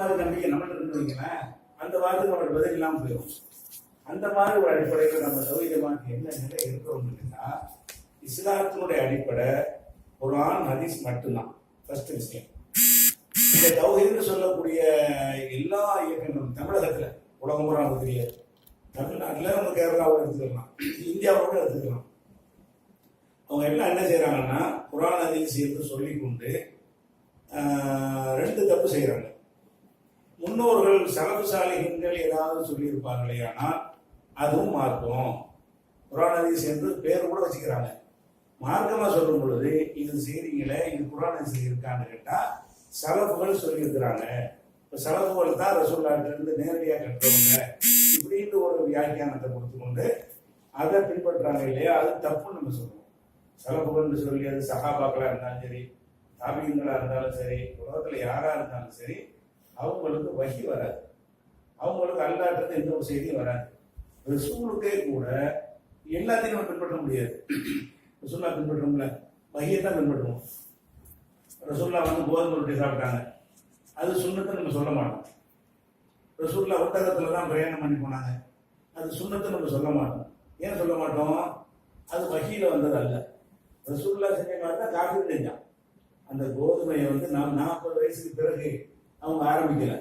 மாதிரி நம்பிக்கை நம்மகிட்ட இருந்து வைங்களேன், அந்த வாரத்துக்கு நம்மளுக்கு பதில் இல்லாமல் போயிடும். அந்த மாதிரி ஒரு அடிப்படையில் நம்ம சௌகரியமாக என்ன நிலை இருக்கிறோம்னா, இஸ்லாத்தினுடைய அடிப்படை குர்ஆன் ஹதீஸ் மட்டும்தான். ஃபர்ஸ்ட் விஷயம். இந்த தௌஹீத்னு சொல்லக்கூடிய எல்லா இயக்கங்களும் தமிழகத்தில் உலகம் பூரா நமக்கு தெரியாது. தமிழ்நாட்டில் நம்ம கேரளாவை எடுத்துக்கலாம், இந்தியாவோட எடுத்துக்கலாம். அவங்க எல்லாம் என்ன செய்யறாங்கன்னா, குர்ஆன் ஹதீஸ் என்று சொல்லிக்கொண்டு ரெண்டு தப்பு செய்யறாங்க. முன்னோர்கள் சலஃபு சாலிஹீன்கள் ஏதாவது சொல்லியிருப்பார்களே, ஆனால் அதுவும் மார்க்கம். குர்ஆன் ஹதீஸ் என்று பேர் கூட வச்சுக்கிறாங்க. மார்க்கமா சொல்லும் பொழுது இது செய்றீங்களே, இது குர்ஆன் ஹதீஸ் இருக்கான்னு கேட்டா சலஃபுகள் சொல்லி இருக்கிறாங்க. இப்போ சலஃபுகள் தான் ரசூலுல்லாஹ்ட்ட இருந்து நேரடியாக கற்றவங்க இப்படின்னு ஒரு வியாக்கியானத்தை கொடுத்து கொண்டு அதை பின்பற்றாங்க இல்லையா, அது தப்புன்னு நம்ம சொல்றோம். சலஃபுகள்னு சொல்லி அது சஹாபாக்களா இருந்தாலும் சரி, தாபியீன்களா இருந்தாலும் சரி, உலகத்துல யாரா இருந்தாலும் சரி, அவங்களுக்கு வஹி வராது. அவங்களுக்கு அல்லாஹ்ட்ட எந்த ஒரு செய்தியும் வராது. ரசூலுக்கே கூட எல்லாத்தையும் நம்ம பின்பற்ற முடியாது. ரசூல்லா பின்பற்றோம்ல, வஹியை தான் பின்பற்றுவோம். ரசூல்லா கோதுமை ரொட்டி சாப்பிட்டாங்க, அது சுன்னத்தை நம்ம சொல்ல மாட்டோம். ரசூல்லா ஒட்டகத்துல தான் பிரயாணம் பண்ணி போனாங்க, அது சுன்னத்தை நம்ம சொல்ல மாட்டோம். ஏன் சொல்ல மாட்டோம்? அது வஹியில வந்தது அல்ல. ரசூல்லா செஞ்ச மாதிரி தான் காஃபீர் செஞ்சான். அந்த கோதுமையை நாம் 40 வயசுக்கு பிறகு அவங்க ஆரம்பிக்கல.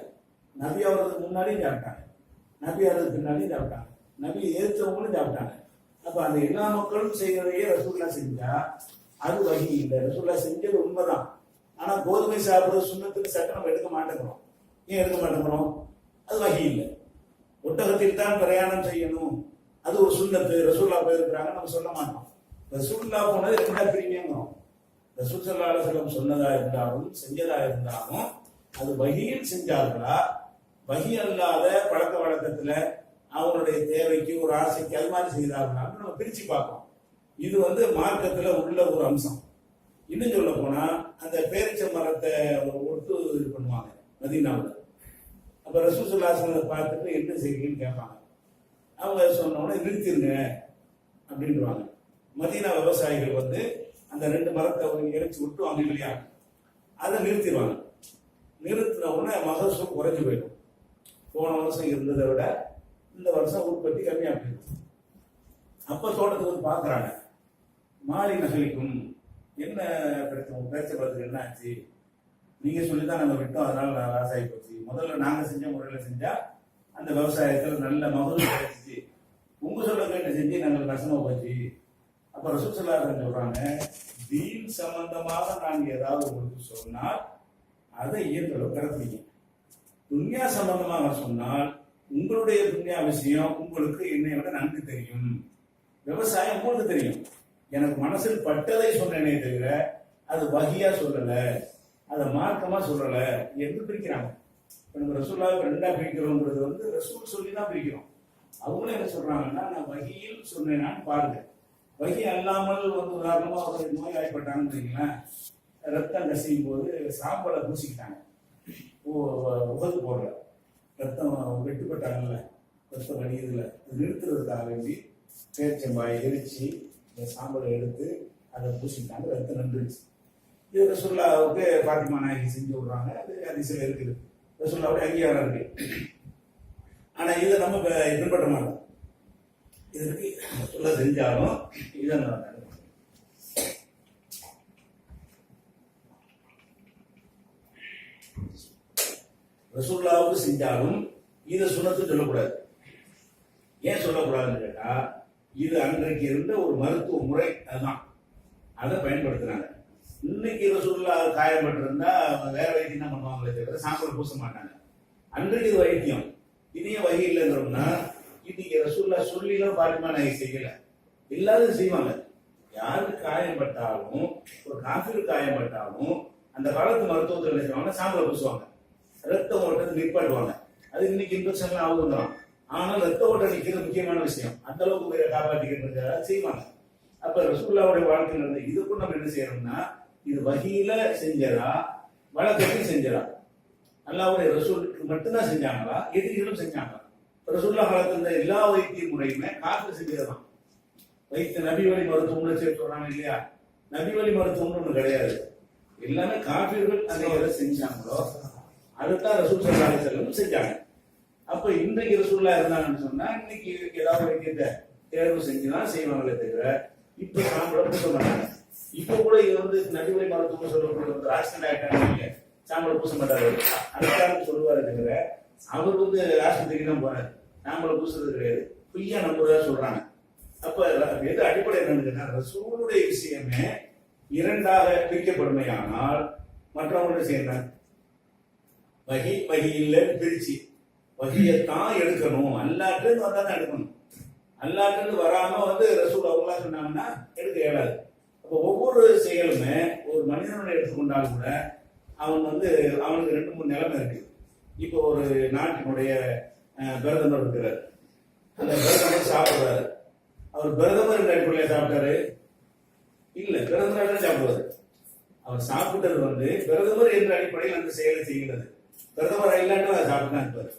நபி அவர்களுக்கு முன்னாடியும் சாப்பிட்டாங்க, நபி அவர்களுக்கு பின்னாடியும் சாப்பிட்டாங்க, நபி ஏற்றவங்களும் சாப்பிட்டாங்க. அப்ப அந்த எல்லா மக்களும் செய்யறதையே ரசூல்லா செஞ்சா அது வஹி இல்லை. ரசூல்லா செஞ்சது உண்மைதான். ஆனா கோதுமை சாப்பிடுறது சுன்னத்துக்கு சட்டம் நம்ம எடுக்க மாட்டேங்கிறோம். ஏன் எடுக்க மாட்டேங்கிறோம்? அது வஹி இல்லை. ஒட்டகத்தில் தான் பிரயாணம் செய்யணும், அது ஒரு சுன்னத்து. ரசூல்லா போயிருக்கிறாங்க நம்ம சொல்ல மாட்டோம். ரசூல்லா போனது ரெண்டா பிரிவுங்கிறோம். ரசூல் ஸல்லல்லாஹு அலைஹி வஸல்லம் சொன்னதா இருந்தாலும் செஞ்சதா இருந்தாலும் அது வஹியில் செஞ்சார்களா, வஹி அல்லாத பழக்க வழக்கத்துல அவங்களுடைய தேவைக்கு ஒரு ஆசைக்கு அது மாதிரி செய்தார்களான்னு நம்ம பிரிச்சு பார்ப்போம். இது மார்க்கத்துல உள்ள ஒரு அம்சம். இன்னும் சொல்ல போனா அந்த பேரிச்ச மரத்தை ஒட்டு இது பண்ணுவாங்க மதீனாவில். அப்ப ரசூல் ஸல்லல்லாஹு அலைஹி வஸல்லம் பார்த்துட்டு என்ன செய்றீங்கன்னு கேட்பாங்க. அவங்க சொன்ன உடனே நிறுத்திருங்க அப்படின்றாங்க. மதீனா விவசாயிகள் அந்த 2 மரத்தை இறைச்சி விட்டுவாங்க இல்லையா, அதை நிறுத்திடுவாங்க. நிறுத்தின உடனே மகசூல் குறைஞ்சு போயிடும். போன வருஷம் இருந்ததை விட இந்த வருஷம் உற்பத்தி கம்மியா போயிடும். அப்ப தோட்டத்துக்கு பாக்குறாங்க, மாலி நகலிக்கும் என்ன பிரச்சனை, பேச்சப்படுறதுக்கு என்ன ஆச்சு, நீங்க சொல்லிதான் நம்ம விட்டோம், அதனால லாஸ் ஆகி போச்சு. முதல்ல நாங்க செஞ்ச முறையில செஞ்சா அந்த விவசாயத்துல நல்ல மகசூல் கிடைச்சிச்சு, உங்க சொல்ல கேட்டு செஞ்சு நாங்கள் நஷ்டமா போச்சு. அப்ப ரசூல் ஸல்லல்லாஹு அலைஹி வஸல்லம் சொல்றாங்க, தீன் சம்பந்தமாக நாங்க ஏதாவது உங்களுக்கு சொன்னால் அதை இயற்கையில் கருத்துறீங்க. துன்யா சம்பந்தமாக சொன்னால் உங்களுடைய துன்யா விஷயம் உங்களுக்கு என்னை விட நன்கு தெரியும். விவசாயம் உங்களுக்கு தெரியும். எனக்கு மனசில் பட்டதை சொன்னேனே தவிர அது வஹியா சொல்லல, அதை மார்க்கமா சொல்லல என்று பிரிக்கிறாங்க. நம்ம ரசூலுல்லாஹ் ரெண்டா பிரிக்கிறோம்ன்றது ரசூல் சொல்லி தான் பிரிக்கிறோம். அவங்களும் என்ன சொல்றாங்கன்னா, நான் வஹியில் சொன்னேனான்னு பாருங்க. வஹி அல்லாமல் உதாரணமா ஒரு நோய் ஆய்ப்பட்டாங்கன்னு வைங்களேன், ரத்தம் கசியும் போது சாம்பலை பூசிக்கிட்டாங்க. உகது போடுற ரத்தம் வெட்டுப்பட்டாங்கல்ல, ரத்தம் வடியுதுல, நிறுத்துறதுக்காக வேண்டி பேரிச்சம்பாயை எரிச்சு இந்த சாம்பலை எடுத்து அதை பூசிக்கிட்டாங்க, ரத்தம் நின்றுச்சு. இது ரசூலுல்லாஹ்வுக்கு பாத்திமா நாயகி செஞ்சு விடுறாங்க. அது ஹதீஸ்ல இருக்குது, ரசூலுல்லாஹ்வுடைய அங்கீகாரம் இருக்கு. ஆனா இதை நம்ம பின்பற்ற மாட்டோம். இதற்கு சொல்ல செஞ்சாலும் இதை ரசூலுல்லாஹ்வுக்கு செஞ்சாலும் இதை சுன்னத்து சொல்லக்கூடாது. ஏன் சொல்லக்கூடாதுன்னு கேட்டா, இது அன்றைக்கு இருந்த ஒரு மருத்துவ முறை, அதுதான் அதை பயன்படுத்துறாங்க. இன்னைக்கு ரசூலுல்லாஹ் காயப்பட்டிருந்தா வேற வைத்தியம் தான் பண்ணுவாங்களே தவிர சாம்பல் பூச மாட்டாங்க. அன்றைக்கு இது வைத்தியம். இதையே வகை இல்லைங்கிறோம்னா இன்னைக்கு ரசூலுல்லாஹ் சொல்லிலாம் பாத்திமா நாயகி செய்யல, எல்லாரும் செய்வாங்க. யாருக்கு காயப்பட்டாலும், ஒரு காஃபிருக்கு காயப்பட்டாலும் அந்த காலத்து மருத்துவத்தில் என்ன செய்வாங்க, சாம்பலை பூசுவாங்க, ரத்த ஓட்டத்தை நிற்பாட்டுவாங்க. அது இன்னைக்கு இன்ஃபெக்ஷன்லாம் ஆகுதுதான். ஆனால் ரத்த ஓட்டம் நிற்கிறது முக்கியமான விஷயம். அந்த அளவுக்கு உயிரை காப்பாற்றிக்கிறதுக்காக செய்வாங்க. அப்ப ரசூலுல்லாஹ்வுடைய வாழ்க்கையில் இருந்து இதுக்கும் நம்ம என்ன செய்யறோம்னா, இது வஹீல செஞ்சதா வழக்கத்தில் செஞ்சதா, அல்லாஹ்வுடைய ரசூலுக்கு மட்டும்தான் செஞ்சாங்களா, எதிரிகளும் செஞ்சாங்களா? ரசூலுல்லாஹ் காலத்துல எல்லா வைத்திய முறையுமே காஃபிர் செஞ்சதுதான். வைத்திய நபி வழி மருத்துவம்னு சேர்த்து சொல்றாங்க இல்லையா, நபி வழி மருத்துவம்னு ஒண்ணு கிடையாது. எல்லாமே காஃபிர்கள் அதை எதை செஞ்சாங்களோ அதைத்தான் ரசூல் ஸல்லல்லாஹு அலைஹி வஸல்லம் செஞ்சாங்க. அப்ப இன்றைக்கு ரசூல்லா இருந்தாங்கன்னு சொன்னா இன்னைக்கு ஏதாவது வைக்கிறத தேர்வு செஞ்சுதான் செய்வாங்களே தவிர இப்ப சாம்பலை பூச மாட்டாங்க. இப்ப கூட இது வந்து நடுவுரை மருத்துவம் சொல்லக்கூடிய ஆக்சிடென்ட் ஆகிட்டாங்க, சாம்பலை பூச மாட்டாரு. அதுக்காக சொல்லுவாரு தவிர அவர் வந்து ஆஸ்பத்திரிக்கு தான் போறாரு, சாம்பலை பூசுறது கிடையாது. பொய்யா நம்புறதா சொல்றாங்க. அப்ப எது அடிப்படை என்னன்னு கேட்டா ரசூலுடைய விஷயமே இரண்டாக பிரிக்கப்படுமையானால் மற்றவங்களுடைய விஷயம் தான் வகி இல்லைன்னு பிரிச்சு வகியத்தான் எடுக்கணும். அல்லாட்டிலிருந்து வந்தாதான் எடுக்கணும். அல்லாட்டிலிருந்து வராம வந்து ரசூல் அவங்களா சொன்னாங்கன்னா எடுக்க இயலாது. அப்போ ஒவ்வொரு செயலுமே ஒரு மனிதனுடைய எடுத்துக்கொண்டாலும் கூட அவன் வந்து அவனுக்கு 2-3 நிலைமை இருக்கு. இப்போ ஒரு நாட்டினுடைய பிரதமர் இருக்கிறார், அந்த பிரதமர் சாப்பிடுறாரு. அவர் பிரதமர் என்ற அடிப்படையில் சாப்பிட்டாரு இல்ல, பிரதமர் சாப்பிடுவாரு. அவர் சாப்பிட்டது வந்து பிரதமர் என்ற அடிப்படையில் அந்த செயலை செய்கிறது. பிரதமர் இல்லாட்டும் அதை சாப்பிட்டு இருப்பாரு.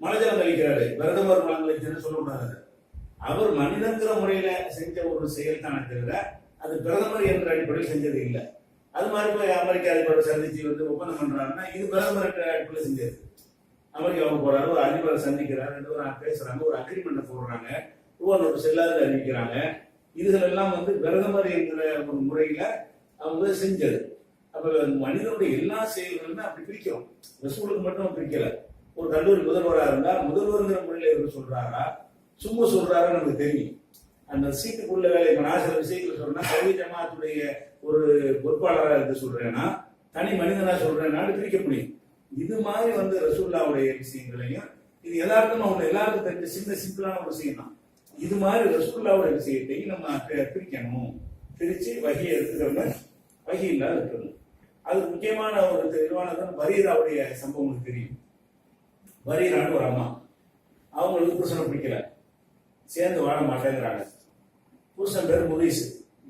மலஜலம் கழிக்கிறாரு, பிரதமர் மலம் கழிச்சுன்னு சொல்லக்கூடாது. அவர் மனிதங்கிற முறையில செஞ்ச ஒரு செயல் தானே தவிர அது பிரதமர் என்ற அடிப்படையில் செஞ்சது இல்லை. அது மாதிரி போய் அமெரிக்க அதிபரை சந்திச்சு வந்து ஒப்பந்தம் பண்றாருன்னா இது பிரதமர் என்ற அடிப்படையில் செஞ்சது. அமெரிக்காவுக்கு போறாரு, ஒரு அதிபரை சந்திக்கிறார், 2 பேரும் பேசுறாங்க, ஒரு அக்ரிமெண்ட் போடுறாங்க, ஒரு செல்லாத அறிவிக்கிறாங்க. இதுகள் எல்லாம் வந்து பிரதமர் என்கிற ஒரு முறையில அவங்க செஞ்சது. அப்ப மனிதனுடைய எல்லா செயல்களுமே அப்படி பிரிக்கிறோம். ரசூலுக்கு மட்டும் பிரிக்கல. ஒரு கல்லூரி முதல்வராக இருந்தா முதல்வருங்கிற முறையில இவர் சொல்றாரா சும்மா சொல்றாரு நமக்கு தெரியும். அந்த சீட்டுக்குள்ள வேலை இப்ப நான் சில விஷயங்கள் சொல்றேன்னா கல்வி ஜமாத்துடைய ஒரு பொறுப்பாளராக இருந்து சொல்றேன்னா தனி மனிதனா சொல்றேன்னா பிரிக்க முடியும். இது மாதிரி வந்து ரசூல்லாவுடைய விஷயங்களையும் இது யதார்த்தமா அவங்க எல்லாருக்கும் தெரிஞ்ச சிம்பிளான ஒரு விஷயம் தான். இது மாதிரி ரசூல்லாவுடைய விஷயத்தையும் நம்ம பிரிக்கணும். பிரிச்சு வகையை எடுத்துக்கிறவங்க வகை இல்லாத இருக்கணும். அது முக்கியமான ஒரு தெளிவானதான் பரீராவுடைய சம்பவம் உங்களுக்கு தெரியும். பரீரான்னு ஒரு அம்மா, அவங்களுக்கு புருஷனை பிடிக்கல, சேர்ந்து வாழ மாட்டேங்கிறாங்க. புருஷன் பேர்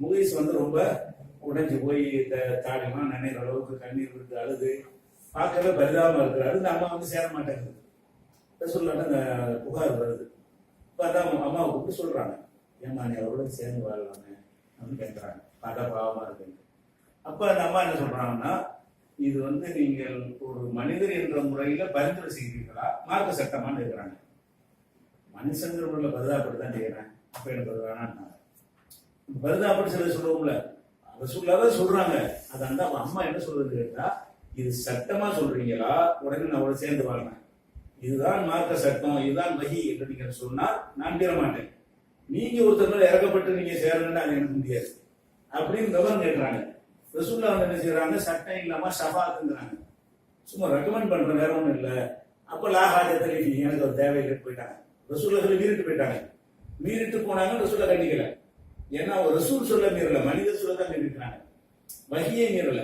முகீஸ் வந்து ரொம்ப உடைஞ்சு போய் தாடிலாம் நினைக்கிற அளவுக்கு கண்ணீர் விட்டு அழுது பார்க்கவே பரிதாபமா இருக்கிறாரு. இந்த அம்மா வந்து சேர மாட்டேங்குது. சொல்லாட்ட புகார் வருது. பார்த்தா அம்மாவை கூப்பிட்டு சொல்றாங்க, ஏமா நீ அவரோட சேர்ந்து வாழலாமே அப்படின்னு கேட்கறாங்க. பார்த்தா பாவமா இருக்கு. அப்ப அந்த அம்மா என்ன சொல்றாங்கன்னா, இது வந்து நீங்கள் ஒரு மனிதர் என்ற முறையில பரிந்துரை செய்கிறீர்களா மார்க்க சட்டமான்னு இருக்கிறாங்க. மனுஷங்கிற முறையில பரிதாபப்பட்டுதான் செய்யறேன், அப்ப எனக்கு அது வேணாம். பரிதாபப்பட்டு சில சொல்லுவோம்ல, அதை சொல்லாதான் சொல்றாங்க. அது அந்த அம்மா என்ன சொல்றது கேட்டா, இது சட்டமா சொல்றீங்களா, உடனே நான் அவரோட சேர்ந்து வாழ்றேன், இதுதான் மார்க்க சட்டம், இதுதான் வகி என்று நீங்க சொன்னா நான் தீர மாட்டேன். நீங்க ஒருத்தர் இறக்கப்பட்டு நீங்க சேரணும்னு அது எனக்கு முடியாது அப்படின்னு கவனம் கேட்கிறாங்க. ரசூல்லா வந்து என்ன செய்யறாங்க, சட்டம் இல்லாம ஷஃபாத்துங்கிறாங்க. சும்மா ரெக்கமெண்ட் பண்ற வேற ஒண்ணும் இல்லை. அப்ப லாஹாஜத்தில் எனக்கு ஒரு தேவையில்லை போயிட்டாங்க. ரசூல்லா சொல்லி மீறிட்டு போயிட்டாங்க. மீறிட்டு போனாங்க, ரசூல்லா கண்டிக்கல. ஏன்னா ஒரு ரசூல் சொல்ல மீறல, மனிதர் சொல்ல தான் மீறிக்கிறாங்க. வகியை மீறல.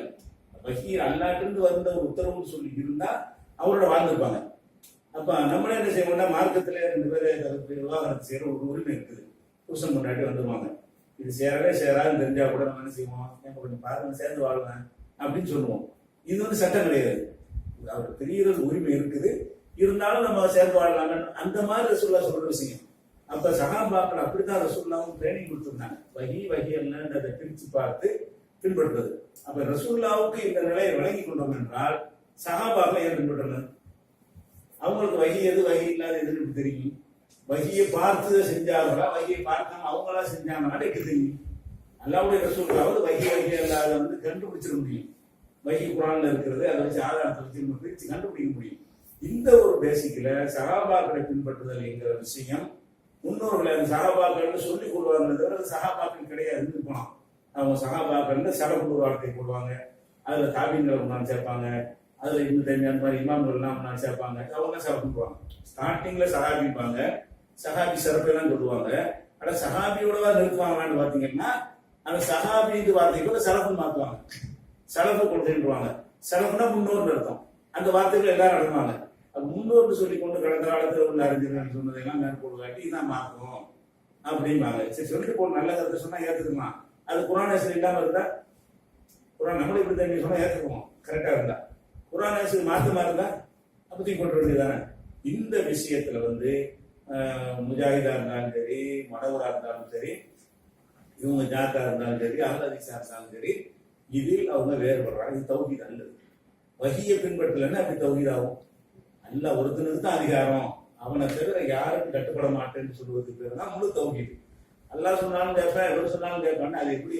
வகியை அல்லாட்டிருந்து வந்த ஒரு உத்தரவுன்னு சொல்லி இருந்தா அவரோட வாழ்ந்துருப்பாங்க. அப்ப நம்மளே என்ன செய்வோம்னா, மார்க்கத்துல 2 பேர் விவாகரத்து செய்யற ஒரு உரிமை இருக்குது. புருஷன் முன்னாடி வந்துருவாங்க. இது சேரவே சேராதுன்னு தெரிஞ்சா கூட நம்ம என்ன செய்வோம், கொஞ்சம் பாருங்க சேர்ந்து வாழ்வேன் அப்படின்னு சொல்லுவோம். இது வந்து சட்டம் கிடையாது. அவருக்கு தெரிகிறது உரிமை இருக்குது, இருந்தாலும் நம்ம சேர்ந்து வாழலாங்க. அந்த மாதிரி ரசூல்லா சொல்ற விஷயம். அப்ப சஹாபாக்கள் அப்படித்தான் ரசூல்லாவும் ட்ரைனிங் கொடுத்துருந்தாங்க. வகி என்னன்னு அதை பிரிச்சு பார்த்து பின்பற்றுறது. அப்ப ரசூல்லாவுக்கு இந்த நிலையை வழங்கி கொண்டோம் என்றால் சஹாபாக்கள் ஏன் பின்பற்றணும்? அவங்களுக்கு வகி எது வகி இல்லாத எதுன்னு தெரியும். வகியை பார்த்து செஞ்சாங்களா, வகியை பார்க்காம அவங்களா செஞ்சாங்கன்னா தெரியும். அல்லாவுடைய ரசூலுக்காவது வகி இல்லாத வந்து கண்டுபிடிச்சிட முடியும். வகி குரான்ல இருக்கிறது, அதை வச்சு ஆதாரத்தை வச்சு பிரிச்சு கண்டுபிடிக்க முடியும். இந்த ஒரு பேசிக்ல சஹாபாக்களை பின்பற்றுதல் என்கிற விஷயம் முன்னோர்களை அந்த சஹாபாக்கள்னு சொல்லி கொள்வாங்க தவிர சஹாபாக்கள் கிடையாதுன்னு இருக்கலாம். அவங்க சஹாபாக்கள்னு சரப்பு வார்த்தை போடுவாங்க, அதுல தாபீன்களை முன்னாடி சேர்ப்பாங்க, அதுல இந்த டைம் அந்த மாதிரி இமாம்கள்லாம் முன்னாடி சேர்ப்பாங்க. அவங்க சரப்புவாங்க. ஸ்டார்டிங்ல சஹாபிப்பாங்க, சஹாபி சிறப்பு எல்லாம் சொல்லுவாங்க. ஆனா சஹாபியோடவா நிறுத்துவாங்களான்னு பாத்தீங்கன்னா அந்த சஹாபி வார்த்தை கூட சரப்புன்னு மாத்துவாங்க. சலப்பு கொடுத்துருவாங்க. சலப்புனா முன்னோர்னு அர்த்தம். அந்த வார்த்தைகள் எல்லாரும் அடங்குவாங்க. அது முன்னோர்னு சொல்லி கொண்டு கடந்த காலத்தில் உள்ள அறிஞர்கள் சொன்னதெல்லாம் மேற்கோள் காட்டி இதான் மாற்றணும் அப்படிம்பாங்க. சரி, சொல்லிட்டு போன நல்ல கருத்தை சொன்னா ஏத்துக்கலாம். அது குரான் இல்லாம இருந்தா, குரான் நம்மளை இப்படி தண்ணி சொன்னா ஏத்துக்குவோம் கரெக்டா இருந்தா. குரான் மாற்றமா இருந்தா அப்படி கொண்டு வேண்டியதானே. இந்த விஷயத்துல வந்து முஜாஹிதா இருந்தாலும் சரி, மடவரா இருந்தாலும் சரி, இவங்க ஜாத்தா இருந்தாலும் சரி, அஹ்லதீஸா இருந்தாலும் சரி, இதில் அவங்க வேறுபடுறாங்க. இது தௌஹீத் அல்லது வஹியை பின்பற்றலன்னா அப்படி தௌஹீதாகும். அல்லாஹ் ஒருத்தனுக்கு தான் அதிகாரம், அவனை தவிர யாருக்கும் கட்டுப்பட மாட்டேன்னு சொல்லுவதுக்கு பேர் தான் முழு தௌஹீத். அல்லாஹ் சொன்னாலும் கேட்பேன், எவ்வளவு சொன்னாலும் கேட்பான்னு அது எப்படி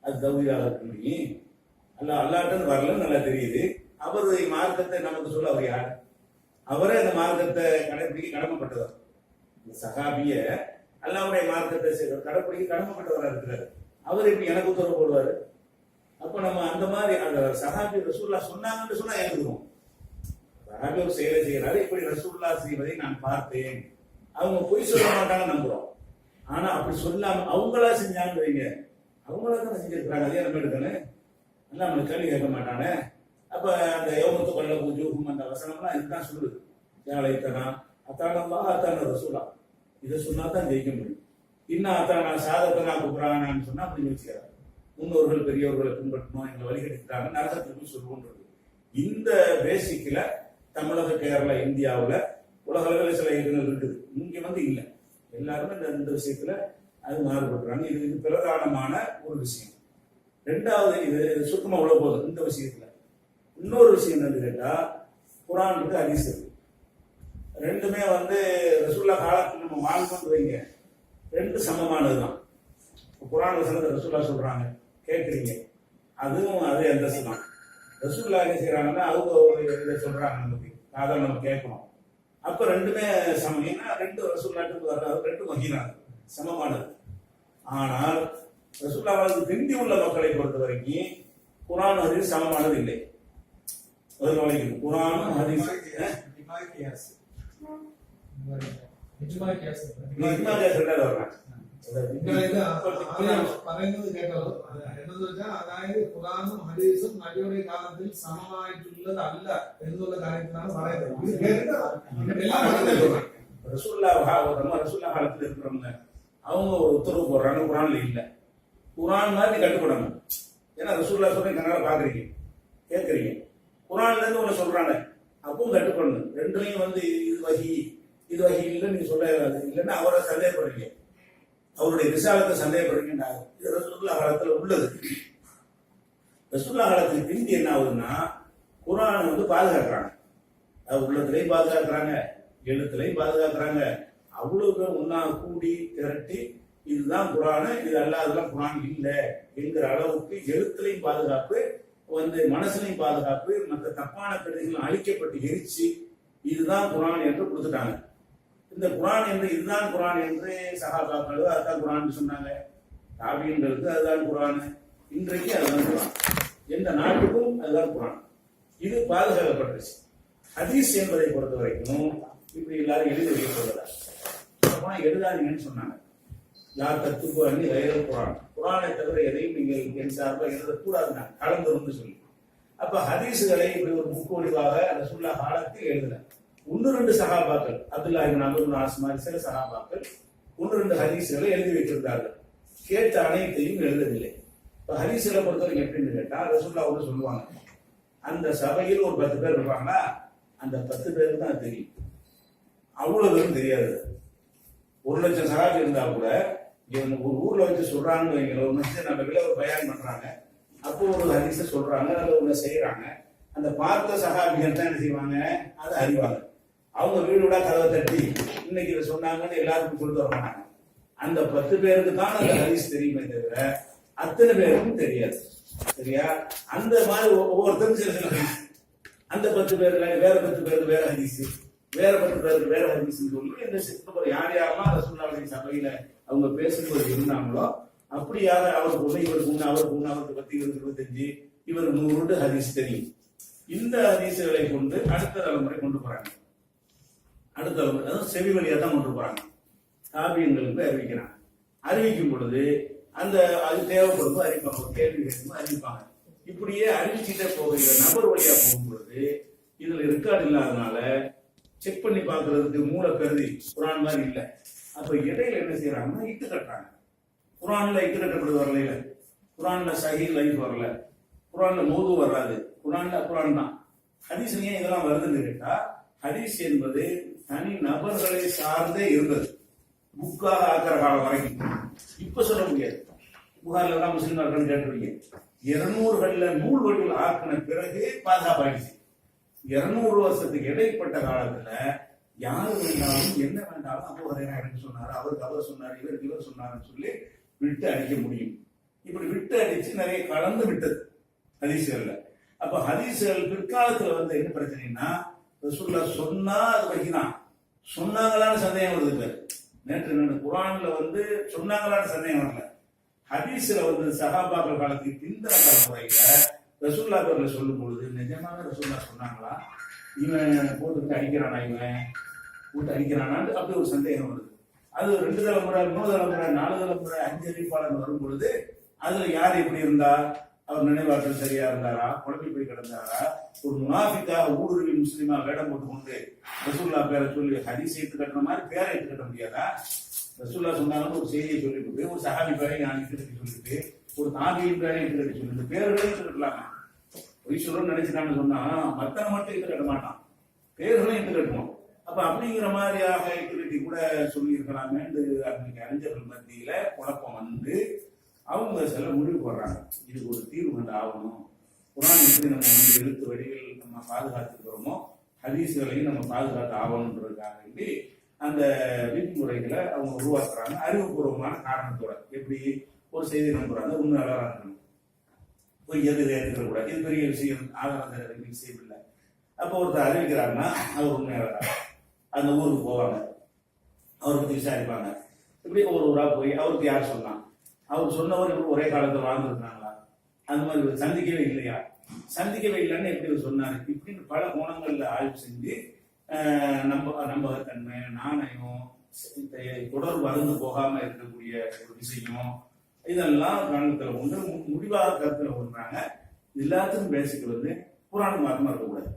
அது தௌஹீதாக இருக்க முடியும்? அல்லாஹ்ட்டு வரலன்னு நல்லா தெரியுது. அவருடைய மார்க்கத்தை நமக்கு சொல்ல அவர் யார்? அவரே அந்த மார்க்கத்தை கடைபிடிக்க கடமைப்பட்டவர். இந்த சஹாபிய அல்லாஹ்வுடைய மார்க்கத்தை கடைபிடிக்க கடமைப்பட்டவராக இருக்கிறார். அவர் இப்படி எனக்கு உத்தரவு போடுவாரு? அப்ப நம்ம அந்த மாதிரி அந்த சஹாபி ரசூலுல்லாஹ் சொன்னாங்கன்னு சொன்னா ஏற்றுக்கிறோம். சஹாபி ஒரு செயலை செய்யறாரு, இப்படி ரசூலுல்லாஹ் செய்வதை நான் பார்த்தேன். அவங்க பொய் சொல்ல மாட்டாங்க நம்புறோம். ஆனா அப்படி சொல்லாம அவங்களா செஞ்சாங்கன்னு வைங்க, அவங்களா தான் செஞ்சிருக்கிறாங்க. அதே நம்ம எடுக்கணும், எல்லாம் நம்ம கேள்வி கேட்க மாட்டானே. அப்ப அந்த யோகத்து கொள்ள பூஜூகும் அந்த வசனம்லாம் இதுதான் சொல்லுது. யாழைத்தனா அத்தானல்லா அத்தான ரசூலா, இதை சொன்னா தான் ஜெயிக்க முடியும். இன்னும் அத்தானா சாதத்தனா குப்ரானான்னு சொன்னா அப்படி வச்சுக்கிறாங்க. முன்னோர்கள் பெரியவர்களை பின்பற்றணும், எங்களை வழிகெடுத்துட்டாங்க, நரகத்திற்கு சொல்லுவோன்றது. இந்த பேசிக்ல தமிழக, கேரளா, இந்தியாவில் உலக அளவில் சில இடங்கள் இருக்குது. இங்க இல்லை. எல்லாருமே இந்த விஷயத்துல அது மாறுபடுறாங்க. இது பிரதானமான ஒரு விஷயம். ரெண்டாவது, இது சுத்தமா உள்ள போதும் இந்த விஷயத்துல. இன்னொரு விஷயம் என்னன்னு கேட்டா, குரான் இருக்கு, ஹதீஸ் இருக்கு. ரெண்டுமே ரசூலுல்லாஹ் காலத்துல நம்ம வாழ்ந்து வைங்க, ரெண்டு சமமானதுதான். குரான் வசனத்தை ரசூலுல்லாஹ் சொல்றாங்க, கேட்குறீங்க, அதுவும் அதே அந்தஸ்து தான். ரசூலுல்லாஹ் என்ன செய்யறாங்கன்னா அவங்க இதை சொல்றாங்க, நமக்கு அதை நம்ம கேட்கணும். அப்ப ரெண்டுமே சமம். ஏன்னா ரெண்டு ரசூலுல்லாஹ்க்கு வர்றது ரெண்டு வகையான சமமானது. ஆனால் ரசூலுல்லாஹ்வுக்கு பிந்தி உள்ள மக்களை பொறுத்த வரைக்கும் குரான் ஹதீஸ் சமமானது இல்லை. குரானும் ஹதீஸ் പറയുന്നത് കേട്ടത് എന്നു വെച്ചാൽ അതായത് ഖുറാനും ഹദീസും നബിയുടെ കാലത്തിൽ സമമായിട്ടുള്ളതല്ല എന്നുള്ള കാര്യത്തിലാണ് പറയുന്നത്. ரசூலுல்லாஹ் காலத்தில் இருக்கிறவங்க அவங்க ஒரு உத்தரவு போடுறாங்க, குரான்ல இல்ல. குரான் மாதிரி கட்டுப்படணும். ஏன்னா ரசூலுல்லாஹ் சொல்றேன், கண்ணால பாக்குறீங்க, கேட்கறீங்க, குரான்ல இருந்து உங்களை சொல்றாங்க, அப்பவும் கட்டுப்படணும். ரெண்டுலையும் இது வகி இல்லைன்னு நீங்க சொல்ல இல்லைன்னா அவரை சந்தேகப்படுறீங்க, அவருடைய விசாலத்தை சந்தேகப்படுறீங்க. இது ரசூலுல்லாஹ் காலத்துல உள்ளது. ரசூலுல்லாஹ் காலத்துக்கு பிந்தி என்ன ஆகுதுன்னா, குரான் பாதுகாக்கிறாங்க. அது உள்ளத்திலையும் பாதுகாக்கிறாங்க, எழுத்துலையும் பாதுகாக்கிறாங்க. அவ்வளவு பேர் ஒன்னா கூடி திரட்டி இதுதான் குரான், இது அல்லாதெல்லாம் குரான் இல்லை என்கிற அளவுக்கு எழுத்துலையும் பாதுகாப்பு, மனசுலையும் பாதுகாப்பு, மற்ற தப்பான கருத்துகள் அழிக்கப்பட்டு எரிச்சு இதுதான் குரான் என்று கொடுத்துட்டாங்க. இந்த குரான் என்று இதுதான் குரான் என்று சஹாபாக்கள் அதுதான் குரான் சொன்னாங்க. தாபியன்களுக்கு அதுதான் குரான், இன்றைக்கு அதுதான் குரான், எந்த நாட்டுக்கும் அதுதான் குரான். இது பாதுகாக்கப்பட்டுச்சு. ஹதீஸ் என்பதை பொறுத்த வரைக்கும் இப்படி எல்லாரும் எழுதி வைக்கப்படுறதா எழுதாதீங்கன்னு சொன்னாங்க. யார் தத்துப்பு அணி ரயில குரான், குரானை தவிர எதையும் நீங்கள் என் சார்பாக எழுதக்கூடாதுன்னா கலந்துருன்னு சொல்லி. அப்ப ஹதீஸுகளை இப்படி ஒரு புக்கு வடிவாக ரசூலுல்லாஹ் காலத்தில் எழுதல. 1-2 சஹாபாக்கள், அப்துல்லாஹ் இப்னு அம்ர் இப்னு ஆஸ் மாதிரி சில சஹாபாக்கள் 1-2 ஹதீஸுகளை எழுதி வைத்திருந்தார்கள். கேட்ட அனைத்தையும் எழுதவில்லை. இப்ப ஹதீஸுகளை பொறுத்தவரைக்கும் எப்படின்னு கேட்டா, ரசூலுல்லாஹ் சொல்லுவாங்க, அந்த சபையில் ஒரு 10 பேர் இருப்பாங்கன்னா அந்த 10 பேருக்கு தான் தெரியும், அவ்வளவு பேரும் தெரியாது. 1,00,000 சஹாபி இருந்தா கூட ஒரு ஊர்ல வச்சு சொல்றாங்கன்னு வைங்கள, ஒரு மனுஷன் நம்ம வீட்டுல ஒரு பயான் பண்றாங்க, அப்போ ஒரு ஹதீஸை சொல்றாங்க, அதை ஒண்ணு செய்யறாங்க. அந்த பார்த்த சஹாபிகள் தான் என்ன செய்வாங்க, அதை அறிவாங்க. அவங்க வீடு விட கதவை தட்டி இன்னைக்கு இதை சொன்னாங்கன்னு எல்லாருக்கும் சொல்லிட்டு வர மாட்டாங்க. அந்த 10 பேருக்கு தான் அந்த ஹதீஸ் தெரியுமே தவிர அத்தனை பேருக்கும் தெரியாது. சரியா? அந்த மாதிரி ஒவ்வொருத்தரும் சில ஹதீஸ், அந்த 10 பேர்ல வேற 10 பேருக்கு வேற ஹதீஸ், வேற 10 பேருக்கு வேற ஹதீஸ் சொல்லி இந்த யார் யாரெல்லாம் ரசூலுல்லாஹி சபையில அவங்க பேசும்போது இருந்தாங்களோ அப்படி யார அவருக்கு ஒண்ணு, இவருக்கு ஒண்ணு, அவருக்கு ஒண்ணு, அவருக்கு 10, இவருக்கு 25, இவருக்கு 100 ஹதீஸ் தெரியும். இந்த ஹதீஸுகளை கொண்டு அடுத்த தலைமுறை கொண்டு போறாங்க. அடுத்த தலைமுறை அதாவது செவி வழியா தான் கொண்டு போறாங்க. தாபியங்களுக்கு அறிவிக்கிறாங்க. அறிவிக்கும் பொழுது அந்த அது தேவைப்படும் அறிவிப்பாங்க, கேள்வி கேட்கும் அறிவிப்பாங்க. இப்படியே அறிவிச்சுட்டே போகிற நபர் வழியா போகும் பொழுது இதுல ரெக்கார்டு இல்லாதனால செக் பண்ணி பாக்குறதுக்கு மூளை கருதி குரான் மாதிரி இல்லை. அப்ப இடையில என்ன செய்யறாங்கன்னா இட்டு கட்டுறாங்க. குரான்ல இட்டு கட்டப்படுது வரல, குரான்ல சஹீஹ் லைஃப் வரல, குரான்ல மௌது வராது, குரான்ல குரான் தான். ஹதீஸ் ஏன் இதெல்லாம் வருதுன்னு கேட்டா, ஹதீஸ் என்பது தனி நபர்களை சார்ந்தே இருந்தது புக்காக ஆக்கிற காலம் வரைக்கும். இப்ப சொல்ல முடியாது. புகார்ல எல்லாம் முஸ்லீம் இருக்கான்னு கேட்டுருவீங்க, 200களில் நூல் வடிவில் ஆக்கின பிறகு பாதுகாப்பாயிடுச்சு. 200 வருஷத்துக்கு இடைப்பட்ட காலத்துல யாரு வேண்டாலும் என்ன வேண்டாலும் அப்போ எனக்கு சொன்னாரு, அவருக்கு அவர் சொன்னாரு, இவருக்கு இவர் சொன்னாருன்னு சொல்லி விட்டு அடிக்க முடியும். இப்படி விட்டு அடிச்சு நிறைய கலந்து விட்டது ஹதீஸ்கள்ல. அப்ப ஹதீஸ்கள் பிற்காலத்துல வந்து என்ன பிரச்சனைன்னா, ரசூலுல்லாஹ் சொன்னா அது வகிதான், சொன்னாங்களான்னு சந்தேகம் வருது. நேற்று குர்ஆன்ல வந்து சொன்னாங்களான்னு சந்தேகம் வரல. ஹதீஸ்ல வந்து சஹாபாக்கள் காலத்துக்கு பிந்தின தலைமுறையில ரசூலுல்லாஹ் அவர்கள் சொல்லும் பொழுது நிஜமாக ரசூலுல்லாஹ் சொன்னாங்களா, இவன் போட்டு அடிக்கிறானா, இவன் போட்டு அடிக்கிறானான்னு அப்படி ஒரு சந்தேகம் வருது. அது 2 தலைமுறை 3 தலைமுறை 4 தலைமுறை 5 அறிவிப்பாளர் வரும் பொழுது அதுல யார் எப்படி இருந்தா, அவர் நினைவாற்றல் சரியா இருந்தாரா, குழம்பி போய் கிடந்தாரா, ஒரு முனாஃபிக்காக ஊடுருவி முஸ்லிமா வேடம் போட்டு கொண்டு ரசூலுல்லாஹ் பேரை சொல்லி ஹதீஸ் எடுத்து கட்டுற மாதிரி பேரை எடுத்து கட்ட முடியாதா? ரசூலுல்லாஹ் சொன்னாலும் ஒரு செய்தியை சொல்லிட்டு ஒரு சஹாபி பேரை நான் எடுத்து சொல்லிட்டு ஒரு தாபியின் பேரை எடுத்து சொல்லிட்டு பேர்களையும் எடுத்து கட்டலாமா? பொய் சொல்லணும்னு நினைச்சிட்டான்னு சொன்னா மத்தனை மட்டும் எடுத்து கட்ட மாட்டான், பேர்களையும் எடுத்து கட்டணும். அப்ப அப்படிங்கிற மாதிரியாக எக்யூரிட்டி கூட சொல்லி இருக்கலாமே. அன்னைக்கு அறிஞர்கள் மத்தியில குழப்பம் வந்து அவங்க சில முடிவு போடுறாங்க, இதுக்கு ஒரு தீர்வு கண்டு ஆகணும். குர்ஆன் எப்படி நம்ம வந்து எழுத்து வடிவில் நம்ம பாதுகாத்துக்கிறோமோ ஹதீஸ்களையும் நம்ம பாதுகாத்து ஆகணுன்றதுக்காக வேண்டி அந்த விதிமுறைகளை அவங்க உருவாக்குறாங்க. அறிவுபூர்வமான காரணத்தோட எப்படி ஒரு செய்தி நம்புறாங்க, உண்மையாளராக இருக்கணும், போய் எது ஏற்றுக்கூடாது, இது பெரிய விஷயம், ஆதாரம் விஷயம் இல்லை. அப்போ ஒருத்தர் அறிவிக்கிறாருன்னா அவர் உண்மையாளராக அந்த ஊருக்கு போவாங்க, அவரை பற்றி விசாரிப்பாங்க. இப்படி ஒரு ஊரா போய் அவருக்கு யார் சொன்னான், அவர் சொன்னவர் இப்படி ஒரே காலத்தில் வாழ்ந்துருக்காங்களா, அந்த மாதிரி சந்திக்கவே இல்லையா, சந்திக்கவே இல்லைன்னு எப்படி சொன்னாரு, இப்படின்னு பல கோணங்கள்ல ஆய்வு செஞ்சு நம்பகத்தன்மை, நாணயம், தொடர்பு அருந்து போகாம இருக்கக்கூடிய ஒரு விஷயம், இதெல்லாம் கவனத்துல கொண்டு முடிவாக கருத்துல கொண்டாங்க. எல்லாத்துக்கும் பேசிக் வந்து குர்ஆனுக்கு மாற்றமா இருக்கக்கூடாது.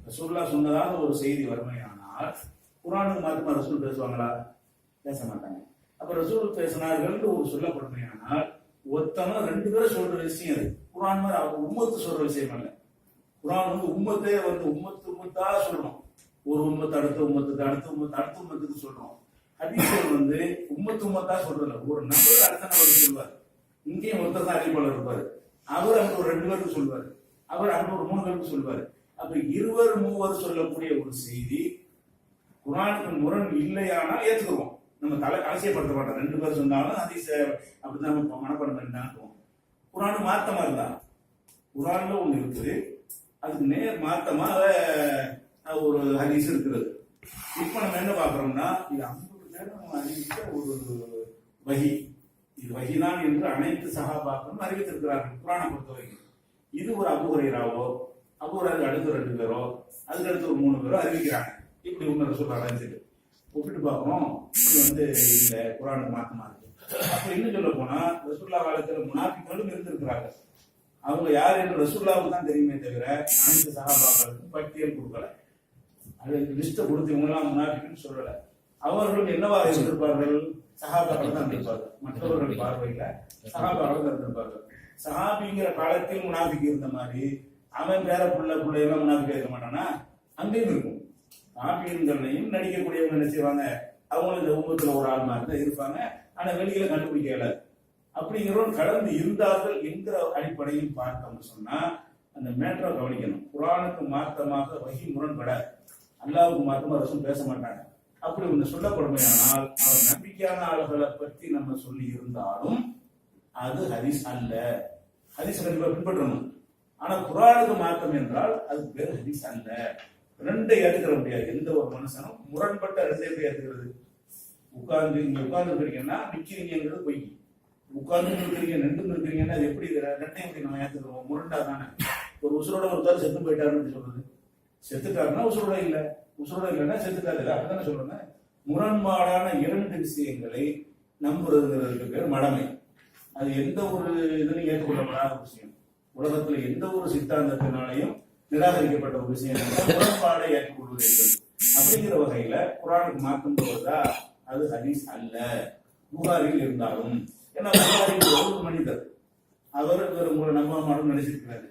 ரசூலுல்லாஹ் சொன்னதாக ஒரு செய்தி வறுமையானால் குர்ஆனுக்கு மாற்றமா ரசூல் பேசுவாங்களா? பேச மாட்டாங்க. அப்ப ரசூல் பேசினார்கள் ஒரு சொல்லப்படுமையானால் ஒருத்தவங்க 2 பேரும் சொல்ற விஷயம் அது. குர்ஆன் மாதிரி அவங்க உம்மத்து சொல்ற விஷயம் அல்ல. குர்ஆன் வந்து உம்மத்தே வந்து உம்மத்தா சொல்லணும், ஒரு உம்மத்து அடுத்த உம்மத்துக்கு அடுத்த உம்மத்து அடுத்த உம்மத்துக்கு சொல்றோம். ஹதீஸ்கள் வந்து உம்மத்தா சொல்றதில்ல, ஒரு நபர் அடுத்த நபருக்கு சொல்வார். இங்கேயும் ஒருத்தர் தான் அறிவிப்பாளர் இருப்பாரு, அவர் அங்க ஒரு 2 பேருக்கு சொல்வாரு, அவர் அங்க ஒரு 3 பேருக்கு சொல்வாரு. அப்ப 2 3 சொல்லக்கூடிய ஒரு செய்தி குர்ஆனுக்கு முரண் இல்லையானா ஏத்துக்குவோம், நம்ம அலட்சியப்படுத்த மாட்டோம். 2 பேர் சொன்னாலும் ஹதீஸ் அப்படிதான் மனப்பாடம் பண்ணிதான். குர்ஆனு மாத்தமா இருந்தா, குர்ஆன்ல ஒண்ணு இருக்குது, அதுக்கு நேர் மாத்தமாக ஒரு ஹதீஸ் இருக்கிறது. இப்ப நம்ம என்ன பாக்குறோம்னா, இது 50 நேரம் அறிவித்த ஒரு வஹி, இது வஹிதான் என்று அனைத்து சஹாபாக்களும் அறிவித்திருக்கிறார்கள் குர்ஆனை பொறுத்தவரைக்கும். இது ஒரு அபூ ஹுரைராவோ, அபூ ஹுரைராவுக்கு அடுத்து 2 பேரோ, அதுக்கு அடுத்து ஒரு 3 பேரோ அறிவிக்கிறாங்க. இப்படி உண்மை ரசூல் அடைஞ்சிட்டு ஒப்பிட்டு பார்க்கணும், இது வந்து இந்த குர்ஆனுக்கு மாற்றமா இருக்கு. அப்ப இன்னும் சொல்ல போனா ரசூலுல்லாஹ் காலத்துல முனாஃபிக்களும் இருந்திருக்கிறாங்க. அவங்க யார் என்று ரசூலுல்லாஹ்வுக்கு தான் தெரியுமே தவிர அனைத்து சஹாபாக்களுக்கும் பட்டியல் கொடுக்கல, அது லிஸ்ட்டை கொடுத்து இவங்கெல்லாம் முனாஃபிக்னு சொல்லல. அவர்களும் என்னவா இருந்திருப்பார்கள், சஹாபாக்கள் தான் இருந்திருப்பார்கள், மற்றவர்கள் பார்வையில சஹாபாக்கள் தான் இருந்திருப்பார்கள். சஹாபிங்கிற காலத்தில் முனாஃபிக் இருந்த மாதிரி அவன் பேர பிள்ளையெல்லாம் முனாஃபிக் இருக்க மாட்டானா, அங்கேயும் இருக்கும். காபியர்களையும் நடிக்கக்கூடியவங்க என்ன செய்வாங்க, அவங்களும் இந்த உம்மத்துல ஒரு ஆள் மாதிரி தான் இருப்பாங்க, ஆனா வெளியில கண்டுபிடிக்கல. அப்படிங்கிறவங்க கடந்து இருந்தார்கள் என்கிற அடிப்படையில் பார்த்தோம்னு சொன்னா அந்த மேட்டரை கவனிக்கணும். குர்ஆனுக்கு மாற்றமாக வஹி முரண்படாது, அல்லாஹ்வுக்கு மாற்றமா ரசூல் பேச மாட்டாங்க. அப்படி ஒன்று சொல்லப்படுமையானால் அவர் நம்பிக்கையான ஆளுகளை பற்றி நம்ம சொல்லி இருந்தாலும் அது ஹதீஸ் அல்ல. ஹதீஸ் கண்டிப்பா பின்பற்றணும். ஆனா குர்ஆனுக்கு மாற்றம் என்றால் அது பேர் ஹதீஸ் அல்ல. 2 ஏற்றுக்கிற முடியாது. எந்த ஒரு மனுஷனும் முரண்பட்ட 2 எப்படி ஏற்றுக்கிறது? உட்கார்ந்து இங்க உட்கார்ந்து இருக்கிறீங்கன்னா நிக்கிறீங்கிறது பொய், உட்கார்ந்து இருக்கிறீங்க 2 இருக்கிறீங்கன்னா அது எப்படி 2 எப்படி நம்ம ஏற்றுக்கிறோம்? முரண்டா தானே. ஒரு உசுரோட ஒருத்தர் செத்து போயிட்டாருன்னு சொல்றது, செத்துட்டாருன்னா உசுரோட இல்ல, உசுரோட இல்லைன்னா செத்துட்டாரு, அப்படித்தானே சொல்றேன். முரண்பாடான 2 விஷயங்களை நம்புறதுங்கிறதுக்கு பேர் மடமை. அது எந்த ஒரு இதுலையும் ஏற்றுக்கொள்ளப்படாத விஷயம். உலகத்துல எந்த ஒரு சித்தாந்தத்தினாலையும் நிராகரிக்கப்பட்ட ஒரு விஷயம் முரண்பாடை ஏற்றுக்கொள்வது என்பது. அப்படிங்கிற வகையில குர்ஆனுக்கு மாற்றம் போவதா அது ஹதீஸ் அல்ல. புகாரில் இருந்தாலும், ஏன்னா புகாரில் ஒரு மனிதர் அவர் உங்களை நம்ப மாட்டோம் நினைச்சிருக்கிறாரு,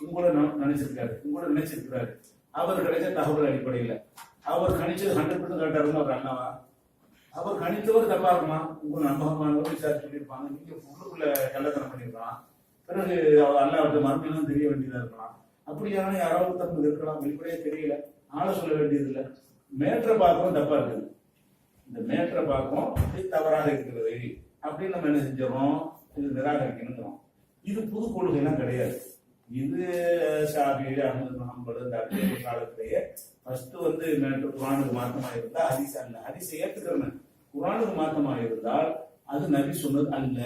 உங்களை நினைச்சிருக்கிறாரு. அவர் கிடைச்ச தகவல் அடிப்படையில் அவர் கணிச்சது 100% கரெக்டா இருந்தா அவர் அண்ணாவா? அவர் கணித்தவர் தப்பா இருக்குமா? உங்களை நம்பகமானவர் விசாரிச்சு சொல்லியிருப்பாங்க, நீங்க உள்ளுக்குள்ள கள்ளத்தனம் பண்ணிருக்கலாம், பிறகு அல்லாஹ்வுடைய மறுமையெல்லாம் தெரிய வேண்டியதா இருக்கலாம். அப்படியான யாராவது தப்பு இருக்கலாம், வெளிப்படையே தெரியல, ஆளை சொல்ல வேண்டியது இல்லை. மேற்ற பார்க்கவும் தப்பா இருக்குது. இந்த மேற்ற பார்க்கவும் தவறாக இருக்கிறது அப்படின்னு நம்ம என்ன செஞ்சிடறோம், இது நிராகரிக்கணுங்கிறோம். இது புது கொள்கைலாம் கிடையாது. இது ஷாஃபி, அஹ்மது, ஹம்பல் இந்த காலத்திலேயே ஃபர்ஸ்ட் மேற்று குர்ஆனுக்கு மாற்றமாக இருந்தால் ஹதீஸ் அல்ல. ஹதீஸை ஏற்றுக்கிறேன், குர்ஆனுக்கு மாற்றமாக இருந்தால் அது நபி சொன்னது அல்ல.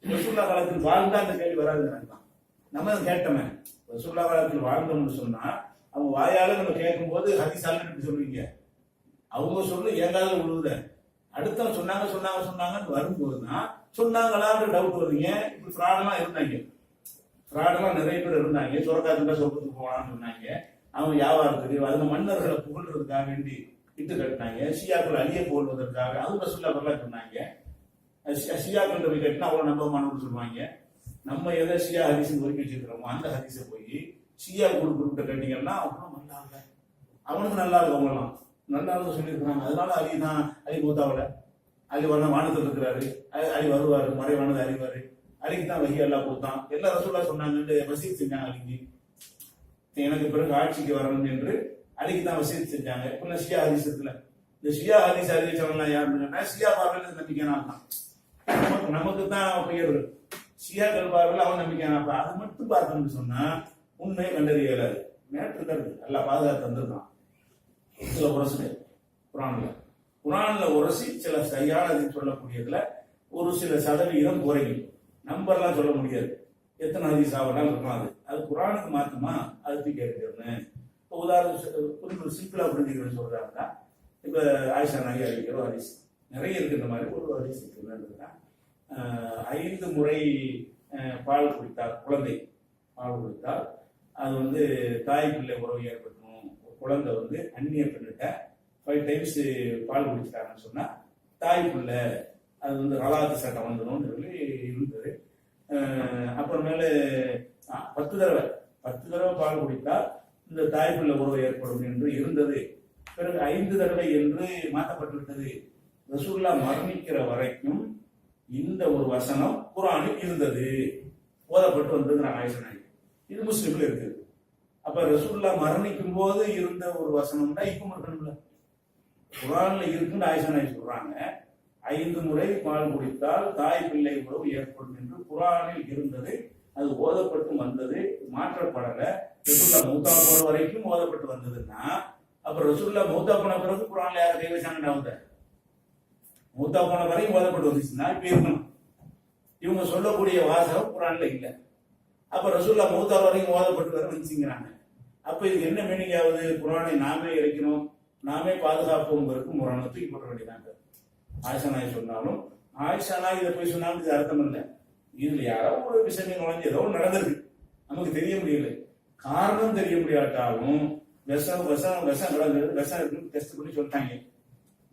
ரசூலுல்லாஹ் காலத்தில் வாழ்ந்தா அந்த கேள்வி வராது. நம்ம கேட்டோமே, ரசூலுல்லாஹ் காலத்தில் வாழ்ந்தோம்னு சொன்னா அவங்க வாயால நம்ம கேட்கும் போது ஹதீஸ் அல்லன்னு சொல்லுவீங்க. அவங்க சொல்லு ஏங்காவது விழுவுத. அடுத்தவங்க சொன்னாங்கன்னு வரும்போதுதான் சொன்னாங்களான்னு டவுட் வருவீங்க. இப்படி ஃப்ராடெல்லாம் இருந்தாங்க, ஃப்ராடெல்லாம் நிறைய பேர் இருந்தாங்க. சொரக்காத்துக்கா சொர்க்கத்துக்கு போகலான்னு சொன்னாங்க. அவங்க வியாபாரத்துக்கு அதுல மன்னர்களை புகழ்றதுக்காக வேண்டி இட்டு கட்டினாங்க. ஷியாக்கள் அழிய போடுவதற்காக அதுவும் ரசூலுல்லாஹ் வரலாறு சொன்னாங்க. ஷியாக்கள் போய் கட்டினா அவ்வளவு நம்பமானு சொல்லுவாங்க. நம்ம எதை ஷியா ஹதீஸ் ஒதுக்கி வச்சிருக்கிறோமோ அந்த ஹதீஸை போய் ஷியா குரூப் கட்டிங்கன்னா அவ்வளவு நல்லா இல்லை, அவனுக்கு நல்லா இருக்கும், அவங்களாம் நல்லா இருக்கும் சொல்லியிருக்கிறாங்க. அதனால அலி மூத்தாவில அலி வரணும், வானத்தில் இருக்கிறாரு, அலி வருவாரு, மறைவானது அறிவாரு, அலிக்கு தான் வகி எல்லாம் கொடுத்தான், எல்லா ரசூலுல்லாஹ் சொன்னாங்கன்னு வசீத் செஞ்சாங்க. அலிக்கு எனக்கு பிறகு ஆட்சிக்கு வரணும் என்று அலிக்கு தான் வசீத் செஞ்சாங்க. இப்ப ஷியா ஹதீஸத்துல இந்த ஷியா ஹதீஸ் அறிவிச்சவங்கலாம் யாருன்னு கேட்டா ஷியா பார்வையில் நம்பிக்கையான தான். நமக்கு தான் பெயர் ஷியாக்கள் பார்வையில் அவன் நம்பிக்கையான. அது மட்டும் பார்க்கணும்னு சொன்னா உண்மையை கண்டறிய இயலாது. மேற்று கருது நல்லா பாதுகாத்து தந்திருக்கான். சில உரசு குரான்ல உரசி சில சரியானது சொல்லக்கூடியதுல ஒரு சில சதவீதம் குறையும். நம்பர்லாம் சொல்ல முடியாது, எத்தனை ஹதீஸ் ஆகலாம் இருக்கலாம். அது குரானுக்கு மாத்தமா அது கேட்கிறேன்னு. இப்போ உதாரணம் சிம்பிளா புரிஞ்சுக்கிறேன்னு சொல்றாங்க. இப்ப ஆயிஷா நாயகி அறிவிக்கிற ஹதீஸ் நிறைய இருக்கின்ற மாதிரி ஒரு ஹதீஸ் இருக்குன்னா 5 முறை பால் குடித்தால், குழந்தை பால் குடித்தால் அது தாய் பிள்ளை உறவு ஏற்படுத்தணும். குழந்தை அந்நிய பெண்ணிட்ட 5 டைம்ஸ் பால் குடிச்சிட்டாங்கன்னு சொன்னா தாய் பிள்ளை அது ரலாத்து சட்டம் வந்துடும் சொல்லி இருந்தது. அப்புறமேல 10 தடவை பால் குடித்தால் இந்த தாய் பிள்ளை உறவு ஏற்படும் என்று இருந்தது. பிறகு 5 தடவை என்று மாற்றப்பட்டுவிட்டது. ரசூலுல்லாஹ் மரணிக்கிற வரைக்கும் இந்த ஒரு வசனம் குர்ஆனில் இருந்தது, ஓதப்பட்டு வந்தது. ஆயிஷா நாயகி இது முஸ்லிம்ல இருக்குது. அப்ப ரசூலுல்லாஹ் மரணிக்கும் போது இருந்த ஒரு வசனம் தான் இப்ப இருக்கணும்ல, குர்ஆன்ல இருக்குன்னு ஆயிஷா நாயகி சொல்றாங்க. 5 முறை பால் குடித்தால் தாய் பிள்ளை உறவு ஏற்படும் என்று குர்ஆனில் இருந்தது, அது ஓதப்பட்டு வந்தது, மாற்றப்படல. ரசூலுல்லாஹ் மௌத்தா போற வரைக்கும் ஓதப்பட்டு வந்ததுன்னா அப்ப ரசூலுல்லாஹ் மௌத்தா போன பிறகு குர்ஆன்ல யாரை கை வச்சாங்க? மௌத்தா போன வரைக்கும் ஓதப்பட்டு வந்துச்சுன்னா இப்ப இருக்கணும். இவங்க சொல்லக்கூடிய வாசகம் குர்ஆன்ல இல்லை. அப்ப ரசூலுல்லாஹ் மௌத்தா வரைக்கும் ஓதப்பட்டு வர வந்துச்சுங்கிறாங்க. அப்ப இதுக்கு என்ன மீனிங் ஆகுது? குர்ஆனை நாமே இறக்கணும், நாமே பாதுகாப்போம் முரணை தூக்கி போட்ட வேண்டியதாங்க. ஆயிஷா நாயகி சொன்னாலும் ஆயிஷா நாயகி இதை போய் சொன்னாலும் இது அர்த்தம் இல்லை. இதுல யாரோ ஒரு விஷயம் நுழைஞ்சு ஏதோ நடந்திருக்கு, நமக்கு தெரிய முடியல. காரணம் தெரிய முடியாட்டாலும் விஷம் கலந்துருக்கு, விஷம் இருக்குன்னு டெஸ்ட் பண்ணி சொல்லிட்டாங்க.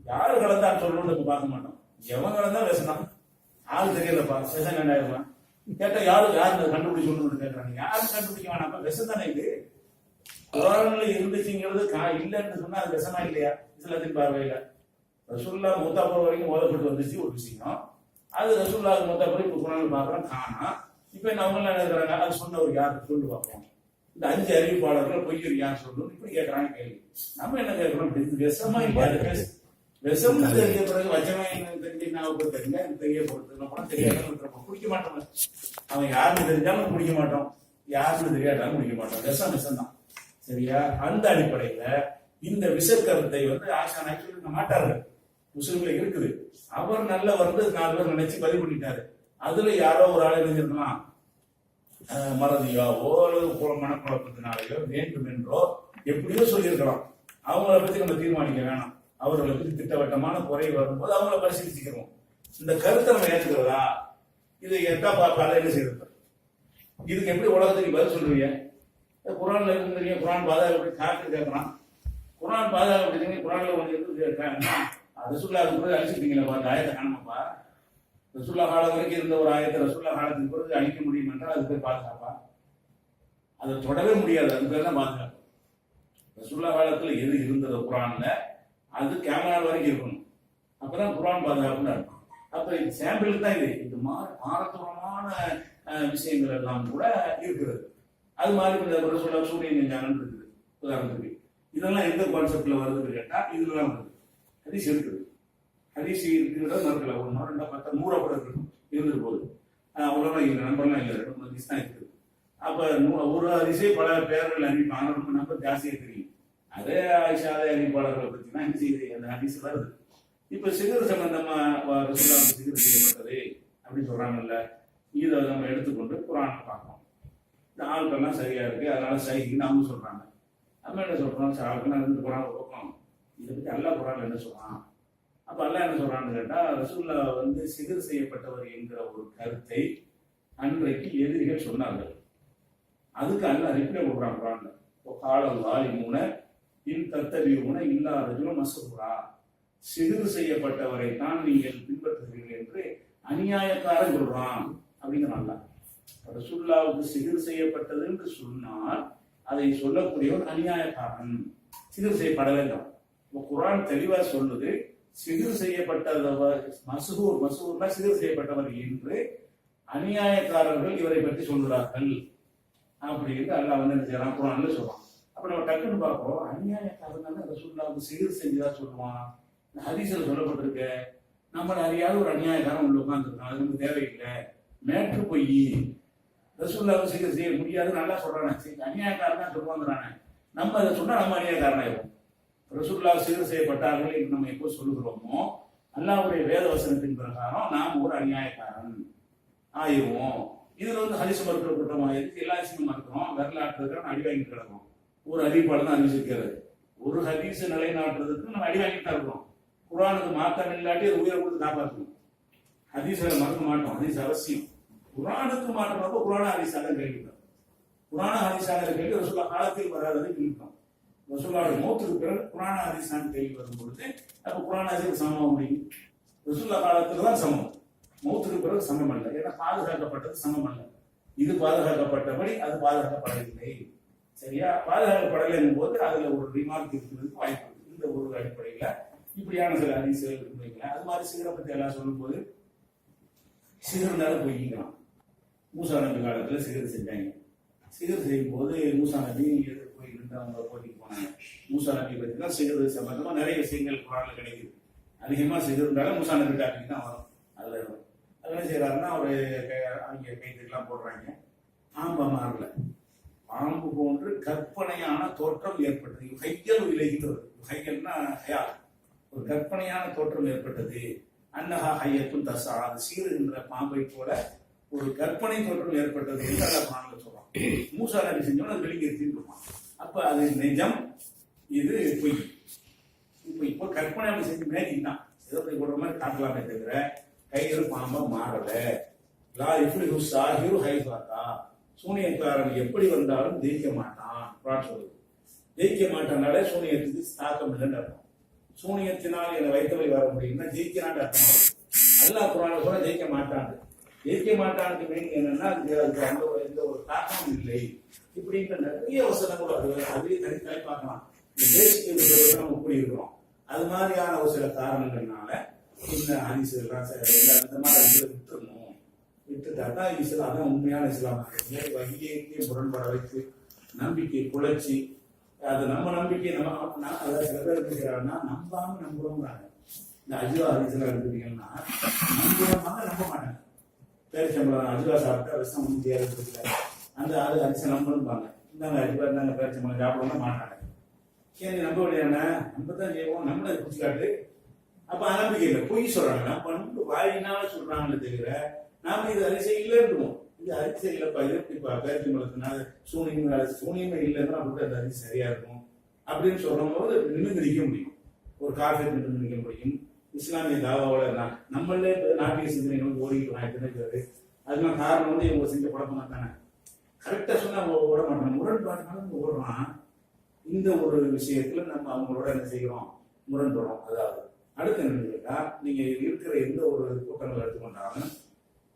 யாரு கலந்தா சொல்லணும்னு பார்க்க மாட்டோம். எவன் கலந்தா விஷம், ஆள் தெரியலப்பா விஷம் கண்டாயிருமா கேட்டா யாரு கண்டுபிடிச்சு சொல்லணும்னு கேட்கறாங்க. யாரும் கண்டுபிடிக்க வேணாப்பா, விஷம் தானே இது. குர்ஆன்ல இருந்துச்சுங்கிறது இல்லைன்னு சொன்னா அது விஷமா இல்லையா? இஸ்லாத்தின் பார்வையில ரசூலுல்லாஹ் மௌத்தா போற வரைக்கும் ஓதப்பட்டு வந்துச்சு ஒரு விஷயம். அது ரசூலுல்லாஹ் மௌத்தா போய் இப்ப குர்ஆன்ல பார்க்கறோம் காணா. இப்ப என்ன அவங்க என்ன நினைக்கிறாங்க? அது சொன்னவர் யாரு சொல்லு பார்ப்போம். இந்த 5 அறிவிப்பாளர்கள் பொய்யர் யார் சொல்லணும் இப்படி கேட்கறாங்க கேள்வி. நம்ம என்ன கேட்கறோம்? விஷமா இல்லையா? விஷம் தெரிய பிறகு வச்சமே தெரிஞ்சு தெரிஞ்சா தெரிய போறது தெரியாத குடிக்க மாட்டோம். அவன் யாருன்னு தெரிஞ்சாலும் குடிக்க மாட்டோம், யாருன்னு தெரியாட்டாலும் குடிக்க மாட்டோம். விஷம் தான், சரியா? அந்த அடிப்படையில இந்த விஷக்கருத்தை ஆயிஷா நாயகி சொல்லிருக்க மாட்டார்கள். முஸ்லிம்ல இருக்குது. அவர் நல்ல 4 பேர் நினைச்சு பதிவு பண்ணிட்டாரு. அதுல யாரோ ஒரு ஆள் நினைஞ்சிருக்கலாம், மறதியாவோ அல்லது மனக்குழப்பத்தினாலேயோ வேண்டும் என்றோ எப்படியோ சொல்லியிருக்கலாம். அவங்கள பத்தி நம்ம தீர்மானிக்க வேணாம். அவர்களை பத்தி திட்டவட்டமான குறை வரும்போது அவங்கள பரிசீலிச்சுக்கிறோம். இந்த கருத்தை நம்ம ஏற்றுக்கிறதா? இது எட்டா பார்ப்பால என்ன செய்யறது? இதுக்கு எப்படி உலகத்துக்கு பதில் சொல்லுவீங்க? குர்ஆன்ல இருக்குறீங்க, குர்ஆன் பாதுகாப்பு காட்டு கேட்கறான். குர்ஆன் பாதுகாப்பு குர்ஆன்ல ரசூலுல்லாஹ் பிறகு அழிச்சிட்டீங்களா? அந்த ஆயத்தை காணமாப்பா. ரசூலுல்லாஹ் காலம் வரைக்கும் இருந்த ஒரு ஆயத்தை ரசூலுல்லாஹ் காலத்துக்கு பிறகு அழிக்க முடியும் என்றால் அது பேர் பாதுகாப்பா? அதை தொடவே முடியாது, அது பேர் தான் பாதுகாப்பு. ரசூலுல்லாஹ் காலத்துல எது இருந்ததோ குர்ஆன்ல அது கியாமத் வரைக்கும் இருக்கணும். அப்பதான் குர்ஆன் பாதுகாப்புன்னு இருக்கும். அப்ப சாம்பிளுக்கு தான் இது. இது மாரத்தூரமான விஷயங்கள் எல்லாம் கூட இருக்கிறது. அது மாதிரி சொல்ல சூரியன் செஞ்சாங்கன்னு இருக்குது உதாரணத்துக்கு. இதெல்லாம் எந்த கான்செப்ட்ல வருதுன்னு கேட்டா இதுலாம் வருது. ஹதீஸ் இருக்குது. ஹதீஸ் இருக்கிறத மறுக்கல. 1 2 10 100 கூட இருக்கணும் இருந்துட்டு போகுது. அவ்வளோவா இல்லை, நம்பர்லாம் இல்லை, 2 ஹதீஸ் தான் இருக்குது. அப்ப ஒரு ஹதீஸே பல பேர்கள் அறிவிப்பாங்க, ரொம்ப நம்பர் ஜாஸ்தியாக தெரியும். அதே ஆயிஷாத அறிவிப்பாளர்களை பற்றினா என்ன செய்யுது, அந்த ஹதீஸ் வருது. இப்ப சிகர் சம்பந்தமா ரசூலுல்லாஹ் சிகர் செய்யப்பட்டது அப்படின்னு சொல்றாங்கல்ல, இதை நம்ம எடுத்துக்கொண்டு குரானை பார்க்கணும். இந்த ஆட்கள்லாம் சரியா இருக்கு, அதனால சைகின்னு அவங்க சொல்றாங்க. நம்ம என்ன சொல்றோம், ஆட்கள்லாம் இருந்து குரான் பார்க்கணும். இதை பத்தி அல்லாஹ் குரான் என்ன சொல்றான்? அப்ப அல்லாஹ் என்ன சொல்றான்னு கேட்டா, ரசூலுல்லாஹ் சிகர் செய்யப்பட்டவர் என்கிற ஒரு கருத்தை அன்றைக்கு எதிரிகள் சொன்னார்கள். அதுக்கு அல்லாஹ் ரிப்ளை கொடுக்குறான் குரான்ல. காலம் வாலிமூன இன் தத்தபியூன இல்லா ரஜுலும் மசூரா, சிகிர் செய்யப்பட்டவரை தான் நீங்கள் பின்பற்றுகிறீர்கள் என்று அநியாயக்காரன் சொல்றான் அப்படிங்கிறான்ல. ரசூலுல்லாஹ்வுக்கு சிகிர் செய்யப்பட்டது என்று சொன்னால் அதை சொல்லக்கூடியவர் அநியாயக்காரன், சிகிர் செய்யப்பட வேண்டும். குரான் தெளிவா சொல்லுது, சிகிர் செய்யப்பட்டவர் மசூர்னா சிகிர் செய்யப்பட்டவர் என்று அநியாயக்காரர்கள் இவரை பற்றி சொல்கிறார்கள் அப்படின்னு அல்லாஹ் என்ன செய்யறான், குரான்ல சொல்றான். அப்ப நம்ம டக்குன்னு பார்ப்போம், அநியாயக்காரன் ரசூலுல்லாஹ்வுக்கு சிகிர் செஞ்சதா சொல்லுவான். ஹதீஸ்ல சொல்லப்பட்டிருக்க, நம்மள அறியாத ஒரு அநியாயக்காரன் உள்ள உட்கார்ந்துருக்கான், அது நமக்கு தேவையில்லை, மேற்று பொய், ரசூலுல்லாஹ் சிகிர் செய்ய முடியாது நல்லா சொல்றானே, சரி அநியாயக்காரன் தான் சொல்லுவாங்கிறானே, நம்ம அதை சொன்னா நம்ம அநியாயக்காரனாயிரும். ரசூலுல்லாஹ் சிகிர் செய்யப்பட்டார்கள் என்று நம்ம எப்போ சொல்லுகிறோமோ, அல்லாஹ்வுடைய வேத வசனத்தின் பிரகாரம் நாம் ஒரு அநியாயக்காரன் ஆயிடுவோம். இதுல ஹதீஸ் மறுக்கிற கூட்டமாயிருக்கு, எல்லா விஷயமும் மறுக்கிறோம், வரலாற்று அடி வாங்கிட்டு கிடக்கும். ஒரு அறிவிப்பாளர் தான் அறிவிச்சிருக்கிறது. ஒரு ஹதீஸ் நிலைநாட்டுறதுக்கு நம்ம அடி வாங்கிட்டு தான் இருக்கிறோம். குரானுக்கு மாற்றம் இல்லாட்டி அது உயிரை கொடுத்து காப்பாற்றணும். ஹதீஸ்ல மறக்க மாட்டோம், ஹதீஸ் அவசியம். குரானுக்கு மாற்றப்போ குரான ஹதீஸாக கேள்விப்போம். குரான ஹதீஸாக கேள்வி ரசூலுல்லாஹ் காலத்தில் வராததை கேள்விப்போம். ரசூலுல்லாஹ் மௌத்துக்கு பிறகு குரான ஹதீஸான கேள்வி வரும் பொழுது அப்ப குரான் ஹதீஸ் சமமாக முடியும். ரசூலுல்லாஹ் காலத்துல தான் சமம், மௌத்துக்கு பிறகு சமம் அல்ல. ஏன்னா பாதுகாக்கப்பட்டது சமம் அல்ல. இது பாதுகாக்கப்பட்டபடி அது பாதுகாக்கப்படவில்லை. சரியா, பாதுகாக்கப்படலைங்கும் போது அதுல ஒரு ரிமார்க் இருக்கிறதுக்கு வாய்ப்பு இருக்கு. இந்த ஒரு அடிப்படையில இப்படியான சில ஹதீஸ்கள் இருக்குங்க. அது மாதிரி சிகரை பத்தி எல்லாம் சொல்லும் போது சிகர்னால போய்க்கலாம். மூசா நபி காலத்துல சிகர் செஞ்சாங்க. சிகர் செய்யும் போது மூசா நபி போயிட்டு அவங்க போட்டிக்கு போனாங்க. மூசா நபி பத்தி தான் சிகர் சம்பந்தமா நிறைய விஷயங்கள் குரான்ல கிடைக்குது. அதிகமா சிகர்னால மூசா நபி டாபிக் தான் வரும். அதுல என்ன செய்யறாருன்னா, அவங்க கைத்துக்கெல்லாம் போடுறாங்க. பாம்பா மாறல, பாம்பு போன்று கற்பனையான தோற்றம் ஏற்பட்டது. கையல் விலகிட்டு கையல்னா ஒரு கற்பனையான தோற்றம் ஏற்பட்டது. அன்னஹா ஹையத்தும் தசா, அது சீருகின்ற பாம்பை போல ஒரு கற்பனை தோற்றம் ஏற்பட்டது என்று அல்ல குரான்ல சொல்றான். மூசா நபி செஞ்சோம்னா அது வெளியே இருப்பான். அப்ப அது நிஜம், இது பொய். இப்போ கற்பனை அப்படி செஞ்சு மேஜிக் தான், ஏதோ போடுற மாதிரி காட்டலாமே தவிர கையறு பாம்பா மாறல. லா இஃப்லிஹு ஸாஹிரு ஹைஃபாத்தா, சூனியக்காரன் எப்படி வந்தாலும் ஜெயிக்க மாட்டான். குரான் சொல்லுது, ஜெயிக்க மாட்டானாலே சூனியத்துக்கு தாக்கம் இல்லைன்னு அர்த்தம். சூனியத்தினால் என்னை வைத்தவை வர முடியும்னா ஜெயிக்கிறான்னு அர்த்தம் ஆகும். அல்லாஹ் குரான் கூட ஜெயிக்க மாட்டான். ஜெயிக்க மாட்டானுக்கு மீனிங் என்னன்னா, அதுக்கு அந்த எந்த ஒரு தாக்கமும் இல்லை. இப்படின்ற நிறைய வசனங்கள் அதுவே தனித்தனி பார்க்கலாம். இந்த தேசிய நம்ம கூடியிருக்கிறோம். அது மாதிரியான ஒரு சில காரணங்கள்னால இந்த ஹதீஸ்லாம் அந்த மாதிரி அதில் விட்டுறணும். விட்டுட்டாட்டா இஸ்லாம் அதான் உண்மையான இஸ்லாம். வங்கியை முரண்பட வைத்து நம்பிக்கை குலைச்சி, அது நம்ம நம்பிக்கை நம்ம அதாவது சில பேர் இருக்கிறாங்கன்னா நம்பாம நம்புறோங்கிறாங்க. இந்த அஜுவா ஹதீஸ்லாம் எடுத்துட்டீங்கன்னா நம்புறவங்க நம்ப மாட்டாங்க. பேரிச்சம்பளம் அஜுவா சாப்பிட்டா விஷம் முடியாது, அந்த அது அரிசி நம்பணும்பாங்க. இந்தாங்க அஜுவா இருந்தாங்க பேரிச்சம்பளம் சாப்பிடணும் மாட்டாங்க. சரி நம்ப முடியாதுன்னா நம்ம தான் செய்வோம், நம்மளை குடிச்சு காட்டு. அப்ப நம்பிக்கை இல்லை, பொய் சொல்றாங்க. நம்ம வந்து வாயினால சொல்றாங்களே தவிர நாம இது அரிசி இல்லைன்றோம். இது அரிசி இல்லப்பா, இது எப்படிப்பா பேரிச்சம்பளத்தினால சூனியமே இல்லைன்னா அப்படி அந்த அரிசி சரியா இருக்கும் அப்படின்னு சொல்லும் போது நின்று நிற்க முடியும். ஒரு காஃபி நின்று நிற்க முடியும். இஸ்லாமிய தாவாவோட நம்மளே நாட்டிய சிந்தனைகள் ஓடிட்டு வாங்கிட்டு அதுதான் காரணம் வந்து இவங்க செஞ்ச குழப்பமா தானே. கரெக்டா சொன்னா ஓட மாட்டோம், முரண்பாடுனாலும் ஓடுறான். இந்த ஒரு விஷயத்துல நம்ம அவங்களோட என்ன செய்கிறோம், முரண்படுறோம். அதாவது அடுத்து என்ன கேட்டா, நீங்க இருக்கிற எந்த ஒரு கூட்டங்கள் எடுத்துக்கொண்டாலும்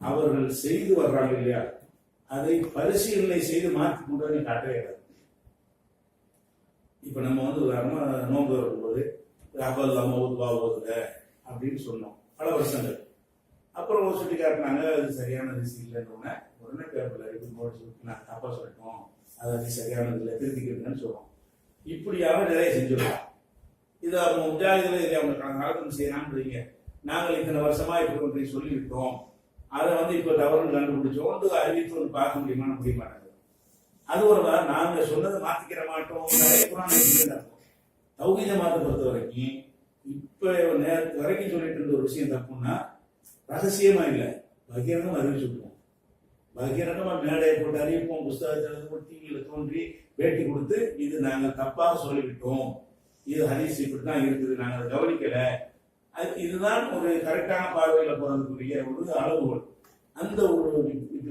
அவர்கள் செய்து வர்றாங்க இல்லையா, அதை பரிசீலனை செய்து மாற்றி கொண்டு காட்டவே இல்லை. இப்ப நம்ம வந்து உதாரணமா நோன்பு வரும்போது அபல்லாம ஓதுவா ஓதுங்க அப்படின்னு சொன்னோம் பல வருஷங்கள். அப்புறம் ஒரு சொல்லி காட்டினாங்க, அது சரியான விஷயம் இல்லைன்னு உடனே நான் தப்பா சொல்லட்டும், அதாவது சரியானது இல்லை, திருத்திக்கிறதுன்னு சொல்றோம். இப்படியாக நிறைய செஞ்சிருக்கோம். இது அவங்க முஜாஹிதில் அவங்க காலத்தில் செய்யலாம்ன்றீங்க. நாங்கள் இத்தனை வருஷமா இப்படி ஒன்றை சொல்லிவிட்டோம், அதை இப்போ தவறுன்னு கண்டுபிடிச்சோம் அறிவித்து வந்து பார்க்க முடியுமா முடிய மாட்டாங்க. அது ஒரு நாங்க சொன்னதை மாத்திக்கிற மாட்டோம். நிறைய குரான் தௌஹீத மாத்தை பொறுத்த வரைக்கும் இப்ப நேரத்து வரைக்கும் சொல்லிட்டு இருந்த ஒரு விஷயம் தப்புன்னா ரகசியமா இல்லை, பகிரங்கமா அறிவிச்சுடுவோம். பகிரங்கமா மேடையை போட்டு அறிவிப்போம், புஸ்தகத்தில் டிவியில தோன்றி பேட்டி கொடுத்து இது நாங்க தப்பாக சொல்லிவிட்டோம், இது ஹதீஸ் இப்படிதான் இருக்குது, நாங்க அதை கவனிக்கல, இதுதான் ஒரு கரெக்டான பார்வையில போறதுக்குரிய ஒரு அளவுகோல். அந்த ஒரு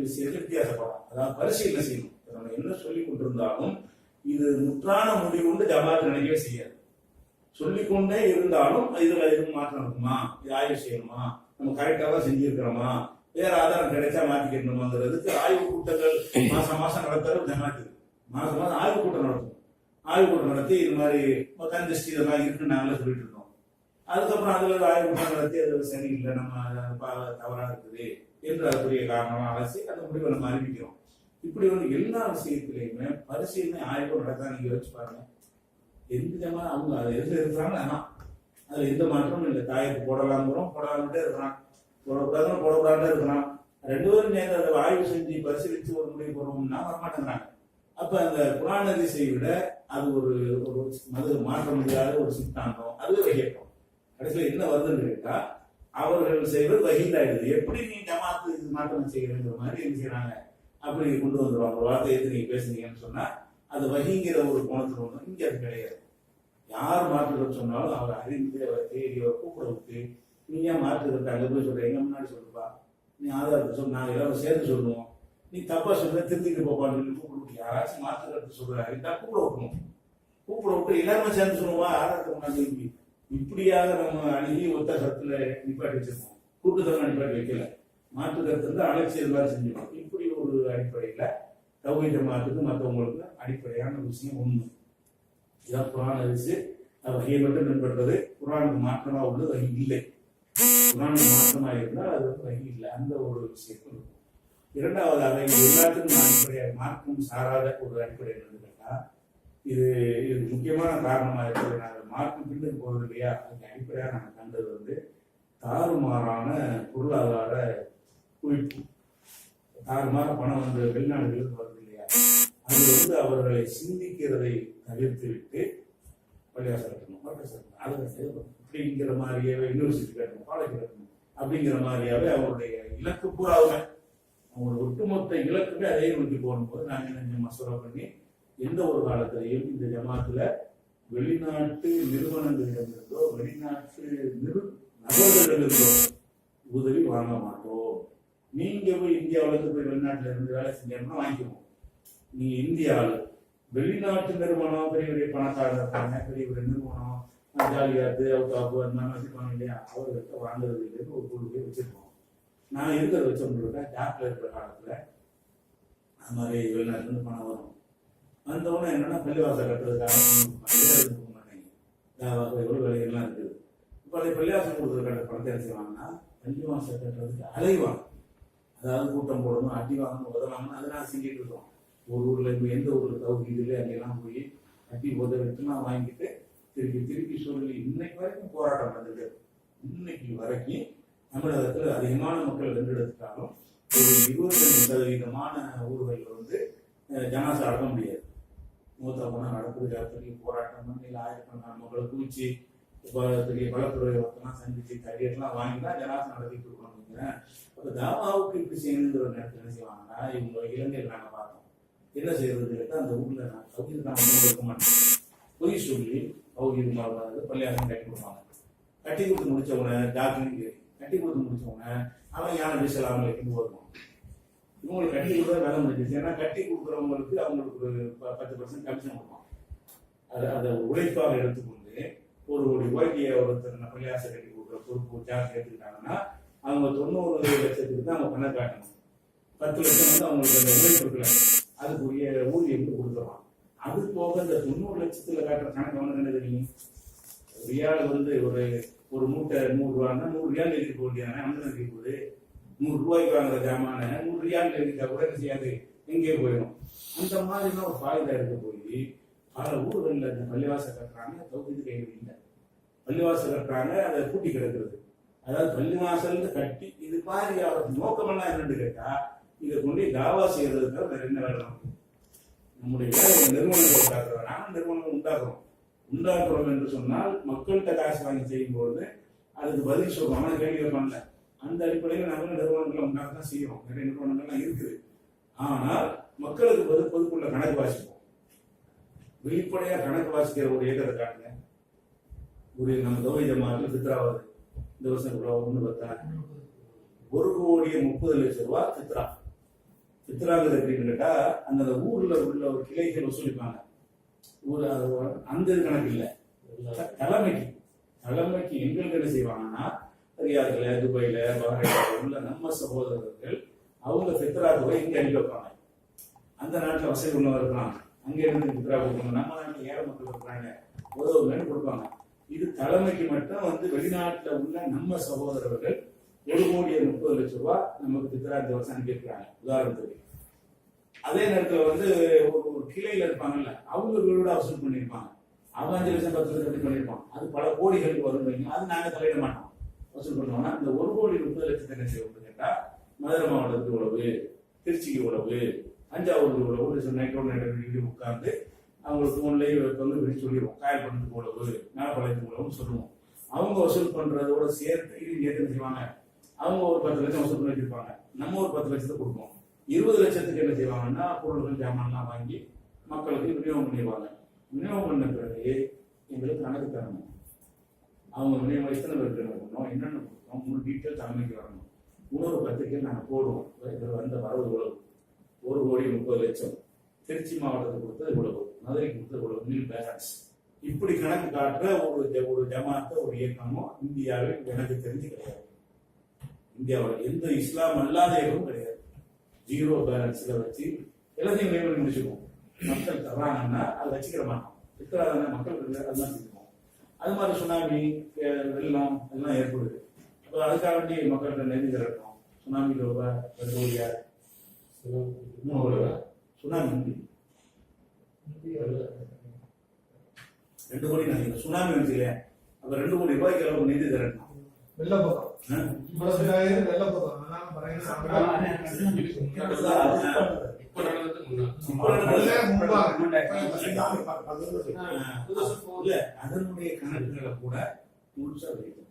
விஷயத்தை வித்தியாசப்படும். அதாவது பரிசீலனை செய்யணும். நம்ம என்ன சொல்லி கொண்டிருந்தாலும் இது முற்றான முடிவுண்டு ஜமாத் நினைக்கவே செய்யாது. சொல்லிக்கொண்டே இருந்தாலும் இதுல எதுவும் மாற்றம் இருக்குமா, இது ஆய்வு செய்யணுமா, நம்ம கரெக்டா தான் செஞ்சிருக்கிறோமா, வேற ஆதாரம் கிடைச்சா மாத்திக்கணுமாங்கிறதுக்கு ஆய்வு கூட்டங்கள் மாசம் மாசம் நடத்துறது ஜமாத்து. மாசம் மாசம் ஆய்வு கூட்டம் நடத்தும். ஆய்வு கூட்டம் நடத்தி இது மாதிரி கந்திஷ்டி இதெல்லாம் இருக்குன்னு நாங்களே சொல்லிட்டு இருக்கோம். அதுக்கப்புறம் அதுல ஆய்வு கூட்டம் நடத்தி அது சரியில்லை, நம்ம தவறா இருக்குது என்று அதுக்குரிய காரணமா அலசி அந்த முடிவை நம்ம அறிவிக்கிறோம். இப்படி எல்லா விஷயத்திலையுமே பரிசீலனை ஆய்வு நடத்தா நீங்க வச்சு பாருங்க. எந்த விதமா அவங்க அதை எதுல இருக்கிறாங்க, ஆனா அதுல எந்த மாற்றமும் இல்லை. தாயத்து போடலாம்ங்கிறோம், போடலாம்ட்டே இருக்கிறான், போடக்கூடாதுன்னு போடக்கூடாது இருக்கிறான். ரெண்டு பேரும் நேரம் அதை ஆய்வு செஞ்சு பரிசீலித்து ஒரு முடிவு போடுவோம்னா வரமாட்டேங்கிறாங்க. அப்ப அந்த குரான் ஹதீஸை விட அது ஒரு மது மாற்ற முடியாத ஒரு சித்தாந்தம், அது வகையப்பம். கடைசியில் என்ன வருதுன்னு கேட்டா அவர்கள் செய்வது வகிதாயிடுது. எப்படி நீ ஜமாத்து இது மாற்றம் செய்கிறேங்கிற மாதிரி என்ன செய்யறாங்க, அப்படி கொண்டு வந்துருவாங்க. ஒரு வார்த்தை எடுத்து நீங்க பேசுனீங்கன்னு சொன்னா அது வகிங்கிற ஒரு கோணத்துல ஒண்ணு. இங்க அது கிடையாது. யார் மாற்றுகள் சொன்னாலும் அவர் அறிந்து அவரை தேடி அவர் கூப்பிட விட்டு நீ ஏன் மாற்றுறது அங்க போய் சொல்ற, எங்க முன்னாடி சொல்லுப்பா, நீ ஆதாரத்தை சொல்லு, நாங்க எல்லாரும் சேர்ந்து சொல்லுவோம், நீ தப்பா சொல்ற திருத்திட்டு போப்பான்னு சொல்லி கூப்பிட விட்டு யாராச்சும் மாற்றுறது சொல்றாரு கூப்பிட விட்டணும். கூப்பிட விட்டு எல்லாருமே சேர்ந்து சொல்லுவா ஆதாரத்தை கொண்டாந்து இப்படியாக நம்ம அணுகி ஒத்த சத்துல நிப்பாட்டி வச்சிருக்கோம். கூட்டுத்தரமா நிப்பாட்டி வைக்கல, மாற்று கருத்து வந்து அலட்சியம் மாதிரி செஞ்சிடும். இப்படி ஒரு அடிப்படையில தௌஹீத மாற்றுக்கு மற்றவங்களுக்கு அடிப்படையான விஷயம் ஒண்ணு. இதான் குரான் ஹதீஸ். வகையை மட்டும் பின்பற்றது. குரானுக்கு மாற்றமா உள்ளது வகை இல்லை. குரானுக்கு மாற்றமா இருந்தால் அது வகை இல்லை. அந்த ஒரு விஷயத்தில் இருக்கும். இரண்டாவதாக இது எல்லாத்துக்கும் அடிப்படையாக மார்க்கம் சாராத ஒரு அடிப்படை என்னன்னு கேட்டா இது முக்கியமான காரணமா இருக்கிறது. நாங்கள் மார்க்கம் பின்னுக்கு போறது இல்லையா, அதுக்கு அடிப்படையாக நாங்கள் கண்டது தாறுமாறான பொருளாதார குவிப்பு. தாறுமாற பணம் வெளிநாடுகளுக்கு வருது இல்லையா, அது அவர்களை சிந்திக்கிறதை தவிர்த்து விட்டு பள்ளிவாசல் கட்டணும், அப்படிங்கிற மாதிரியாவே யூனிவர்சிட்டி கட்டணும், காலேஜ் கட்டணும் அப்படிங்கிற மாதிரியாவே அவருடைய இலக்கு பூராவுமே அவங்களோட ஒட்டுமொத்த இலக்குமே அதே நோக்கி போகும்போது நாங்கள் என்ன மசோரா பண்ணி எந்த ஒரு காலத்திலையும் இந்த ஜமாத்துல வெளிநாட்டு நிறுவனங்களிடமிருந்தோ வெளிநாட்டு நபர்களிடமிருந்தோ உதவி வாங்க மாட்டோம். நீங்க போய் இந்தியாவிலிருந்து போய் வெளிநாட்டுல இருந்து வேலை செஞ்சோம்னா வாங்கிக்குவோம். நீங்க இந்தியாவில் வெளிநாட்டு நிறுவனம் பெரிய பெரிய பணக்காரர் இருப்பாங்க, பெரிய பெரிய நிறுவனம் ஜாலியாத்து அவுத்தாப்பு அந்த மாதிரி வச்சிருப்பாங்க இல்லையா, அவர்கிட்ட வாங்குறது இல்லைன்னு ஒரு கொள்கையை வச்சிருக்கோம். நான் இருக்கிறத வச்சோம்னா ஜாப்ல இருக்கிற காலத்துல அது மாதிரி வெளிநாட்டுல இருந்து பணம் வரும். வந்தவொடனே என்னன்னா பள்ளிவாசல் கட்டுறதுக்காக கொடுக்க மாட்டாங்க. எவ்வளவு வேலைகள்லாம் இருக்குது. இப்போ அதை பள்ளிவாசல் கொடுக்குற பணத்தை என்ன செய்வாங்கன்னா பள்ளிவாசல் கட்டுறதுக்கு அலைவாங்க. அதாவது கூட்டம் போடணும், அடி வாங்கணும், உதவாங்கன்னு அதெல்லாம் செஞ்சுட்டு இருக்கோம். ஒரு ஊர்ல இப்போ எந்த ஊர்ல தவுக்கு இல்லை அங்கெல்லாம் போய் அடி உதவிட்டுலாம் வாங்கிட்டு திருப்பி திருப்பி சொல்லி இன்னைக்கு வரைக்கும் போராட்டம் நடந்தது. இன்னைக்கு வரைக்கும் தமிழகத்துல அதிகமான மக்கள் வென்றெடுத்துட்டாலும் ஒரு 25% ஊர்களில் ஜனாசா அடக்க முடியாது. மூத்த போனா நடக்குது பெரிய போராட்டம் பண்ணி ஆயிரக்கணக்கான மக்களை குவிச்சு பெரிய பலத்துறை ஒருத்தெல்லாம் சந்திச்சு கையெல்லாம் வாங்கிதான் ஜனாசா நடத்திட்டு இருக்கோம். அப்ப தாவாவுக்கு இப்படி செய்யணுங்கிற நேரத்தில் என்ன செய்வாங்கன்னா இவங்க இலங்கையில் நாங்கள் பார்த்தோம். என்ன செய்யறது கேட்டால் அந்த ஊர்ல நான் சௌகரியத்தான் இருக்க மாட்டேன் பொய் சொல்லி சௌகரியமாக பள்ளியாசம் கட்டி கொடுப்பாங்க. கட்டி கொடுத்து முடிச்சவன டாக்டர் கட்டி கொடுத்து முடிச்சவன அவன் யானை பேசலாமல் எடுத்து வருவான். இவங்களுக்கு கட்டி கொடுத்தா வேலை முடிஞ்சிச்சு. ஏன்னா கட்டி கொடுக்குறவங்களுக்கு அவங்களுக்கு ஒரு 10% கமிஷன் கொடுப்பான். அதை உழைப்பாக எடுத்துக்கொண்டு ஒரு ரூபாய்க்கு ஒருத்தர் பள்ளியாசை கட்டி கொடுக்குற பொறுப்பு ஜாஸ்தி எடுத்துக்கிட்டாங்கன்னா அவங்க 90 லட்சத்துக்கு தான் அவங்க பணம் காட்டணும். 10 லட்சம் அவங்களுக்கு அந்த உழைப்பு இருக்கல, அதுக்குரிய ஊதியம் கொடுத்துருவான். அது போக இந்த 90 லட்சத்துல காட்டுற கணக்கு வந்து என்ன தெரியும், ரியால் ஒரு மூட்டை 100 ரூபான்னா 100 ரியால் எழுதி போக வேண்டியதானே. அந்த எழுதி போகுது 100 ரூபாய்க்கு வாங்குற ஜாமான 100 ரியால் எழுதிட்டா கூட என்ன செய்யாது எங்கேயோ போயிடும். அந்த மாதிரிலாம் ஒரு ஃபாய்தா இருக்க போய் பல ஊர்களில் இந்த பள்ளிவாசல் கட்டுறாங்க, தௌஹீது கைகள் இல்லை. பள்ளிவாசல் கட்டுறாங்க, அதை பூட்டி கிடக்கிறது. அதாவது பள்ளிவாசல் கட்டி இது மாதிரி நோக்கமெல்லாம் என்னன்னு கேட்டா, இதை கொண்டு தாவா செய்யறதுக்கு வேற என்ன வேலை நமக்கு? நம்முடைய நிறுவனங்கள் உண்டாக்குறோம், நானும் நிறுவனங்கள் உண்டாக்குறோம் என்று சொன்னால் மக்கள்கிட்ட காசு வாங்கி செய்யும் பொழுது அதுக்கு பதில் சொல்றோம். அவனை கேள்வி கேட்பான்ல, அந்த அடிப்படையில் நாங்களும் நிறுவனங்களை உண்டாக்க தான் செய்யறோம். நிறைய நிறுவனங்கள்லாம் இருக்குது. ஆனால் மக்களுக்கு பொதுக்குள்ள கணக்கு வாசிப்போம். வெளிப்படையா கணக்கு வாசிக்கிற ஒரு இயக்கத்தை காட்டுங்க. ஒரு நம்ம தௌஹீத் ஜமாஅத்துல ஃபித்ராவது இந்த வருஷம் ஒன்று பார்த்தா 1,30,00,000 ஃபித்ரா. ஃபித்ராங்கிறது எப்படின்னு கேட்டா, அந்த ஊர்ல உள்ள ஒரு கிளைகள் வசூலிப்பாங்க. அந்த கணக்கு இல்லை, தலைமைக்கு எங்களுக்கு என்ன செய்வாங்கன்னா, ரியாதுல, துபாயில, பஹ்ரைன்ல உள்ள நம்ம சகோதரர்கள் அவங்க ஃபித்ரா தொகை இங்க அனுப்பி வைப்பாங்க. அந்த நாட்டுல வசதி உள்ளவங்க இருக்கலாம், அங்க இருந்து ஃபித்ரா கொடுக்கணும். நம்ம நாட்டுல ஏழை மக்கள் இருக்கிறாங்க, உதவுங்கன்னு கொடுப்பாங்க. இது தலைமைக்கு மட்டும் வெளிநாட்டுல உள்ள நம்ம சகோதரர்கள் 1,30,00,000 நமக்கு ஃபித்ரா இந்த வருஷம் அனுப்பியிருக்கிறாங்க. உதாரணத்துக்கு அதே நேரத்துல ஒரு கிளையில இருப்பாங்கல்ல, அவங்க வீடு வசூல் பண்ணிருப்பாங்க. அவங்க 5 லட்சம் 10 லட்சம் கட்டி பண்ணிருப்பாங்க. அது பல கோடிகளுக்கு வரும். அது நாங்க தலையிட மாட்டோம், வசூல் பண்ணுவோம்னா இந்த 1,30,00,000 என்ன செய்வோம் கேட்டா, மதுரை மாவட்டத்துக்கு உழவு, திருச்சிக்கு உழவு, தஞ்சாவூருக்கு உழவு, நைட்டோடு உட்கார்ந்து அவங்களுக்கு ஃபோன்லேயே பிரிச்சு சொல்லிடுவோம். காயல்படுறதுக்கு உழவு, மேலப்பாளையத்துக்கு உழவுன்னு சொல்லுவோம். அவங்க வசூல் பண்றதோட சேர்த்து இது என்ன செய்வாங்க, அவங்க ஒரு 10 லட்சம் வசூல் பண்ணி வச்சிருப்பாங்க, நம்ம ஒரு 10 லட்சத்தை கொடுப்போம். 20 லட்சத்துக்கு என்ன செய்வாங்கன்னா, பொருள்கள் ஜாமான்லாம் வாங்கி மக்களுக்கு விநியோகம் பண்ணிடுவாங்க. விநியோகம் பண்ண பிறகு எங்களுக்கு கணக்கு தரணும். அவங்க விநியோகம் எத்தனை பேருக்கு பண்ணணும், என்னென்ன கொடுத்தோம், முழு டீட்டெயில் தலைமைக்கு வரணும். இன்னொரு பத்திரிகை நாங்கள் போடுவோம். இதில் வந்த வரவு இவ்வளவு, 1,30,00,000. திருச்சி மாவட்டத்துக்கு கொடுத்தது இவ்வளவு, மதுரைக்கு கொடுத்தது இவ்வளவு, நில் பேலன்ஸ். இப்படி கணக்கு காட்டுற ஒரு ஜமாத்த ஒரு இயக்கமோ இந்தியாவில் எனக்கு தெரிஞ்சு கிடையாது. இந்தியாவில் எந்த இஸ்லாம் அல்லாத இயக்கமும் கிடையாது. 0 பேலன்ஸ்ல வச்சு எல்லாத்தையும் மேம்படுத்தி முடிச்சுக்குவோம். மக்கள் தர்றாங்கன்னா அதை வச்சுக்கிற மாட்டோம், இருக்கிறாங்க மக்கள் அதெல்லாம் செஞ்சுக்குவோம். அது மாதிரி சுனாமி, வெள்ளம் எல்லாம் ஏற்படுது. அப்போ அதுக்காக வேண்டி மக்கள்கிட்ட நெருங்கி திரட்டணும். சுனாமி ரூபா 2 கோடியா, சுனாமி 2 கோடி நினைக்கிறேன். சுனாமி வந்து இல்லையா, அப்ப 2 கோடி ரூபாய்க்கு அளவு நிதி திரட்டணும். வெள்ளப்பக்கம் அதனுடைய கணக்குகளை கூட முழுசா வைக்கும்.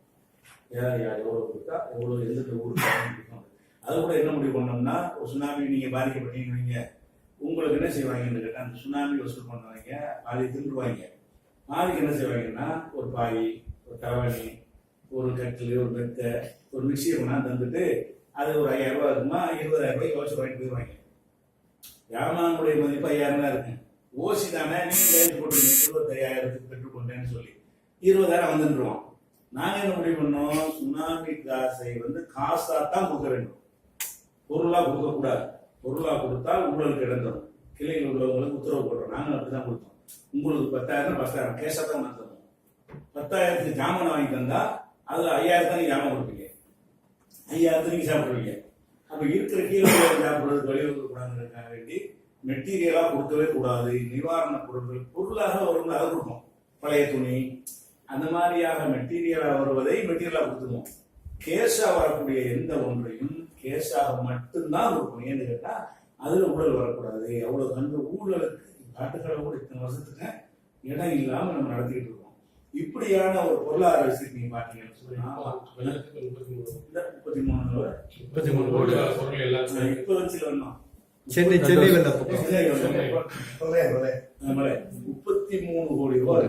யார் யார் எவ்வளவு கொடுத்தா எவ்வளவு எந்த ஊருக்கு அது கூட என்ன முடிவு பண்ணோம்னா, ஒரு சுனாமி நீங்க பாதிக்கப்பட்டீங்க, உங்களுக்கு என்ன செய்வாங்கன்னு கேட்டா, அந்த சுனாமி வசூல் பண்ணுவாங்க, பாதி தின்றுவாங்க. பாதிக்கு என்ன செய்வாங்கன்னா, ஒரு பாய், ஒரு தலைவணி, ஒரு கட்டில், ஒரு மெத்தை, ஒரு மிக்சியை கொண்டாந்து தந்துட்டு அது ஒரு 5,000 ரூபாய் இருக்குமா, 20,000 ரூபாய்க்கு வச்சு வாங்கிட்டு போயிடுவாங்க. ஜாமானுடைய மதிப்பு 5,000 தான் இருக்கு. ஓசி தானே, நீங்க கைது போட்டுருங்க 25,000 பெற்றுக்கொண்டேன்னு சொல்லி 20,000 வந்துருவோம். நாங்க என்ன முடிவு பண்ணோம், சுனாமி காசை காசா தான் கொடுக்க வேண்டும், பொருளா கொடுக்க கூடாது. பொருளா கொடுத்தால் ஊழலுக்கு இழந்தோம். கிளையில் உள்ளவங்களுக்கு உத்தரவு போடுறோம். நாங்களும் அப்படிதான் கொடுத்தோம். உங்களுக்கு 10,000 10,000 கேஷா தான் வாங்க தருவோம். 10,000 ஜாமான் வாங்கி தந்தா அதுல 5,000 தான் நீங்க ஜாமான் கொடுப்பீங்க, 5,000 நீங்க சாப்பிடுவீங்க. அப்ப இருக்கிற கீழே சாப்பிடுறதுக்கு வழிவகுக்கூடாதுக்காக வேண்டி மெட்டீரியலா கொடுக்கவே கூடாது. நிவாரண பொருட்கள் பொருளாக வரும், அதை கொடுப்போம். பழைய துணி அந்த மாதிரியாக மெட்டீரியலா வருவதை மெட்டீரியலா கொடுத்துருவோம். கேஷா வரக்கூடிய எந்த ஒன்றையும் கேஷாக மட்டும்தான் கொடுக்கணும். ஏன்னு கேட்டா அதுல ஊழல் வரக்கூடாது. அவ்வளவு கண்டு ஊழலுக்கு காட்டுக்களை கூட இத்தனை வருஷத்துக்கு இடம் இல்லாம நம்ம நடத்திக்கிட்டு இருக்கோம். இப்படியான ஒரு பொருளாதார விஷயத்தை நீங்க பாத்தீங்கன்னு சொன்னா 33 கோடி இப்ப வச்சு வரணும். 33 கோடி ரூபாய்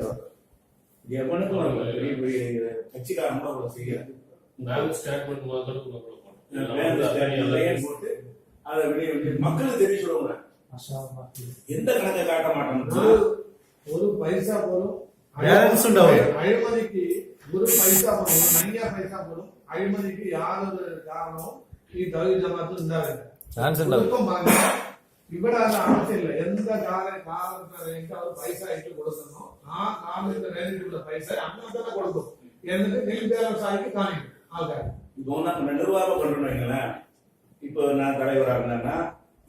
எவனுக்கும் வரல. பெரிய பெரிய கட்சிக்காரன் கூட செய்ய போட்டு அதை மக்களுக்கு தெரிய சொல்லுவாங்க. எந்த கணக்கை காட்ட மாட்டோம். ஒரு பைசா போலும் அழிமதிக்கு, ஒரு பைசா போலும், 9 பைசா போலும் அழிமதிக்கு யாரொரு காரணம் ഈ തൗഹീദ് ജമാഅത്ത് ഉണ്ടാവില്ല. ഇവിടെ അത് ആവശ്യമില്ല. എന്ത കാലത്ത് എനിക്ക് അവർ പൈസ ആയിട്ട് കൊടുക്കുന്നോ ആ കാലത്തിന്റെ വേണ്ടിയിട്ടുള്ള പൈസ അങ്ങനെ തന്നെ കൊടുക്കും. എന്നിട്ട് നെൽ ബാലൻസ് ആയിട്ട് കാണിക്കും ആൾക്കാർ. இப்போ நிர்வாகம் பண்றோம் வைங்களேன். இப்போ நான் தலைவராக இருந்தேன்னா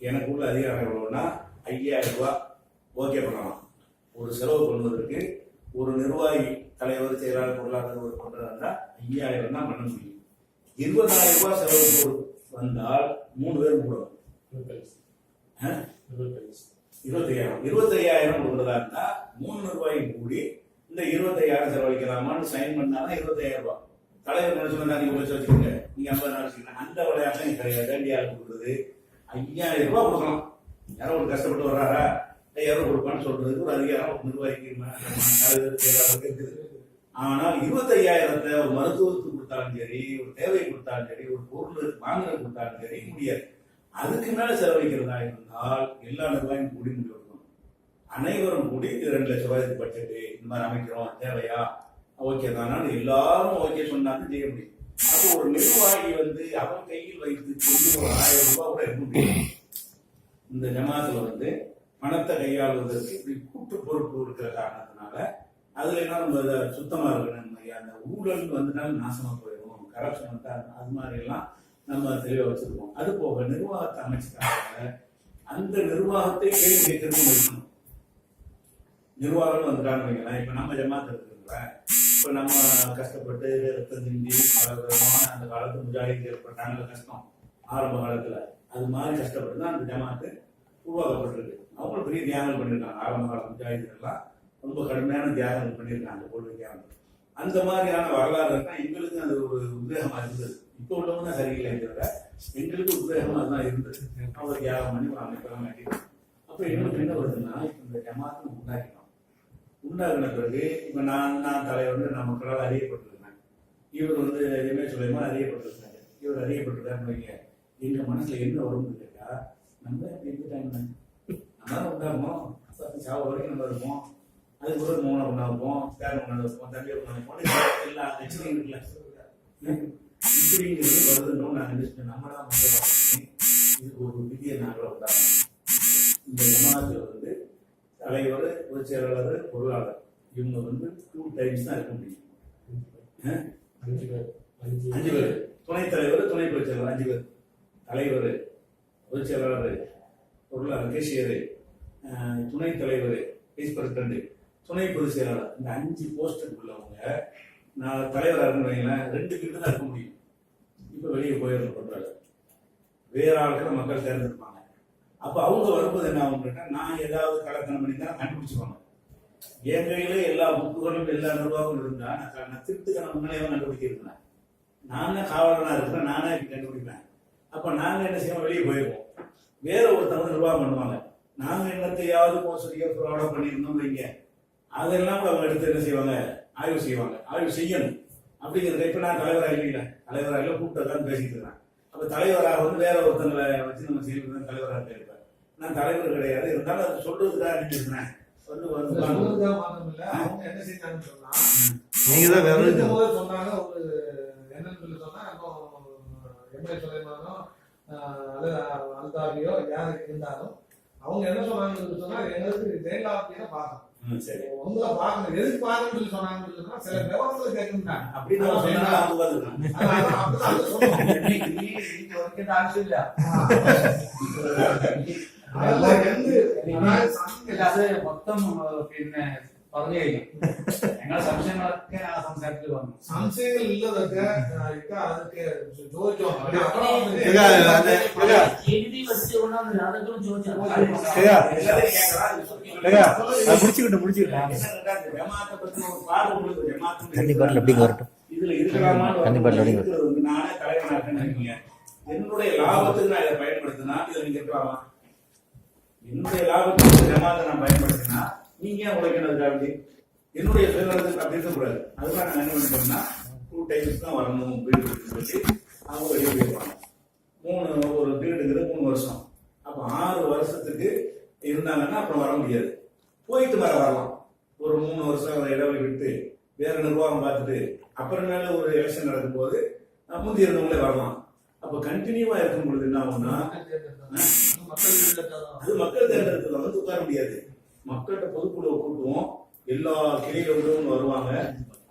எனக்கு உள்ள அதிகாரம் எவ்வளவுன்னா 5000 ரூபாய் ஓகே பண்ணலாம். ஒரு செலவு பண்ணுவதற்கு ஒரு நிர்வாகி தலைவர் செயலாளர் பொருளாளர் பண்றதா 5000 தான் பண்ண முடியும். 20000 ரூபாய் செலவு வந்தால் 3 பேர் கூடும். 25000 கொடுக்குறதா இருந்தா 3 நிர்வாகி கூடி இந்த 25000 செலவழிக்கலாமான்னு சைன் பண்ணாதான் 25000 ரூபாய். தலைவர் என்ன சொன்னா நீங்க வச்சு வச்சுக்கோங்க, நீங்க 50 நாள் வச்சுக்கலாம். அந்த விளையாட்டம் கிடையாது. வேண்டியாள் கொடுக்குறது 5000 ரூபாய் கொடுக்கலாம். யாரோ ஒரு கஷ்டப்பட்டு வர்றாரா 5000 கொடுப்பான்னு சொல்றதுக்கு ஒரு அதிகாரம் நிர்வாகிக்கு இருக்குது. ஆனால் 25000 ஒரு மருத்துவத்துக்கு கொடுத்தாலும் சரி, ஒரு தேவை கொடுத்தாலும் சரி, ஒரு பொருள் வாங்குறது கொடுத்தாலும் சரி முடியாது. அதுக்கு மேல செலவழிக்கிறதா இருந்தால் எல்லா நிர்வாகியும் கூடி முடிவு எடுக்கணும். அனைவரும் கூடி 2 லட்சம் ரூபாய்க்கு பட்ஜெட் இந்த மாதிரி அமைக்கிறோம், தேவையா, ஓகே தானு எல்லாரும் ஓகே சொன்னாலும் செய்ய முடியும். அப்போ ஒரு நிர்வாகி அவன் கையில் வைத்து கொண்டு ஒரு 1000 ரூபாய் கூட இருக்க முடியும். இந்த ஜமாத்துல பணத்தை கையாளுவதற்கு இப்படி கூட்டு பொறுப்பு இருக்கிற காரணத்தினால அதுல என்ன நம்ம சுத்தமா இருக்கணும். அந்த ஊழல் வந்துட்டாலும் நாசமா போயிடும், கரப்ஷன் அது மாதிரி எல்லாம் நம்ம தெளிவா வச்சிருக்கோம். அது போக நிர்வாகத்தை அமைச்சுக்காக அந்த நிர்வாகத்தை கேள்வி கேட்கறதும் இருக்கணும். நிர்வாகம் வந்துட்டான்னு வைக்கலாம். இப்ப நம்ம ஜமாத்து இருக்குங்களா, இப்ப நம்ம கஷ்டப்பட்டு ரத்தம் சிந்தி பல விதமான அந்த காலத்து முஜாஹித் ஏற்பட்டாங்க கஷ்டம் ஆரம்ப காலத்துல. அது மாதிரி கஷ்டப்பட்டு தான் அந்த ஜமாத்து உருவாக்கப்பட்டிருக்கு. அவங்களும் பெரிய தியாகங்கள் பண்ணியிருக்காங்க. ஆரம்ப கால முஜாஹித்கள்லாம் ரொம்ப கடுமையான தியாகங்கள் பண்ணியிருக்காங்க, கொள்கை தியாகங்கள். அந்த மாதிரியான வரலாறு தான் எங்களுக்கு அது ஒரு உத்வேகமா இருந்தது. இப்போ உள்ளவங்க சரியில்லை தவிர எங்களுக்கு உத்வேகமா தான் இருந்தது. அவர் தியாகம் பண்ணி ஒரு அமைப்பெல்லாம் கட்டிடுவோம். அப்ப எங்களுக்கு என்ன வருதுன்னா, இப்ப இந்த ஜமாத்து உண்டாகின பிறகு இப்ப நான் தலைவர் நான் மக்களால் அறியப்பட்டிருக்கேன். இவர் எதுவுமே சொல்லியமா அறியப்பட்டிருக்காரு. இவர் அறியப்பட்டிருக்காருன்னு வைங்க, எங்க மனசுல என்ன வரும்னு கேட்டா, நம்ம இருந்துட்டாங்க நம்ம உண்டாகணும், சாவு வரைக்கும் நம்ம இருப்போம், அதுக்கு ஒரு 3 ஒன்றா இருப்போம், பேர் ஒன்றா இருப்போம், தம்பி ஒன்றா இருப்போம், எல்லா கட்சியும் இருக்குல்ல. இப்படிங்கிறது வருதுன்னு நான் நினைச்சேன். நம்மளா மட்டும் இதுக்கு ஒரு விதியை நாங்கள் உண்டாகணும். இந்த ஜமாத்துல தலைவர், பொதுச் செயலாளர், பொருளாளர் இவங்க 2 டைம்ஸ் தான் இருக்க முடியும். 5 பேர் துணைத் தலைவர், துணை பொதுச் செயலாளர் 5 பேர். தலைவர், பொதுச் செயலாளர், பொருளாளர், கேஷியர், துணைத் தலைவர், வைஸ் பிரசிடண்ட், துணை பொதுச் செயலாளர், இந்த 5 போஸ்டுக்கு உள்ளவங்க நான் தலைவராக இருக்கணும் 2 கிட்ட தான் இருக்க முடியும். இப்ப வெளியே போயிடணும் பண்றாங்க, வேற ஆளுக்கு மக்கள் தேர்ந்தெடுப்பாங்க. அப்ப அவங்க வரும்போது என்ன ஆகும் கேட்டா, நான் ஏதாவது கலத்தனம் பண்ணி தான் கண்டுபிடிச்சிருவாங்க. என் கையில எல்லா புக்குகளும் எல்லா நிர்வாகமும் இருந்தா நான் திருட்டுக்கணும் முன்னாலே கண்டுபிடிக்க இருக்கிறேன். நானே காவலனா இருக்கிறேன், நானே கண்டுபிடிப்பேன். அப்ப நாங்க என்ன செய்வோம், வெளியே போயிடுவோம். வேற ஒருத்தவங்க நிர்வாகம் பண்ணுவாங்க. நாங்க என்னத்தையாவது மோசடியோ ஃப்ராடோ பண்ணியிருந்தோம் வைங்க, அதெல்லாம் அவங்க எடுத்து என்ன செய்வாங்க, ஆய்வு செய்வாங்க. ஆய்வு செய்யணும் அப்படிங்கிறத இப்ப நான் தலைவராக இல்லை, தலைவராக கூப்பிட்டதான் பேசிட்டு இருக்கிறேன். அப்ப தலைவராக வேற ஒருத்தங்களை வச்சு நம்ம செய்யறது தலைவராக இருப்பேன். நான் தலைவர் கிடையாது, இருந்தாலும் அது சொல்றதுக்காக நினைச்சிருக்கிறேன். அவங்க என்ன செஞ்சாங்கன்னு சொன்னா, நீங்க தான் சொன்னாங்க ஒரு என்னன்னு சொல்லி சொன்னா, எம்எல்ஏ சொல்லியிருந்தாலும் அல்லது அல்தாபியோ யாருக்கு இருந்தாலும் அவங்க என்ன சொன்னாங்கன்னு சொன்னா, எங்களுக்கு ஜெயலலிதா பார்க்கணும். உங்களை பார்க்கணும். எதுக்கு பார்க்கணும்னு சொல்லி சொன்னாங்கன்னு சொன்னா, சில விவரங்களை கேட்கணும். அப்படின்னு ஆட்சி இல்ல മൊത്തം പിന്നെ പറഞ്ഞു കഴിഞ്ഞു. ഞങ്ങളുടെ സംശയങ്ങളൊക്കെ ആ സംസാരത്തിൽ വന്നു. സംശയങ്ങൾ ഇല്ലതൊക്കെ അതൊക്കെ ചോദിച്ചോ. എഴുതി വെച്ചുകൊണ്ടാണ് അതൊക്കെ ചോദിച്ചത്. இதுல இருக்கலாமா, நானே தலைவனாக என்னுடைய லாபத்துக்கு நான் இதை பயன்படுத்தினா இதை நீங்க இருக்கலாமா? என்னுடைய லாபத்துக்கு ஜமாத்தை நான் பயன்படுத்தினா நீங்க ஏன் உழைக்கணும்? என்னுடைய சுயநலத்துக்கு அப்படி இருக்கக்கூடாது. அதுக்காக நான் என்ன பண்ணிட்டோம்னா 2 டைம்ஸ் தான் வரணும் அப்படின்னு சொல்லி அவங்க வெளியே போயிருப்பாங்க. ஒரு பீரியடுங்கிறது 3 வருஷம். அப்ப 6 வருஷத்துக்கு இருந்தாங்கன்னா அப்புறம் வர முடியாது. போயிட்டு வரலாம். ஒரு 3 வருஷம் இடைவெளி விட்டு வேற நிர்வாகம் பார்த்துட்டு அப்புறமேல ஒரு எலெக்ஷன் நடக்கும்போது முந்தி இருந்தவங்களே வரலாம். அப்ப கண்டினியூவா இருக்கும் பொழுது என்ன ஆகும்னா, அது மக்கள் தேர்ந்தெடுத்துல உட்கார முடியாது. மக்கள்கிட்ட பொதுக்குழுவை கூட்டுவோம், எல்லா கிளையில உள்ளவங்க வருவாங்க.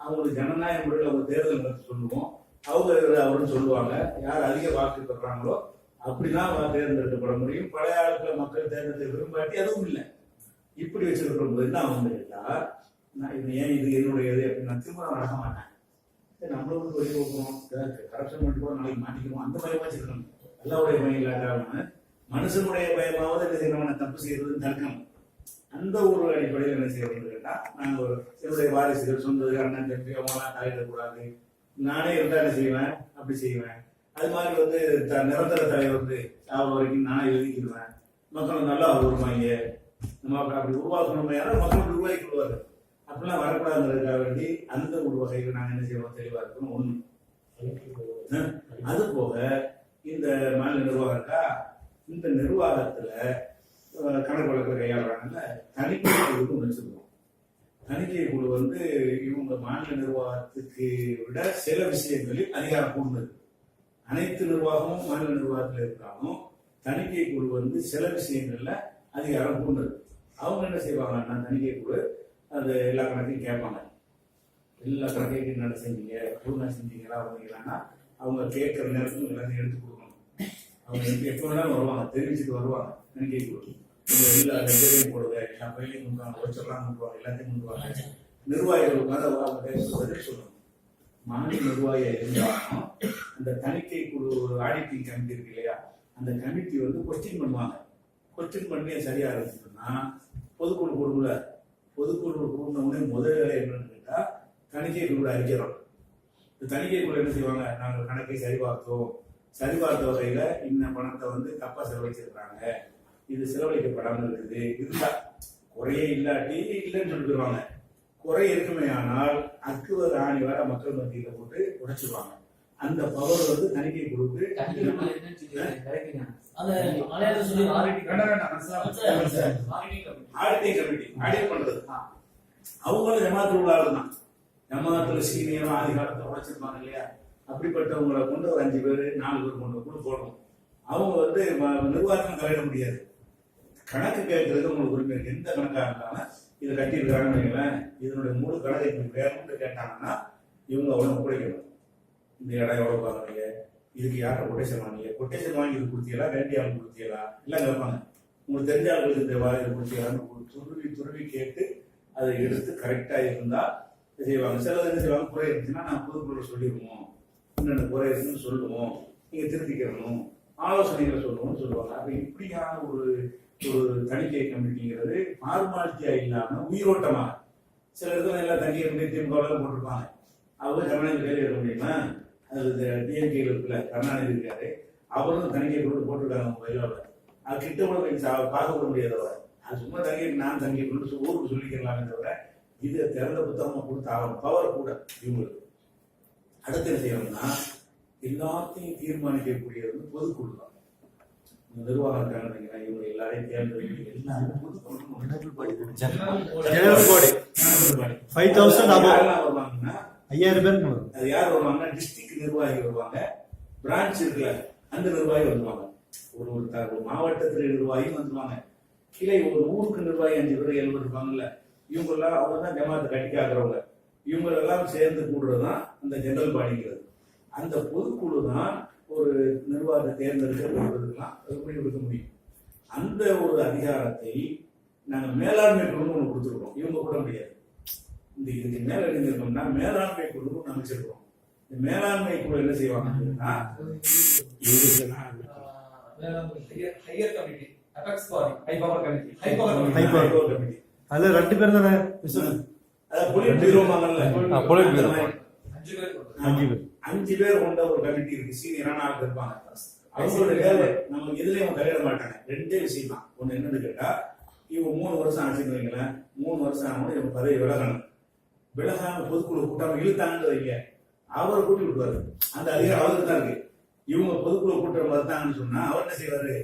அவங்களுக்கு ஜனநாயக முறையில் அவங்க தேர்தல் நடத்தி சொல்லுவோம். அவங்க அவருன்னு சொல்லுவாங்க. யார் அதிக வாக்கு பெறாங்களோ அப்படிதான் தேர்ந்தெடுக்கப்பட முடியும். பழைய ஆட்களை மக்கள் தேர்ந்தெடுக்க விரும்பாட்டி அதுவும் இல்லை. இப்படி வச்சிருக்கிற போது என்ன வந்து கேட்டா, நான் இது ஏன் இது என்னுடையது அப்படின்னு நான் திரும்ப நடக்க மாட்டேன். நம்மளும் வந்து வெளியே போகணும், கரப்ஷன் பண்ணிட்டு கூட நாளைக்கு மாட்டிக்கணும், அந்த பயமா வச்சிருக்கணும். எல்லாருடைய பயம் இல்லாட்டாம மனுஷனுடைய பயமாவது என்ன செய்யணும், தப்பு செய்யறதுன்னு தடுக்கணும். அந்த ஒரு அடிப்படையில் என்ன செய்யணும்னு கேட்டா, நாங்கள் என்னுடைய வாரிசுகள் சொந்தது அண்ணன் தம்பி அவங்களாம் தலையிடக்கூடாது, நானே இருந்தா என்ன செய்வேன் அப்படி செய்வேன். அது மாதிரி வந்து நிரந்தர தலைவர் வந்து சாவ வரைக்கும் நானே எழுதிக்கிடுவேன். மக்கள் நல்லா வருவாங்க, நம்ம அப்படி உருவாக்கணும், மக்கள் உருவாக்கி கொள்வார்கள். அப்படிலாம் வரக்கூடாதுங்கிறதுக்காக வேண்டி அந்த ஒரு வகையில் நாங்கள் என்ன செய்வோம், தெளிவா இருக்கணும். ஒண்ணு அது போக இந்த மாநில நிர்வாகம் இருக்கா, இந்த நிர்வாகத்துல கணக்கு வழக்கு கையாளுறாங்கல்ல, தணிக்கை குழு வச்சிருக்கோம். தணிக்கை குழு வந்து இவங்க மாநில நிர்வாகத்துக்கு விட சில விஷயங்களில் அதிகாரம் கூடுதல். அனைத்து நிர்வாகமும் மாநில நிர்வாகத்தில் இருந்தாலும் தணிக்கை குழு வந்து சில விஷயங்கள்ல அதிகாரம் கூடுதல். அவங்க என்ன செய்வாங்கன்னா, தணிக்கை குழு அது எல்லா கணக்கையும் கேட்பாங்க. எல்லா கணக்கையும் என்ன செஞ்சீங்க, ஒழுங்கா செஞ்சீங்களா வந்தீங்களான்னா அவங்க கேட்கிற நேரத்துக்கு எல்லாத்தையும் எடுத்து கொடுக்கணும். அவங்க எப்போ வேணாலும் வருவாங்க, தெரிவிச்சுட்டு வருவாங்க. தணிக்கை குழு எல்லா ரெண்டையும் போடுங்க, எல்லா பயிலையும் கொண்டுவாங்க, ஒச்சலாம் கொண்டுவாங்க, எல்லாத்தையும் கொண்டுவாங்க. நிர்வாகிகளுக்காக அவங்க பதில் சொல்லணும். மாநில நிர்வாகியா இருந்தாலும் அந்த தணிக்கை குழு ஆடிட்டிங் கமிட்டி இருக்கு இல்லையா, அந்த கமிட்டி வந்து கொஸ்டின் பண்ணுவாங்க. கொஸ்டின் பண்ணி சரியா இருந்துச்சுன்னா பொதுக்குழு கூடுல, பொதுக்குழு கூடின உடனே முதல் வேலை என்னன்னு கேட்டா தணிக்கை குழு அறிக்கிறோம். இந்த தணிக்கை குழு என்ன செய்வாங்க, நாங்கள் கணக்கை சரிபார்த்தோம், சரிபார்த்த வகையில இந்த பணத்தை வந்து தப்பா செலவழிச்சிருக்காங்க, இது செலவழிக்கப்படாமல் இருக்குது, இருந்தா குறையே இல்லாட்டி இல்லைன்னு சொல்லிடுவாங்க. குறை இருக்குமே ஆனால் அக்குவ ராணி வர மக்கள் மத்தியில போட்டு உடைச்சிருவாங்க. அந்த பவர் வந்து தணிக்கை குழுக்கு ஆடிட் பண்றது. அவங்களும் ஜமாத்துல உள்ள ஆளு தான். ஜமாத்துல சீனியரும் ஆதி காலத்துல உடைச்சிருப்பாங்க இல்லையா, அப்படிப்பட்டவங்களை கொண்டு ஒரு 5 பேர் 4 பேர் கொண்டு கூட போடணும். அவங்க வந்து நிர்வாகம் தலையிட முடியாது. கணக்கு கேட்கறது உங்களுக்கு உரிமை இருக்கு. எந்த கணக்கா இருந்தாலும் இதை கட்டியிருக்காங்கன்னு இதனுடைய முழு கணக்கை வேணும்னு கேட்டாங்கன்னா இவங்க அவ்வளவு ஒப்படைக்கணும். இந்த இடம் எவ்வளவு பாக்குறீங்க, இதுக்கு யார்கிட்ட கொட்டேஷன் வாங்கிங்க, கொட்டேஷன் வாங்கி இது கொடுத்தீங்களா, வேண்டிய ஆள் கொடுத்தீங்களா எல்லாம் கேட்பாங்க. உங்களுக்கு தெரிஞ்ச ஆளுகளுக்கு இந்த வாரி கொடுத்தீங்களான்னு துருவி துருவி கேட்டு அதை எடுத்து கரெக்டா இருந்தா செய்வாங்க. சிலது என்ன செய்வாங்க, குறை இருந்துச்சுன்னா நான் பொதுக்குழு சொல்லிடுவோம், இன்னொன்று குறை இருக்குன்னு சொல்லுவோம், நீங்க திருத்திக்கணும், ஆலோசனைகளை சொல்லுவோம்னு சொல்லுவாங்க. அப்ப இப்படியான ஒரு தணிக்கை கமிட்டிங்கிறது ஃபார்மாலிட்டியா இல்லாம உயிரோட்டமாக சில இடத்துல எல்லாம் தணிக்கை கமிட்டி திமுக போட்டிருப்பாங்க. அவங்க கருணாநிதி பேர் எழுத முடியுமா, அது டிஎன்கே இருக்குல்ல கருணாநிதி இருக்காரு, அவரும் தணிக்கை கொடுத்து போட்டிருக்காங்க மொபைலோட. அது கிட்ட கூட பார்க்க விட முடியாதவ, அது சும்மா தணிக்கை நான் தணிக்கை கொடுத்து ஊருக்கு சொல்லிக்கலாமே தவிர இது திறந்த புத்தகமா கொடுத்து ஆகணும். பவர் கூட இவங்களுக்கு. அடுத்து என்ன செய்யணும்னா, எல்லாத்தையும் தீர்மானிக்கக்கூடியது வந்து பொதுக்குழு தான். நிர்வாகம் இருக்காங்க, இவங்க எல்லாரையும் தேர்ந்தெடுக்க எல்லாரும் பொதுக்குழு 5000 பேர். அது யார் வருவாங்கன்னா, டிஸ்ட்ரிக்ட் நிர்வாகி வருவாங்க, பிரான்ச் இருக்குல்ல அந்த நிர்வாகி வருவாங்க, ஒரு மாவட்டத்தில் நிர்வாகி வந்துருவாங்க, கிளை ஒரு ஊருக்கு நிர்வாகி 5 பேர் 7 பேர் இருப்பாங்கல்ல, இவங்க எல்லாம் அவங்க தான் ஜமாத்தை கட்டி காக்குறவங்க. இவங்க எல்லாம் சேர்ந்து கூடுறதுதான் அந்த ஜெனரல் பாடிங்கிறது. அந்த பொதுக்குழு தான் ஒரு நிர்வாகத்தை தேர்ந்தெடுக்கிறதுக்கெல்லாம் முடிவெடுக்க முடியும். அந்த ஒரு அதிகாரத்தை நாங்கள் மேலாண்மை குழு ஒன்று கொடுத்துருக்கோம். இவங்க கூட முடியாது. இந்த இதுக்கு மேல இருந்திருக்கோம்னா மேலாண்மை குழு அமைச்சிருக்கோம். இந்த மேலாண்மை குழு என்ன செய்வாங்கன்னா, அதுல 2 பேர் தானே, 5 பேர் கொண்ட ஒரு கமிட்டி இருக்கு. சீனியரான ஆள் இருப்பாங்க. அவங்களுடைய வேலை நம்ம எதுலயும் தலையிட மாட்டாங்க. 2 விஷயம் தான். ஒண்ணு என்னன்னு கேட்டா, இவங்க 3 வருஷம் ஆச்சுன்னு வைங்களேன், 3 வருஷம் ஆனோட இவங்க பதவி விலகணும். விலகாம பொதுக்குழு கூட்டாம இழுத்தாங்கன்னு வைங்க, அவரை கூட்டி விட்டுவாரு. அந்த அதிகாரம் அவருக்கு தான் இருக்கு. இவங்க பொதுக்குழு கூட்டம் வருத்தாங்கன்னு சொன்னா அவர் என்ன செய்வாரு,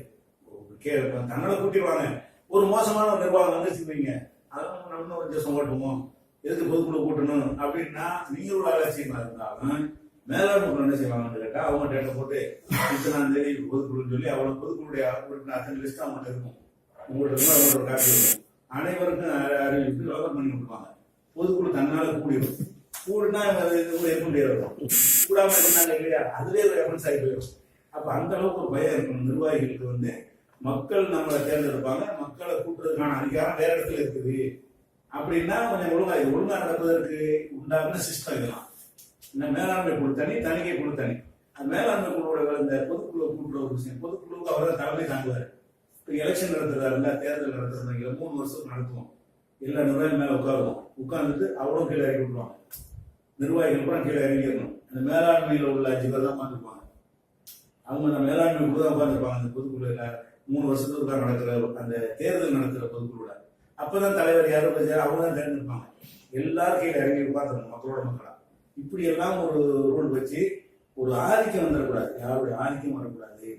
தன்னால கூட்டிடுவாங்க. ஒரு மோசமான ஒரு நிர்வாகம் வந்து வைங்க, அதெல்லாம் நம்ம ஒரு தேசம் ஓட்டுவோம், எதுக்கு பொதுக்குழு கூட்டணும் அப்படின்னா நீங்களோட அலட்சியமா இருந்தாலும் மேலாண்மை குழு என்ன செய்வாங்கன்னு கேட்டா, அவங்க டேட்டா போட்டு 3ஆம் தேதி பொதுக்குழுன்னு சொல்லி அவங்க பொதுக்குழுடைய அத்தனை லிஸ்ட் அவங்க இருக்கும். உங்கள்கிட்ட அவங்களோட காப்பி இருக்கும். அனைவருக்கும் அறிவிப்பு லோகம் பண்ணி விட்டுருவாங்க. பொதுக்குழு தன்னால கூடுனா இருக்க முடியாது. கூடாம இருந்தாங்க இல்லையா, அதுவே ஒரு ரெஃபரன்ஸ் ஆகி போயிடும். அப்ப அந்த அளவுக்கு ஒரு பயம் இருக்கணும் நிர்வாகிகளுக்கு வந்து. மக்கள் நம்மளை தேர்ந்தெடுப்பாங்க, மக்களை கூட்டுறதுக்கான அதிகாரம் வேற இடத்துல இருக்குது அப்படின்னா கொஞ்சம் ஒழுங்கா நடப்பதற்கு உண்டான சிஸ்டம் இதெல்லாம். இந்த மேலாண்மை குழு தனி, தணிக்கை குழு தனி. அந்த மேலாண்மை குழுவோட இந்த பொதுக்குழு கூட்டுற ஒரு விஷயம், பொதுக்குழுவுக்கு அவர் தான் தலைமை தாங்குவார். இப்போ எலெக்ஷன் நடத்துறாருல, தேர்தல் நடத்துறாங்க, 3 வருஷத்துக்கு நடத்துவோம். எல்லா நிர்வாகிகள் மேல உட்கார்ந்துட்டு அவ்வளோ கீழே இறக்கி விட்டுருவாங்க. நிர்வாகிகள் கூட கீழே இறங்கிடணும். அந்த மேலாண்மையில் உள்ள 5 பேர் தான் உட்காந்துருப்பாங்க. அவங்க அந்த மேலாண்மை குழு தான் உட்காந்துருப்பாங்க. அந்த பொதுக்குழுல 3 வருஷத்துக்கு நடக்கிற அந்த தேர்தல் நடத்துகிற பொதுக்குழுல அப்பதான் தலைவர் யாரும் அவங்க தான் தேர்ந்தெடுப்பாங்க. எல்லாரும் கீழே இறங்கி உட்காந்துருங்க மக்களோட மக்களா. இப்படி எல்லாம் ஒரு ரூல் வச்சு ஒரு ஆதிக்கம் வந்துடக்கூடாது, யாருடைய ஆதிக்கம் வரக்கூடாது,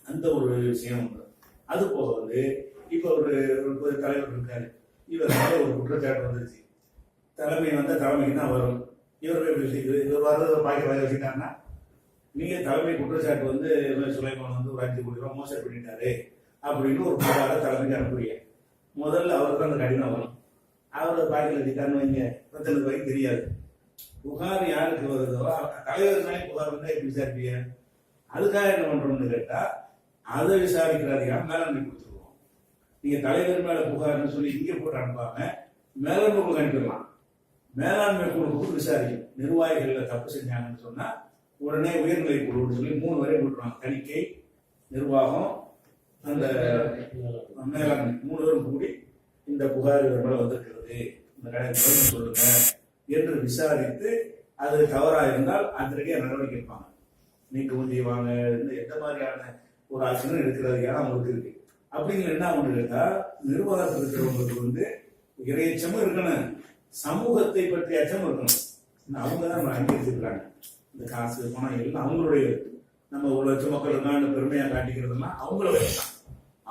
அந்த ஒரு விஷயம் உண்டு. அது போக வந்து இப்ப ஒரு தலைவர் இருக்காரு, இவர் ஒரு குற்றச்சாட்டு வந்துருச்சு, தலைமை வந்தா தலைமைக்கு தான் வரும். இவர் வர்றதை பாக்கி வச்சுட்டாங்கன்னா நீங்க தலைமை குற்றச்சாட்டு வந்து சுலைமான் வந்து ஒரு 5 கோடி ரூபாய் மோசடி பண்ணிட்டாரு அப்படின்னு ஒரு புகார தலைமைக்கு அனுப்புறீங்க. முதல்ல அவருக்கு அந்த கடினம் வரும். அவரை பாக்கில் வச்சுட்டான்னு வைங்க, பிரச்சனை வரைக்கும் தெரியாது. புகார் யாருக்கு வருதோ தலைவர்னாலே புகார் வந்து எப்படி விசாரிப்பீங்க? அதுக்காக என்ன பண்றோம்னு கேட்டா அதை விசாரிக்கிற அதிகாரம் மேலாண்மை கொடுத்துருவோம். நீங்க தலைவர் மேல புகார்னு சொல்லி இங்கே போட்டு அனுப்பாம மேலாண்மை குழு அனுப்பிடலாம். மேலாண்மை குழு விசாரிக்கும். நிர்வாகிகள் தப்பு செஞ்சாங்கன்னு சொன்னா உடனே உயர்நிலை குழுன்னு சொல்லி 3 வரையும் போட்டுருவாங்க. தணிக்கை, நிர்வாகம், அந்த மேலாண்மை 3 பேரும் கூடி இந்த புகார் மேல வந்திருக்கிறது, இந்த கடையை சொல்லுங்க என்று விசாரித்து அது தவறா இருந்தால் அதிரடியாக நடவடிக்கை எடுப்பாங்க. நீங்க செய்வாங்க, எந்த மாதிரியான ஒரு ஆட்சியும் எடுக்கிறது அவங்களுக்கு இருக்கு. அப்படிங்கிற என்ன ஒன்று கேட்டா நிர்வாகத்தில் இருக்கிறவங்களுக்கு வந்து இறையச்சமும் இருக்கணும், சமூகத்தை பற்றிய அச்சமும் இருக்கணும். அவங்க தான் நம்ம அங்கீகரிச்சிருக்காங்க. இந்த காசு பணம் எல்லாம் அவங்களுடைய, நம்ம 1 லட்சம் மக்கள் இருக்கான்னு பெருமையா காட்டிக்கிறதுனா அவங்கள வச்சுதான்.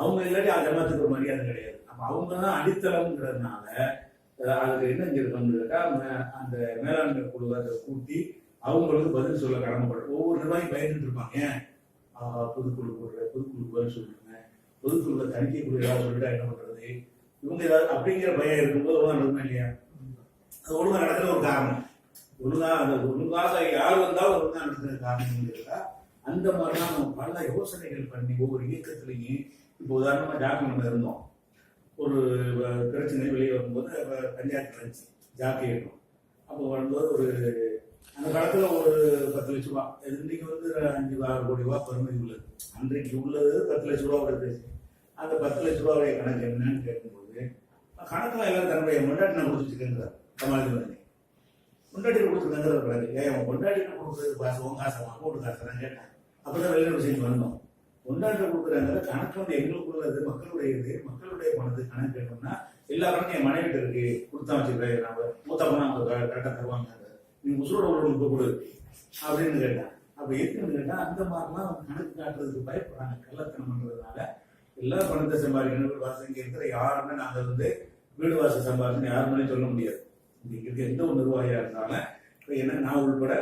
அவங்க இல்லாட்டி அந்த ஜமாத்துக்கு ஒரு மரியாதை கிடையாது. அப்ப அவங்க தான் அடித்தளம்ங்கிறதுனால அதுக்கு என்ன இருக்கணும்னு கேட்டா அந்த மேலாண்மை குழு அதை கூட்டி அவங்களுக்கு பதில் சொல்ல கடமைப்படும். ஒவ்வொரு நிர்வாகி பயந்துட்டு இருப்பாங்க. பொதுக்குழு பதில் சொல்லுங்க, பொதுக்குழுல தணிக்கை குழு ஏதாவது சொல்லிட்டா என்ன பண்றது, இவங்க ஏதாவது அப்படிங்கிற பயம் இருக்கும்போது ஒழுங்கா நடக்குமா இல்லையா? அது ஒழுங்கா நடக்கிற ஒரு காரணம். ஒழுங்காக யார் வந்தாலும் ஒழுங்கா நடக்கிற காரணம் கேட்டா அந்த மாதிரிலாம் நம்ம பல யோசனைகள் பண்ணி ஒவ்வொரு இயக்கத்திலையும். இப்போ உதாரணமா ஜாக்கிரதை இருந்தோம், ஒரு பிரச்சனை வெளியே வரும்போது பஞ்சாயத்து இருந்துச்சு, ஜாக்கி இருக்கும். அப்போ வரும்போது ஒரு அந்த காலத்துல ஒரு 10 லட்ச ரூபா, இன்னைக்கு வந்து 5-6 கோடி ரூபாய் பெருமதி உள்ளது. அன்றைக்கு உள்ளது 10 லட்ச ரூபா பேசி. அந்த 10 லட்ச ரூபாவுடைய கணக்கு என்னன்னு கேட்கும்போது கணக்குலாம் எல்லாரும் தன்னுடைய கொண்டாட்டி நான் கொடுத்துருக்கேங்கிறார். சமாளித்து கொண்டாட்டி கொடுத்துருக்கேங்கிற கணக்கு. ஏன் கொண்டாட்டி கொடுக்குறது காசு உங்க காசு அமௌண்ட் காசு நான் கேட்டேன். அப்பதான் வெளியில செஞ்சு வந்தோம். கொண்டாட்ட கொடுக்குறாங்க கணக்கு வந்து எங்களுக்குள்ளது, மக்களுடையது, மக்களுடைய பணத்து கணக்கு கேட்டோம்னா எல்லா கணக்கும் என் மனைவிட்டு இருக்கு, கொடுத்தா வச்சுக்கிறேன், நான் மூத்த பணம் அவங்க கரெக்டாக தருவாங்க, நீங்க உசுரோட உள்ளவங்களுக்கு கொடு அப்படின்னு கேட்டேன். அப்ப எதுக்குன்னு கேட்டா அந்த மாதிரிலாம் கணக்கு காட்டுறதுக்கு பயப்படுறாங்க. கள்ளத்தனம் பண்றதுனால எல்லா பணத்தை சம்பாதிக்கணும். வாசங்க இருக்கிற யாருமே நாங்க வந்து வீடு வாசல் சம்பாதிக்கணும் யாருமே சொல்ல முடியாது. இங்க இருக்க எந்த ஒரு நிர்வாகியா இருந்தாலும் என்ன நான் உள்பட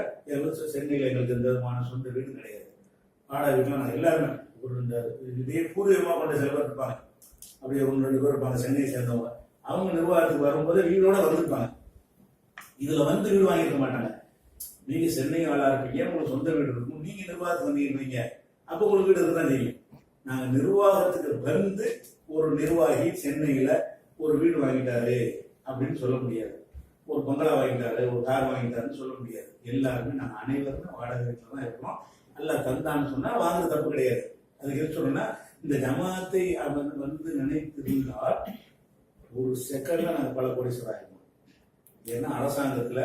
சென்னையில் எங்களுக்கு எந்த விதமான சொந்த வீடு கிடையாது. வாடகை வீட்டில் நாங்கள் எல்லாருமே ஒரு இந்த இதே பூர்வீகமாக கொண்ட சில பேர் இருப்பாங்க. அப்படியே 1-2 பேர் இருப்பாங்க சென்னையை சேர்ந்தவங்க. அவங்க நிர்வாகத்துக்கு வரும்போது வீடோட வந்திருப்பாங்க. இதுல வந்து வீடு வாங்கியிருக்க மாட்டாங்க. நீங்க சென்னை ஆளா இருப்பீங்க, உங்களுக்கு சொந்த வீடு இருக்கும், நீங்க நிர்வாகத்துக்கு வந்திருப்பீங்க, அப்போ உங்களுக்கு வீடு இருக்குதான் தெரியும். நாங்க நிர்வாகத்துக்கு வந்து ஒரு நிர்வாகி சென்னையில ஒரு வீடு வாங்கிட்டாரு அப்படின்னு சொல்ல முடியாது, ஒரு பங்களா வாங்கிட்டாரு, ஒரு கார் வாங்கிட்டாருன்னு சொல்ல முடியாது. எல்லாருமே நாங்க அனைவருமே வாடகை வீட்டில் தான் இருக்கோம். அல்ல தந்தான்னு சொன்னா வாங்க தப்பு கிடையாது. அதுக்கு என்ன சொல்லணும்னா இந்த ஜமாத்தை அவன் வந்து நினைத்திருந்தால் ஒரு செகண்ட்ல நாங்க பல கோடீஸ்வரர் ஆயிருக்கோம். ஏன்னா அரசாங்கத்துல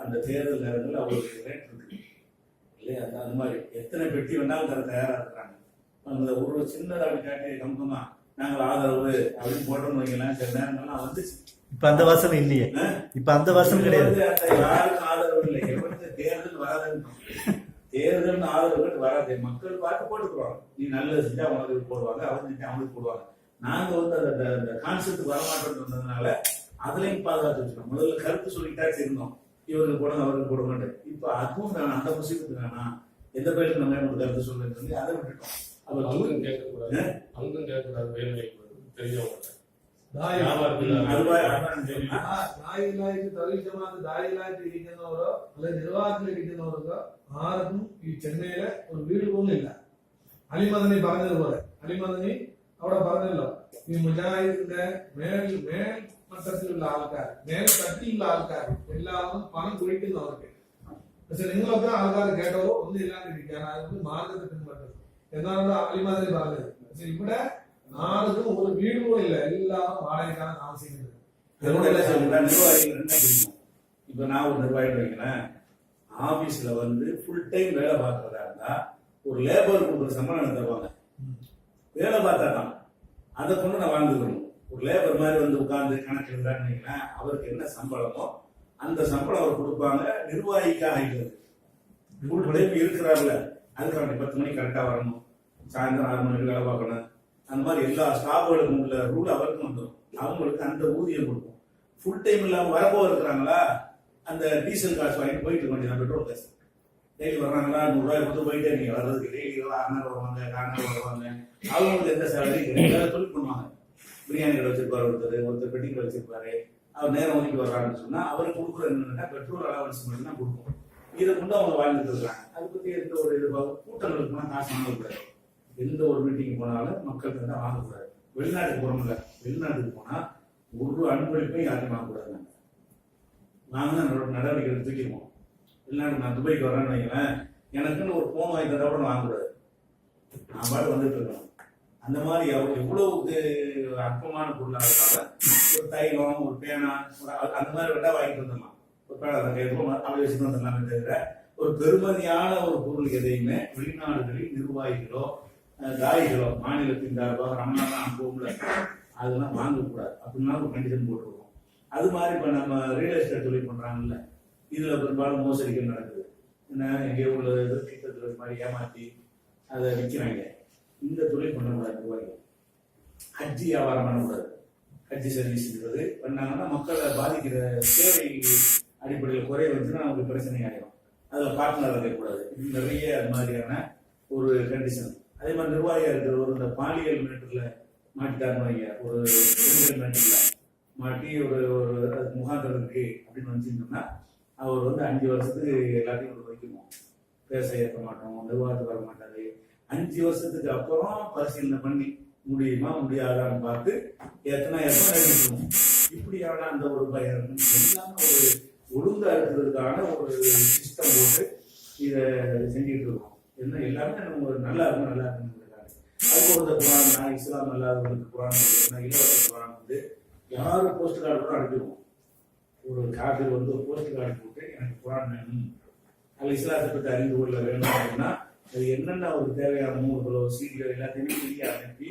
அந்த தேர்தல் நேரங்கள் அவங்களுக்கு ரேட் இருக்கு இல்லையா? அந்த மாதிரி எத்தனை பெட்டி வேணாலும் தர தயாரா இருக்கிறாங்க. அந்த ஒரு சின்னதாக காட்டி கம்பமா நாங்கள் ஆதரவு அப்படின்னு போட்டோம்னு வைக்கலாம். சில நேரங்கள்லாம் வந்துச்சு. இப்ப அந்த வாசனை இல்லையே, இப்ப அந்த வாசனை கிடையாது. யாருக்கும் ஆதரவு இல்லை. எவனுக்கு தேர்தல் வராதுன்னு, தேர்தல் ஆதரவு வராது. மக்கள் பார்த்து போட்டுக்குவாங்க. நீ நல்லது செஞ்சா உனக்கு போடுவாங்க, அவங்க செஞ்சா அவங்களுக்கு போடுவாங்க. நாங்க வந்து அந்த கான்செப்ட் வரமாட்டோம்னு வந்ததுனால அதுலயும் பாதுகாத்து வச்சுக்கோம். முதல்ல கருத்து சொல்லிட்டாச்சு இருந்தோம், இவருக்கு போடுங்க அவருக்கு போடுங்க. இப்ப அதுவும் வேணாம், அந்த முசீபத்து வேணாம், எந்த பேருக்கு நம்ம உங்களுக்கு கருத்து சொல்லுன்னு சொல்லி அதை விட்டுட்டோம். அங்கும் கேட்கக்கூடாது, அங்கும் கேட்கக்கூடாது. வேலை தெரிஞ்சவங்க ഇരിക്കുന്നവരോ അല്ലെങ്കിൽ നിർവാഹത്തിൽ ഇരിക്കുന്നവർക്കോ ആർക്കും ഈ ചെന്നൈയിലെ ഒരു വീട് പോലും ഇല്ല. അലിമദനി പറഞ്ഞതുപോലെ, അലിമദനി അവിടെ പറഞ്ഞല്ലോ, ഈ മുജാഹിദിന്റെ മേൽമട്ടത്തിലുള്ള ആൾക്കാർ, മേൽത്തട്ടിലുള്ള ആൾക്കാർ എല്ലാവരും പണം കുഴിക്കുന്നവർക്ക്. പക്ഷെ നിങ്ങളൊക്കെ ആൾക്കാർ കേട്ടവോ ഒന്നും ഇല്ലാതിരിക്കാൻ അതുകൊണ്ട് മാർഗത്തെ പിൻപറ്റും എന്നാണ് അലിമദനി പറഞ്ഞത്. പക്ഷെ ഇവിടെ ആർക്കും ഒരു വീട് പോലും ഇല്ല, எல்லாரும் வாடகைக்கான தாமசிக்கிறது. இப்ப நான் ஒரு நிர்வாகம் வைக்கிறேன், ஆபீஸ்ல வந்து ஃபுல் டைம் வேலை பார்க்கறதா இருந்தா ஒரு லேபருக்கு ஒரு சம்பளம் தருவாங்க. வேலை பார்த்தா தான் அதை கொண்டு நான் வாழ்ந்துக்கணும். ஒரு லேபர் மாதிரி வந்து உட்கார்ந்து கணக்கு இருந்தாருன்னு அவருக்கு என்ன சம்பளமோ அந்த சம்பளம் அவர் கொடுப்பாங்க. நிர்வாகிக்காக ஆகிடுது. ஃபுல் டைம் இருக்கிறார்ல, அதுக்காக 10 மணிக்கு கரெக்டா வரணும், சாயந்தரம் 6 மணிக்கு வேலை பார்க்கணும். அந்த மாதிரி எல்லா ஸ்டாஃப்களுக்கும் உள்ள ரூல் அவருக்கும் வந்துடும். அவங்களுக்கு அந்த ஊதியம் கொடுக்கும். ஃபுல் டைம் இல்லாம வரப்போ இருக்கிறாங்களா, அந்த டீசல் காசு வாங்கி போயிட்டு இருக்க வேண்டியது, பெட்ரோல் காசு. டெய்லி வர்றாங்களா, 100 ரூபாய் கொடுத்து போயிட்டே நீங்க வர்றதுக்கு டெய்லி 600 வருவாங்க, 400 வருவாங்க. அவங்களுக்கு எந்த சேலரி கிடையாது. தொழில் பண்ணுவாங்க. பிரியாணி கடை வச்சிருப்பாரு ஒருத்தர் பெட்டி கடை வச்சிருப்பாரு. அவர் நேரம் ஒதுக்கி வர்றாருன்னு சொன்னா அவருக்கு கொடுக்குற என்னன்னா பெட்ரோல் அலவன்ஸ் மட்டும் தான் கொடுக்கும். இதை கொண்டு அவங்க வாழ்ந்துட்டு இருக்காங்க. அதை பத்தி எந்த ஒரு கூட்டங்களுக்குலாம் காசு வாங்கக்கூடாது. எந்த ஒரு மீட்டிங் போனாலும் மக்களுக்கு தான் வாங்கக்கூடாது. வெளிநாட்டுக்கு போறோம்ல, வெளிநாட்டுக்கு போனா ஒரு அன்பளிப்பையும் யாரும் வாங்கக்கூடாது. நாங்க நடவடிக்கை தூக்கிடுவோம். வெளிநாட்டு நான் துபாய்க்கு வரேன்னு வைங்களேன், எனக்குன்னு ஒரு போன் வாங்கி தந்தா கூட வாங்கக்கூடாது. நான் பாட்டு வந்துட்டு இருக்கேன். அந்த மாதிரி எவ்வளவு அற்பமான பொருளாக இருந்தாலும் ஒரு தைலம், ஒரு பேனா, அந்த மாதிரி விட்டா வாங்கிட்டு வந்துடலாம். ஒரு பேனா அவளை வச்சுட்டு வந்துடலாமே தவிர ஒரு பெருமதியான ஒரு பொருள் எதையுமே வெளிநாடுகளில் நிர்வாகிகளோ தாயிகளோ மாநிலத்தின் சார்பாக ரமணாலாம் அனுப்புவோம்ல, அதெல்லாம் வாங்கக்கூடாது. அப்படின்னா ஒரு கண்டிஷன் போட்டுருக்கோம். அது மாதிரி இப்போ நம்ம ரியல் எஸ்டேட் தொழில் பண்றாங்கல்ல, இதுல பெரும்பாலும் மோசடிகள் நடக்குது. என்ன எங்கேயோ உள்ள திட்டத்தில் மாதிரி ஏமாற்றி அதை விற்கிறாங்க. இந்த தொழில் பண்ணக்கூடாது. நிர்வாகிகள் ஹஜ்ஜி வியாபாரம் பண்ணக்கூடாது. ஹஜ்ஜி சர்வீஸ்ன்றது பண்ணாங்கன்னா மக்களை பாதிக்கிற சேவை அடிப்படையில் குறைய வந்துச்சுன்னா நமக்கு பிரச்சனை ஆகிடும். அதில் பார்ட்னர் இருக்கக்கூடாது. இது நிறைய அது மாதிரியான ஒரு கண்டிஷன். அதே மாதிரி நிர்வாகியா இருக்கிறவர் இந்த பாலியல் மேட்டர்ல மாட்டிட்டாருன்னு வைங்க, ஒரு பெண்கள் மேட்டர்ல மாட்டி ஒரு அதுக்கு முகாந்திரம் இருக்கு அப்படின்னு வந்துச்சுன்னா அவர் வந்து 5 வருஷத்துக்கு எல்லாத்தையும் வைக்கணும். பேச ஏற்க மாட்டோம், நிர்வாகத்துக்கு வர மாட்டாரு. 5 வருஷத்துக்கு அப்புறம் பரிசீலனை பண்ணி முடியுமா முடியாதான்னு பார்த்து எத்தனை எடுக்கணும். இப்படியான அந்த ஒரு பயம் எல்லாமே ஒரு ஒழுங்கா இருக்கிறதுக்கான ஒரு சிஸ்டம் போட்டு இதை செஞ்சுட்டு இருக்கோம். என்ன எல்லாமே நம்ம நல்லா இருக்கும், நல்லா இருக்குன்னு. அதுக்கு ஒரு குரான், இஸ்லாம் இல்லாதவங்களுக்கு குரான், இலவச குரான் வந்து யாரும் போஸ்ட் கார்டு கூட அனுப்பிடுவோம். ஒரு கார்டு வந்து ஒரு போஸ்ட் கார்டு போட்டு எனக்கு குரான் வேணும், அது இஸ்லாத்தை பற்றி அறிந்து கொள்ள வேணும் அப்படின்னா அது என்னென்ன அவருக்கு தேவையான நூல்களோ சீடியோ எல்லாத்தையுமே வெளியே அனுப்பி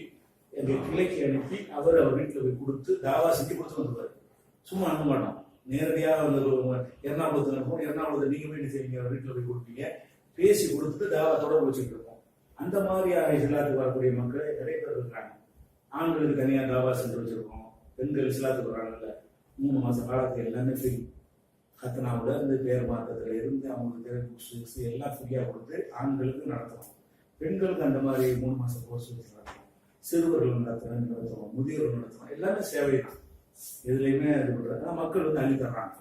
எங்கள் கிளைக்கு அனுப்பி அவர் வீட்டில் போய் கொடுத்து தாவா செஞ்சு கொடுத்து வந்துடுவார். சும்மா அனுப்ப மாட்டோம். நேரடியாக வந்து எர்ணாகுளத்தில் இருக்கும். எர்ணாகுளத்தை நீங்கள் போய் செய்வீங்க, வீட்டில் போய் கொடுப்பீங்க, பேசி கொடுத்துட்டு தாவா தொடர்பு வச்சுட்டு இருக்கோம். அந்த மாதிரியான இஸ்லாத்துக்கு வரக்கூடிய மக்கள் நிறைய பேர் இருக்காங்க. ஆண்களுக்கு தனியாக தாவா செஞ்சு வச்சிருக்கோம். பெண்கள் இஸ்லாத்துக்கு வர்றாங்கல்ல, 3 மாச காலத்துக்கு எல்லாமே ஃப்ரீ. கத்தனாவோட இருந்து பேர் மாற்றத்துல இருந்து அவங்களுக்கு தேவை புக்ஸ் எல்லாம் ஃப்ரீயாக கொடுத்து ஆண்களுக்கு நடத்துறோம். பெண்களுக்கு அந்த மாதிரி 3 மாச கோர்ஸ் நடத்துறோம். சிறுவர்கள் நடத்துறோம், முதியோர்கள் நடத்துறோம். எல்லாமே சேவை தான். எதுலையுமே இது பண்றாங்க. மக்கள் வந்து அள்ளி தர்றாங்க.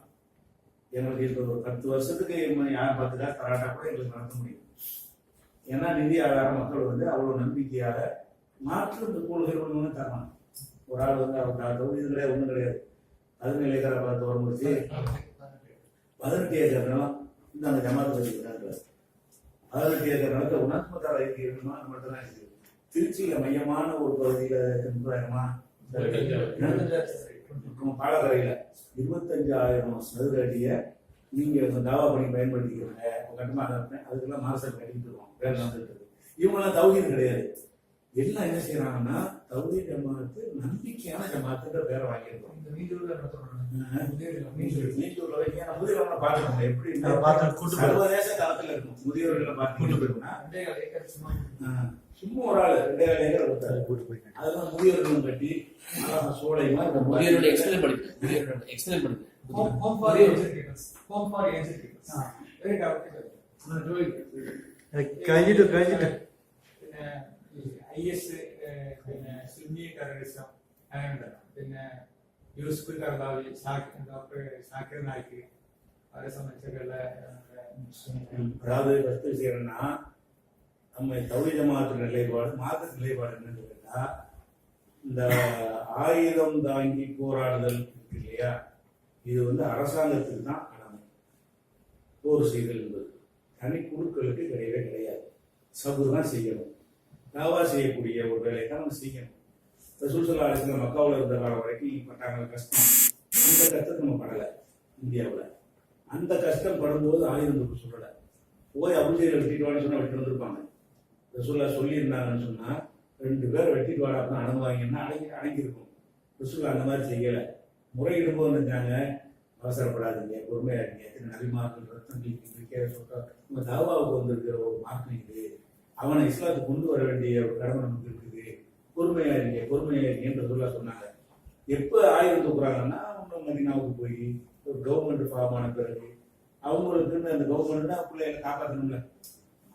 எங்களுக்கு இப்போ ஒரு 10 வருஷத்துக்கு யார் 10 காசு தராட்டா கூட எங்களுக்கு நடத்த முடியும். ஏன்னா நிதி ஆதார மக்கள் வந்து அவ்வளவு நம்பிக்கையாக மாற்று இந்த கொள்கைகள் தரணும். ஒரு ஆள் வந்து அவர் தொகுதி கிடையாது, ஒன்றும் கிடையாது. 17 ஏக்கரை பார்த்து வரும்போது 18 ஏக்கர் நிலம் இந்த அந்த ஜமாத்து வச்சுக்கிறாங்க. 18 ஏக்கர் நிலத்தை உணர்மத்தால் ஐக்கிய இருக்கணுமா மட்டும் தான் இருக்கு. திருச்சியில மையமான ஒரு பகுதியில 30,000 பாலக்கரையில 25,000 சதுர அடிய நீங்க தாவா பண்ணி பயன்படுத்திக்கிறீங்க. கட்டமா அதுக்கெல்லாம் மாசம் கட்டிட்டு இருக்கோம். வேலை நடந்துட்டு இருக்கு. இவங்கெல்லாம் தௌஹீத் கிடையாது. எல்லாம் என்ன செய்யறாங்கன்னா தௌஹீத் ஜமாத்து நம்பிக்கையான ஜமாத்துன்ற பேரை வாங்கியிருக்கோம். சர்வதேச தளத்துல இருக்கும். முதியோர்களை சும்மா ஒரு ஆளு 2,000 ஏக்கர் கொடுத்தாரு. அதெல்லாம் முதியோர்களும் கட்டி சோலை மாதிரி കഴിഞ്ഞിട്ട് IS, Sunni terrorism, and പിന്നെ യൂസുഫ് കർദാവി, ഡോക്ടർ ഷാക്കിർ നായിക്ക്, അവരെ സംബന്ധിച്ചൊക്കെയുള്ള அதாவது ஃபர்ஸ்ட் விஷயம் என்னன்னா, நம்ம தௌஹீத் ஜமாஅத் நிலைப்பாடு, மார்க்க நிலைப்பாடு என்னன்னு கேட்டா, இந்த ஆயுதம் தாங்கி போராடுதல் இருக்கு இல்லையா, இது வந்து அரசாங்கத்துக்கு தான் கடமை. போர் செய்தல் என்பது தனி குழுக்களுக்கு கிடையவே கிடையாது. சபுர் தான் செய்யணும். தாவா செய்யக்கூடிய ஒரு வேலையை தான் நம்ம செய்யணும். ரசூல் ஸல்லல்லாஹு அலைஹி வஸல்லம் மக்காவுல இருந்த காலம் வரைக்கும் பட்டாங்க கஷ்டம். அந்த கஷ்டத்தை நம்ம படலை இந்தியாவில். அந்த கஷ்டம் படும்போது ஆயுதம் தூக்க சொல்லலை. போய் அபுஜெயில வெட்டிட்டு வான்னு சொன்னா வெட்டி வந்திருப்பாங்க. ரசூல்லா சொல்லியிருந்தாங்கன்னு சொன்னா 2 பேர் வெட்டிட்டு வாடா அப்படின்னு அணுகுவாங்கன்னா அடங்கியிருக்கும். ரசூல்லா அந்த மாதிரி செய்யலை. முறையிடும்போது நினைச்சாங்க, அவசரப்படாதீங்க, பொறுமையா இருங்க, எத்தனை நபிமார்கள் ரத்தம் சொல்றாங்க, நம்ம தாவாவுக்கு வந்திருக்கிற ஒரு மார்க்கம் இது, அவனை இஸ்லாத்துக்கு கொண்டு வர வேண்டிய ஒரு கடமை நமக்கு இருக்குது, பொறுமையா இருங்கன்னு ரசூல்லா சொன்னாங்க. எப்போ ஆயுதம் தூக்குறாங்கன்னா, அவங்க மதீனாவுக்கு போய் ஒரு கவர்மெண்ட் ஃபார்ம் ஆன பிறகு அவங்களுக்குன்னு அந்த கவர்மெண்ட் தான் பிள்ளைகளை காப்பாற்றணும்ல.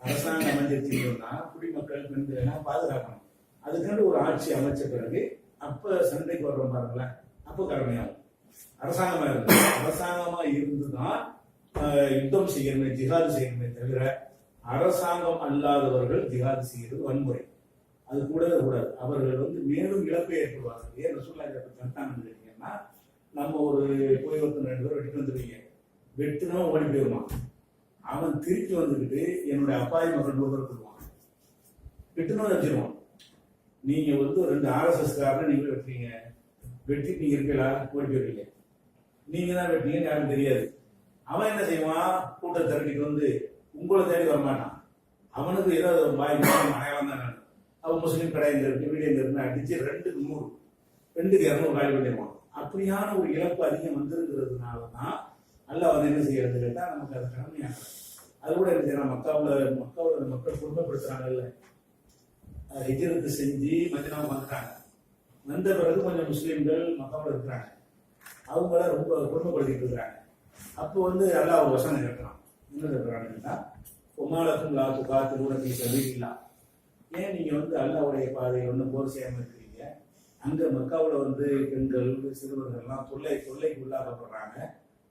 அரசாங்கம் அமைஞ்சிருச்சுன்னா குடிமக்கள் பெண்கள் எல்லாம் பாதுகாக்கணும். அதுக்காண்டு ஒரு ஆட்சி அமைச்ச பிறகு அப்ப சண்டைக்கு வர்றோம் பாருங்களேன், அப்போ கடமையாகும். அரசாங்கமா இருந்துதான் யுத்தம் செய்யணுமே, ஜிஹாது செய்யணுமே தவிர அரசாங்கம் அல்லாதவர்கள் ஜிஹாது செய்யறது வன்முறை. அது கூடவே கூடாது. அவர்கள் வந்து மேலும் இழப்பை ஏற்படுவார்கள். ஏன் ரசூலுல்லாஹி அலைஹி வஸல்லம் தடுத்தாங்கன்னு கேட்டீங்கன்னா, நம்ம ஒரு போய் 2 பேர் வெட்டிட்டு வந்துருவீங்க, வெட்டுனா ஓடி போயிருவான். அவன் திருப்பி வந்துக்கிட்டு என்னுடைய அப்பாய் மகன் 100 பேர் கொடுவான், வெட்டுனா வச்சிருவான். நீங்க வந்து 2 RSS காரனை நீங்க வெட்டுறீங்க, வெட்டி நீங்க இருக்கலா ஓடி போயிருவீங்க. நீங்க தான் வெட்டீங்கன்னு யாரும் தெரியாது. அவன் என்ன செய்வான், கூட்டத்தை திரட்டிட்டு வந்து உங்களை தேடி வரமாட்டான். அவனுக்கு ஏதாவது அடையாளம் தான். அவன் முஸ்லீம் கடை எங்க இருக்கு, வீடு எங்க இருக்கு அடிச்சு 2க்கு 100, 2க்கு 200 காலி பண்ணிடுவான். அப்படியான ஒரு இழப்பு அதிகம் வந்திருக்கிறதுனால தான் அல்லாஹ் வந்து என்ன செய்யறது கேட்டா, நமக்கு அது கடமையாக. அது கூட என்ன செய்யலாம், மக்காவுல மக்கள் குடும்பப்படுத்துறாங்கல்ல, ஹிஜ்ரத் செஞ்சு மதீனாவுக்கு வந்துட்டாங்க. வந்த பிறகு கொஞ்சம் முஸ்லீம்கள் மக்காவுல இருக்கிறாங்க, அவங்கள ரொம்ப குடும்பப்படுத்திட்டு இருக்கிறாங்க. அப்போ வந்து அல்லாஹ் ஒரு வசனம் கேட்கலாம், என்ன இருக்கிறாங்கன்னா, உமாலக்கும் லாத்து காத்து கூட வீட்டிலா, ஏன் நீங்க வந்து அல்லாஹ்வுடைய பாதையில் ஒன்றும் போர் செய்யாம இருக்கிறீங்க? அங்க மக்காவுல வந்து பெண்கள் சிறுவர்கள்லாம் தொல்லைக்கு உள்ளாக்கப்படுறாங்க.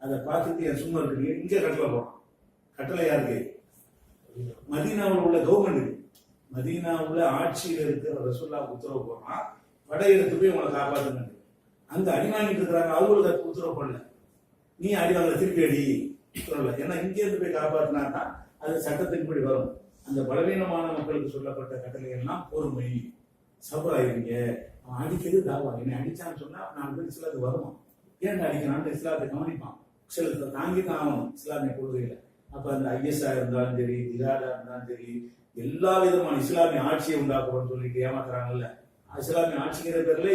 அதை பார்த்துட்டு என் சும்மா இருக்கிறீங்க, இங்க கட்டளை போடுறான். கட்டளை யாருக்கு? மதீனாவில் உள்ள கவர்மெண்ட், மதீனாவுல ஆட்சியில் இருக்கிற ரசூலுல்லாஹ் உத்தரவு போடுறான், படையெடுத்து போய் உங்களை காப்பாற்றுங்க. அங்க அடிவாங்கிட்டு இருக்கிறாங்க, அவங்களுக்கு அது உத்தரவு பண்ணல, நீ அடிவாங்கல திருப்பி அடி சொல்லல. ஏன்னா இங்கே இருந்து போய் காப்பாற்றினா தான் அது சட்டத்தின்படி வரும். அந்த பலவீனமான மக்களுக்கு சொல்லப்பட்ட கட்டளை எல்லாம் பொறுமை, சபராயிருங்க. அவன் அடிக்கிறது தாவா, என்னை அடிச்சான்னு சொன்னா 4 பேர் இஸ்லாத்துக்கு வருவான். ஏன் அடிக்கிறான்னு இஸ்லாத்தை கவனிப்பான். சிலத்தை தாங்கி தான் ஆகணும் இஸ்லாமிய கொள்கையில. அப்ப அந்த ISஆ இருந்தாலும் சரி, ஜிஹாதா இருந்தாலும் சரி, எல்லா விதமான இஸ்லாமிய ஆட்சியை உண்டாக்குறோம்னு சொல்லிட்டு ஏமாத்துறாங்கல்ல. இஸ்லாமிய ஆட்சிங்கிற பேர்ல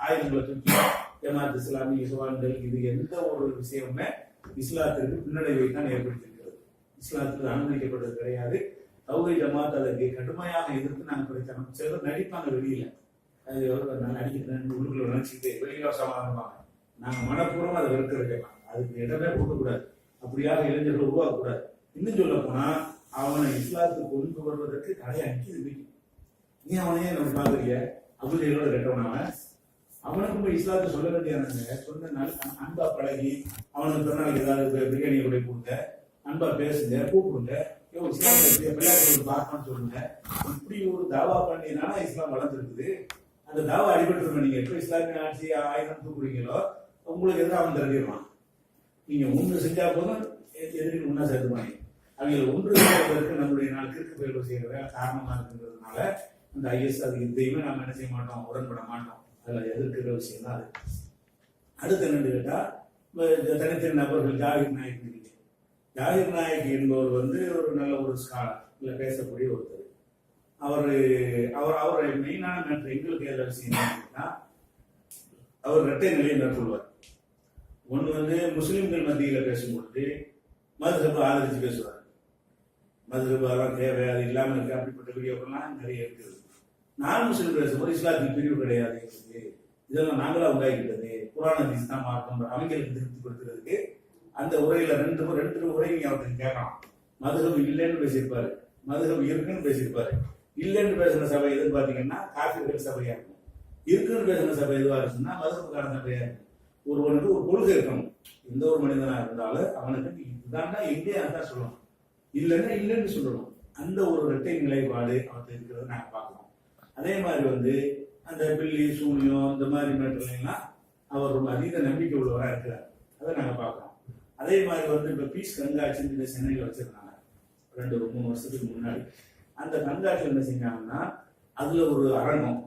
ஆயுதங்களை தூக்கி ஜமாத் இஸ்லாமி இஸ்வான்கள், இது எந்த ஒரு விஷயமுமே இஸ்லாத்திற்கு பின்னடைவை தான் ஏற்படுத்தியிருக்கிறது. இஸ்லாத்துக்கு அனுமதிக்கப்பட்டது கிடையாது. தௌஹீத் ஜமாத் அதற்கு கடுமையாக எதிர்த்து நாங்கள் படித்தோம். சிலர் நடிப்பாங்க வெளியில, அது நான் நடிக்கிறேன் உள்ளுக்குள்ள நினைச்சுட்டு வெளியில சமாதானமாக. நாங்கள் மனப்பூர்வம் அதை வெறுக்கிறோம். அதுக்கு இடமே கொடுக்கக்கூடாது. அப்படியாக இளைஞர்கள் உருவாக்கக்கூடாது. இன்னும் சொல்ல போனா அவனை இஸ்லாத்துக்கு கொண்டு வருவதற்கு கடையை அடிக்கிறது. நீ அவனையே நம்ம பாக்குறீங்க, அபுஜெயிலோட கெட்டவன் அவனுக்கும் போய் இஸ்லாத்தை சொல்ல வேண்டிய சொன்ன அன்பா பழகி, அவனுக்கு பிறநாளைக்கு ஏதாவது பிரியாணி கூட கொடுங்க, அன்பா பேசுங்க, கூப்பிடுங்க, இஸ்லாம் பிள்ளையாட்டு பார்க்கணும்னு சொல்லுங்க. இப்படி ஒரு தாவா பண்ணினால இஸ்லாம் வளர்ந்துருக்குது. அந்த தாவா அடிபட்டு நீங்க எப்ப இஸ்லாமிய ஆட்சி ஆயுதம் தூக்குறீங்களோ உங்களுக்கு எதிராக அவன் தள்ளிடுவான். நீங்க ஒன்று செஞ்சா போதும் எதிரிகள் ஒன்றா சேர்த்துவாங்க. அவங்களை ஒன்று செய்வதற்கு நம்முடைய நாள் கிறுக்கு பயிர்வு செய்யறத காரணமா இருக்குன்றதுனால அந்த IS அது எதையுமே நாம் என்ன செய்ய மாட்டோம், உடன்பட மாட்டோம். அதில் எதிர்க்கிற விஷயம் தான் அது. அடுத்து என்னன்னு கேட்டா, தனித்தனி நபர்கள் ஜாகிர் நாயக் என்பவர் வந்து ஒரு நல்ல ஒரு ஸ்காலர், இல்லை பேசக்கூடிய ஒருத்தர். அவருடைய மெயினான மேட்டர் எங்களுக்கு எந்த விஷயம் என்னன்னா, அவர் இரட்டை நிலையை மேற்கொள்வார். ஒன்று வந்து முஸ்லிம்கள் மத்தியில் பேசும்பொழுது மதுஹபை ஆதரிச்சு பேசுவார். மதுஹப் அதெல்லாம் தேவை, அது இல்லாமல் இருக்கு, அப்படிப்பட்ட வீடியோக்கெல்லாம் நிறைய இருக்குது. நான் முஸ்லிம் பேசும்போது இஸ்லாத்துக்கு பிரிவு கிடையாது, இதெல்லாம் நாங்களா உண்டாக்கிட்டது, குர்ஆன் ஹதீஸ் தான் மார்க்கம், அவங்களுக்கு திருப்திப்படுத்துறதுக்கு அந்த உரையில 2 உரை நீங்க அவருக்கு கேட்கலாம். மதுஹப் இல்லைன்னு பேசியிருப்பாரு, மதுஹப் இருக்குன்னு பேசியிருப்பாரு. இல்லைன்னு பேசுற சபை எதுன்னு பாத்தீங்கன்னா காஃபிர்கள் சபையா இருக்கும். இருக்குன்னு பேசின சபை எதுவா இருக்குன்னா மதத்துக்கான சபையா இருக்கு. ஒருவனுக்கு ஒரு கொள்கை இருக்கணும். எந்த ஒரு மனிதனா இருந்தாலும் அவனுக்கு இதுதான்டா இந்தியா தான் சொல்லணும், இல்லைன்னா இல்லைன்னு சொல்லணும். அந்த ஒரு இரட்டை நிலைப்பாடு அவருக்கு இருக்கிறத நாங்க பார்க்கணும். அதே மாதிரி வந்து அந்த பில்லி சூனியம் இந்த மாதிரி மேட்டர்லாம் அவர் ரொம்ப அதீத நம்பிக்கை உள்ளவராக இருக்கிறார். அதை நாங்க பார்க்கறோம். அதே மாதிரி வந்து இப்ப பீஸ் கண்காட்சி சென்னையில் வச்சிருந்தாங்க 2-3 வருஷத்துக்கு முன்னாடி. அந்த கண்காட்சியில் என்ன செஞ்சாங்கன்னா அதுல ஒரு அரங்கம்,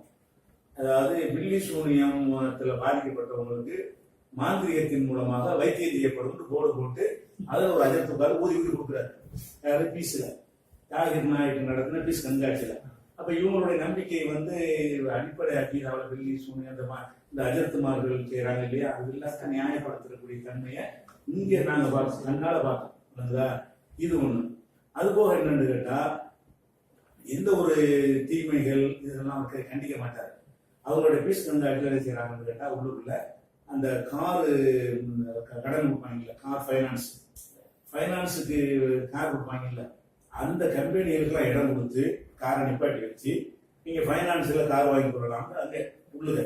அதாவது பில்லி சூனியத்துல பாதிக்கப்பட்டவங்களுக்கு மாந்திரியத்தின் மூலமாக வைத்தியம் செய்யப்படும் போர்டு போட்டு அதுல ஒரு அஜத்துக்காக ஊதி கொடுக்குறாரு. அதாவது பீஸ்ல ஞாயிற்று நடத்தின பீஸ் கண்காட்சியில. அப்ப இவங்களுடைய நம்பிக்கை வந்து அடிப்படையாக்கி அவளை பில்லி சூனியம் இந்த அஜத்துமார்கள் செய்யறாங்க இல்லையா, அது எல்லாத்தையும் நியாயப்படுத்தக்கூடிய தன்மையை இங்க நாங்க பார்த்தோம், கண்ணால பார்த்தோம். இது ஒண்ணு. அது போக என்னன்னு கேட்டா எந்த ஒரு தீமைகள் இதெல்லாம் கண்டிக்க மாட்டாரு. அவங்களுடைய பீஸ் கண்காட்சியில் என்ன செய்யறாங்கன்னு கேட்டா உள்ளுக்குள்ள அந்த காரு கடன் கொடுப்பாங்கல்ல, கார் ஃபைனான்ஸுக்கு கார் கொடுப்பாங்கல்ல, அந்த கம்பெனிகளுக்கெல்லாம் இடம் கொடுத்து காரை நிப்பாட்டி வச்சு நீங்க ஃபைனான்ஸ்ல கார் வாங்கி போடலாம். அங்க உள்ளுக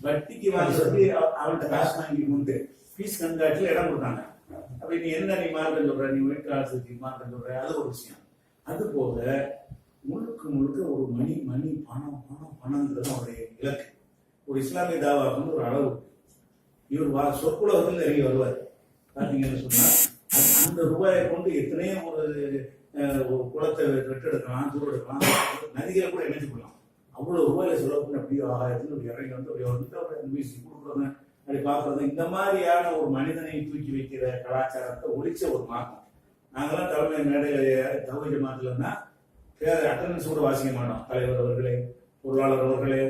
வட்டிக்கு வாங்கி சொல்லி அவன்கிட்ட காசு வாங்கி கொண்டு பீஸ் கண்காட்சியில் இடம் கொடுத்தாங்க. அப்ப நீ என்ன நீ மார்க்கம் சொல்ற, நீ வீட்டு மார்க்கம் சொல்ற, அது ஒரு விஷயம். அது போக முழுக்க ஒரு மணி பணம்ங்கிறது அவருடைய இலக்கு. ஒரு இஸ்லாமிய தாவாக்கு ஒரு அளவு இவர் சொற்குலகத்தில் இறங்கி வருவார். பாத்தீங்கன்னு சொன்னா அந்த ரூபாயை கொண்டு எத்தனையோ ஒரு குளத்தை வெட்டெடுக்கலாம், தூர் எடுக்கலாம், நதிகளை கூட இணைச்சு கொள்ளலாம். அவ்வளவு ரூபாயில செலவு பண்ணி அப்படியே ஆகாயத்துல இறங்கி வந்து கொடுக்குறது, அப்படி பாக்குறது. இந்த மாதிரியான ஒரு மனிதனை தூக்கி வைக்கிற கலாச்சாரத்தை ஒழிச்ச ஒரு மாற்றம். நாங்கெல்லாம் தலைமை மேடையில தௌஹீத் ஜமாத்துலன்னா பேர் அட்டண்டன்ஸ் கூட வாசிக்க மாட்டோம். தலைவர் அவர்களே, பொருளாளர் அவர்களே,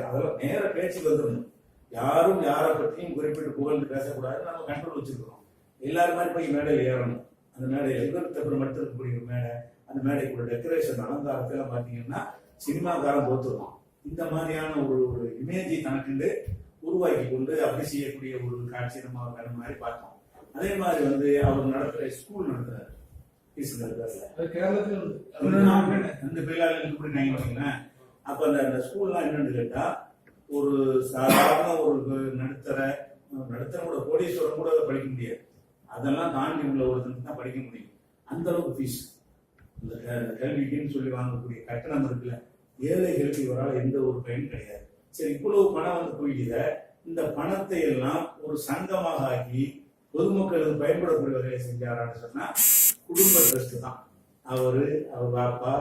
அதெல்லாம் நேர பேச்சுக்கு வந்துடணும். யாரும் யாரை பற்றியும் குறிப்பிட்டு புகழ்ந்து பேசக்கூடாது. நம்ம கண்ட்ரோல் வச்சிருக்கிறோம். எல்லாரும் மாதிரி போய் மேடையில் ஏறணும். அந்த மேடையில் எதிர்த்து மட்டும் இருக்கக்கூடிய மேடை, அந்த மேடைக்குள்ள டெக்கரேஷன் அலங்காரத்தெல்லாம் பார்த்தீங்கன்னா சினிமாக்காரன் போத்துருவோம். இந்த மாதிரியான ஒரு இமேஜை தனக்குண்டு உருவாக்கி கொண்டு அப்படி செய்யக்கூடிய ஒரு காட்சி நம்ம கண்ணு மாதிரி பார்த்தோம். அதே மாதிரி வந்து அவர் நடத்துற ஸ்கூல் நடத்துறாரு அந்த பிள்ளைங்க. அப்ப அந்த ஸ்கூல்லாம் என்னன்னு கேட்டா ஒரு சாதாரண ஒரு நடுத்தர கூட கோடீஸ்வரன் கூட படிக்க முடியாது. அதெல்லாம் தாண்டி உள்ள ஒருத்தனுக்கு தான் படிக்க முடியும். அந்த அளவுக்கு ஃபீஸ் இந்த கல்விக்குன்னு சொல்லி வாங்கக்கூடிய கட்டணம் இருக்குல்ல, ஏழைகளுக்கு இவரால் எந்த ஒரு பயனும் கிடையாது. சரி, இவ்வளவு பணம் வந்து போயிடுத, இந்த பணத்தை எல்லாம் ஒரு சங்கமாக ஆக்கி பொதுமக்களுக்கு பயன்படக்கூடிய வகையை செஞ்சாரான்னு சொன்னா குடும்ப ட்ரஸ்ட் தான். அவர் பாப்பா,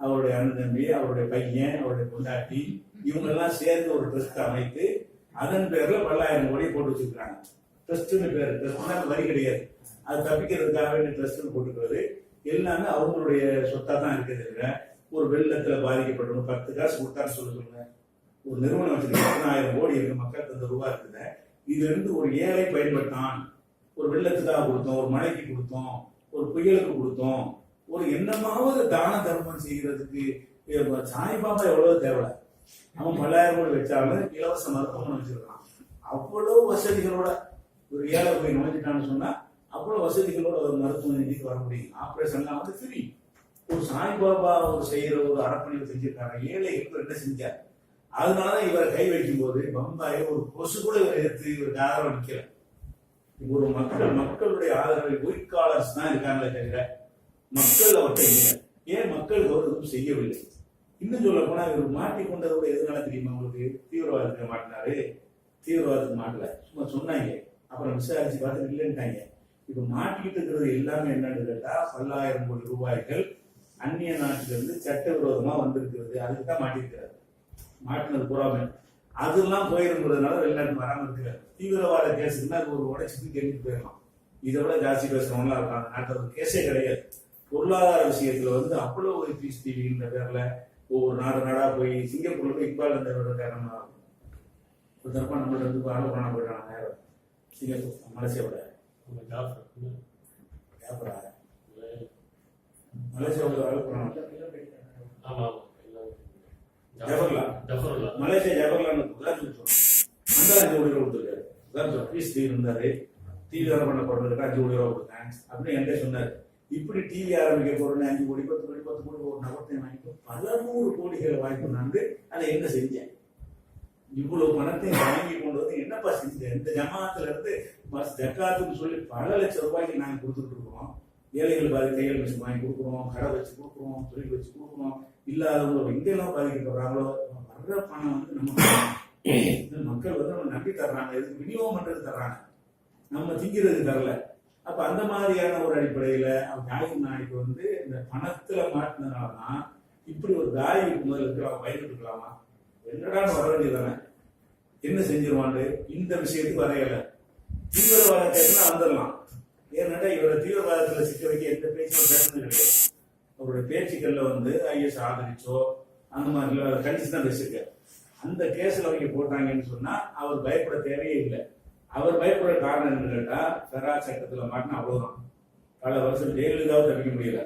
அவருடைய அண்ணன் தம்பி, அவருடைய பையன், அவருடைய பொண்டாட்டி, இவங்க எல்லாம் சேர்ந்து ஒரு ட்ரஸ்ட் அமைத்து அதன் பேர்ல 10,000 கோடி போட்டு வச்சிருக்காங்க. ட்ரஸ்ட்னு பேர், ட்ரஸ்ட் வரி கிடையாது. அது தப்பிக்கிறதுக்காக வேண்டிய ட்ரஸ்ட் போட்டுக்கிறது எல்லாமே அவங்களுடைய சொத்தா தான் இருக்குது. ஒரு வெள்ளத்துல பாதிக்கப்பட்டவங்க 10 காசு கொடுத்தான்னு சொல்லுங்க. ஒரு நிறுவனம் வச்சிருக்க 10,000 கோடி இருக்கு, மக்கள் தந்த ரூபாய் இருக்குது. இதுல இருந்து ஒரு ஏழை பயன்பட்டான், ஒரு வெள்ளத்துக்காக கொடுத்தோம், ஒரு மழைக்கு கொடுத்தோம், ஒரு புயலுக்கு கொடுத்தோம், ஒரு என்னமாவது தான தர்மம் செய்யறதுக்கு சாய்பாபா எவ்வளவு தேவை. அவன் 10,000 கோடி வச்சாலும் இலவச மருத்துவமனை வச்சிருக்கான். அவ்வளவு வசதிகளோட ஒரு ஏழை போய் நுழைஞ்சிட்டான்னு சொன்னா அவ்வளவு வசதிகளோட ஒரு மருத்துவமனைக்கு வர முடியும். ஆபரேஷன்லாம் வந்து ஃப்ரீ. ஒரு சாய்பாபா ஒரு செய்யற ஒரு அறப்பணியை செஞ்சிருக்காங்க. ஏழைகளுக்கு என்ன செஞ்சார். அதனாலதான் இவரை கை வைக்கும் போது பம்பாய் ஒரு கொசு கூட இவரை எடுத்து இவருக்கு ஆதரவு நிக்கல. ஒரு மக்களுடைய ஆதரவை ஒயிட்காலர்ஸ் தான் இருக்காங்களே தவிர மக்கள் அவர்கிட்ட இல்லை. ஏன் மக்கள் அவர் எதுவும் செய்யவில்லை. இன்னும் சொல்ல போனா இவர் மாட்டிக்கொண்டதோட எதனால தெரியுமா உங்களுக்கு? தீவிரவாதத்துக்கு மாட்டினாரு. தீவிரவாதத்துக்கு மாட்டல, சும்மா சொன்னாங்க. அப்புறம் விசாரிச்சு பார்த்து இல்லைன்ட்டாங்க. இப்ப மாட்டிக்கிட்டு இருக்கிறது எல்லாமே என்னன்னு கேட்டா 10,000 கோடி ரூபாய்கள் அந்நிய நாட்டிலிருந்து சட்டவிரோதமா வந்திருக்கிறது. அதுக்கு தான் மாட்டிருக்கிறாரு. மாட்டினது புறாம அதெல்லாம் போயிருக்கிறதுனால வெளிநாட்டு வராம இருக்கிறார். தீவிரவாத கேஸுக்குன்னா அது ஒரு உடைச்சிட்டு கேள்விட்டு போயிடலாம். இதை விட ஜாஸ்தி பேசுறவங்களா இருக்காங்க. நாட்டில் ஒரு கேஸே கிடையாது. பொருளாதார விஷயத்துல வந்து அவ்வளவு ஒரு பீஸ் டிவின்ற பேர்ல ஒவ்வொரு நாடா போய் சிங்கப்பூர்ல போய் இக்பால் அந்த காரணமா ஒரு தரப்பா நம்மள்ட்ட இருந்து ஆலோசனை போயிட்டாங்க. நேரம் சிங்கப்பூர் மலேசியாவோட மலேசியாவோட ஆலோசனை மலேசியா ஜவஹர்லால் அந்த 5 கோடி ரூபாய் கொடுத்துருக்காரு. பீஸ் டிவி இருந்தாரு. டிவி வேலை பண்ண போறதுக்கு 5 கோடி ரூபாய் கொடுத்தேன் அப்படின்னு என்கிட்ட சொன்னாரு. இப்படி டிவி ஆரம்பிக்க போறேன்னு 5 கோடி 10 கோடி 10 கோடி ஒரு நபத்தை வாங்கிட்டு பல 100 கோடிகளை வாங்கி கொண்டாந்து அதை என்ன செஞ்சேன்? இவ்வளவு பணத்தை வாங்கி கொண்டு வந்து என்னப்பா செஞ்சேன்? இந்த ஜமாத்துல இருந்து ஜக்காத்துன்னு சொல்லி பல லட்சம் ரூபாய்க்கு நாங்க கொடுத்துட்டு இருக்கோம். ஏழைகள் கைகள் வச்சு வாங்கி கொடுக்குறோம், கடை வச்சு கொடுக்குறோம், தொழில் வச்சு கொடுக்குறோம். இல்லாதவங்க எங்கெல்லாம் பாதிக்கப்படுறாங்களோ வர்ற பணம் வந்து நம்ம மக்கள் வந்து நம்ம நம்பி தர்றாங்க, இதுக்கு விநியோகம் பண்றது தர்றாங்க, நம்ம திங்கிறது தரல. அப்ப அந்த மாதிரியான ஒரு அடிப்படையில ஜாகிர் நாய்க்கு வந்து இந்த பணத்துல மாட்டினதுனாலதான் இப்படி ஒரு தாய்க்கு முதல்ல இருக்கலாம், பயந்துட்டு இருக்கலாமா? என்னடான்னு வர வேண்டியதானே, என்ன செஞ்சிருவாண்டு இந்த விஷயத்துக்கு வரையல. தீவிரவாத கேட்டுனா வந்துடலாம். ஏன்னா இவரை தீவிரவாதத்துல சிக்க வைக்க எந்த பேச்சும் பேசுறது கிடையாது. அவருடைய பேச்சுக்கள்ல வந்து ஐஎஸ் ஆதரிச்சோ அந்த மாதிரி கண்டிச்சு தான் பேசிருக்காரு. அந்த கேஸ்ல அவங்க போட்டாங்கன்னு சொன்னா அவர் பயப்பட தேவையே இல்லை. அவர் பயப்படுற காரணம் என்னன்னு கேட்டா, பெரா சட்டத்துல மாட்டினா அவ்வளவுதான், பல வருஷம் ஜெயலலிதாவும் தப்பிக்க முடியல.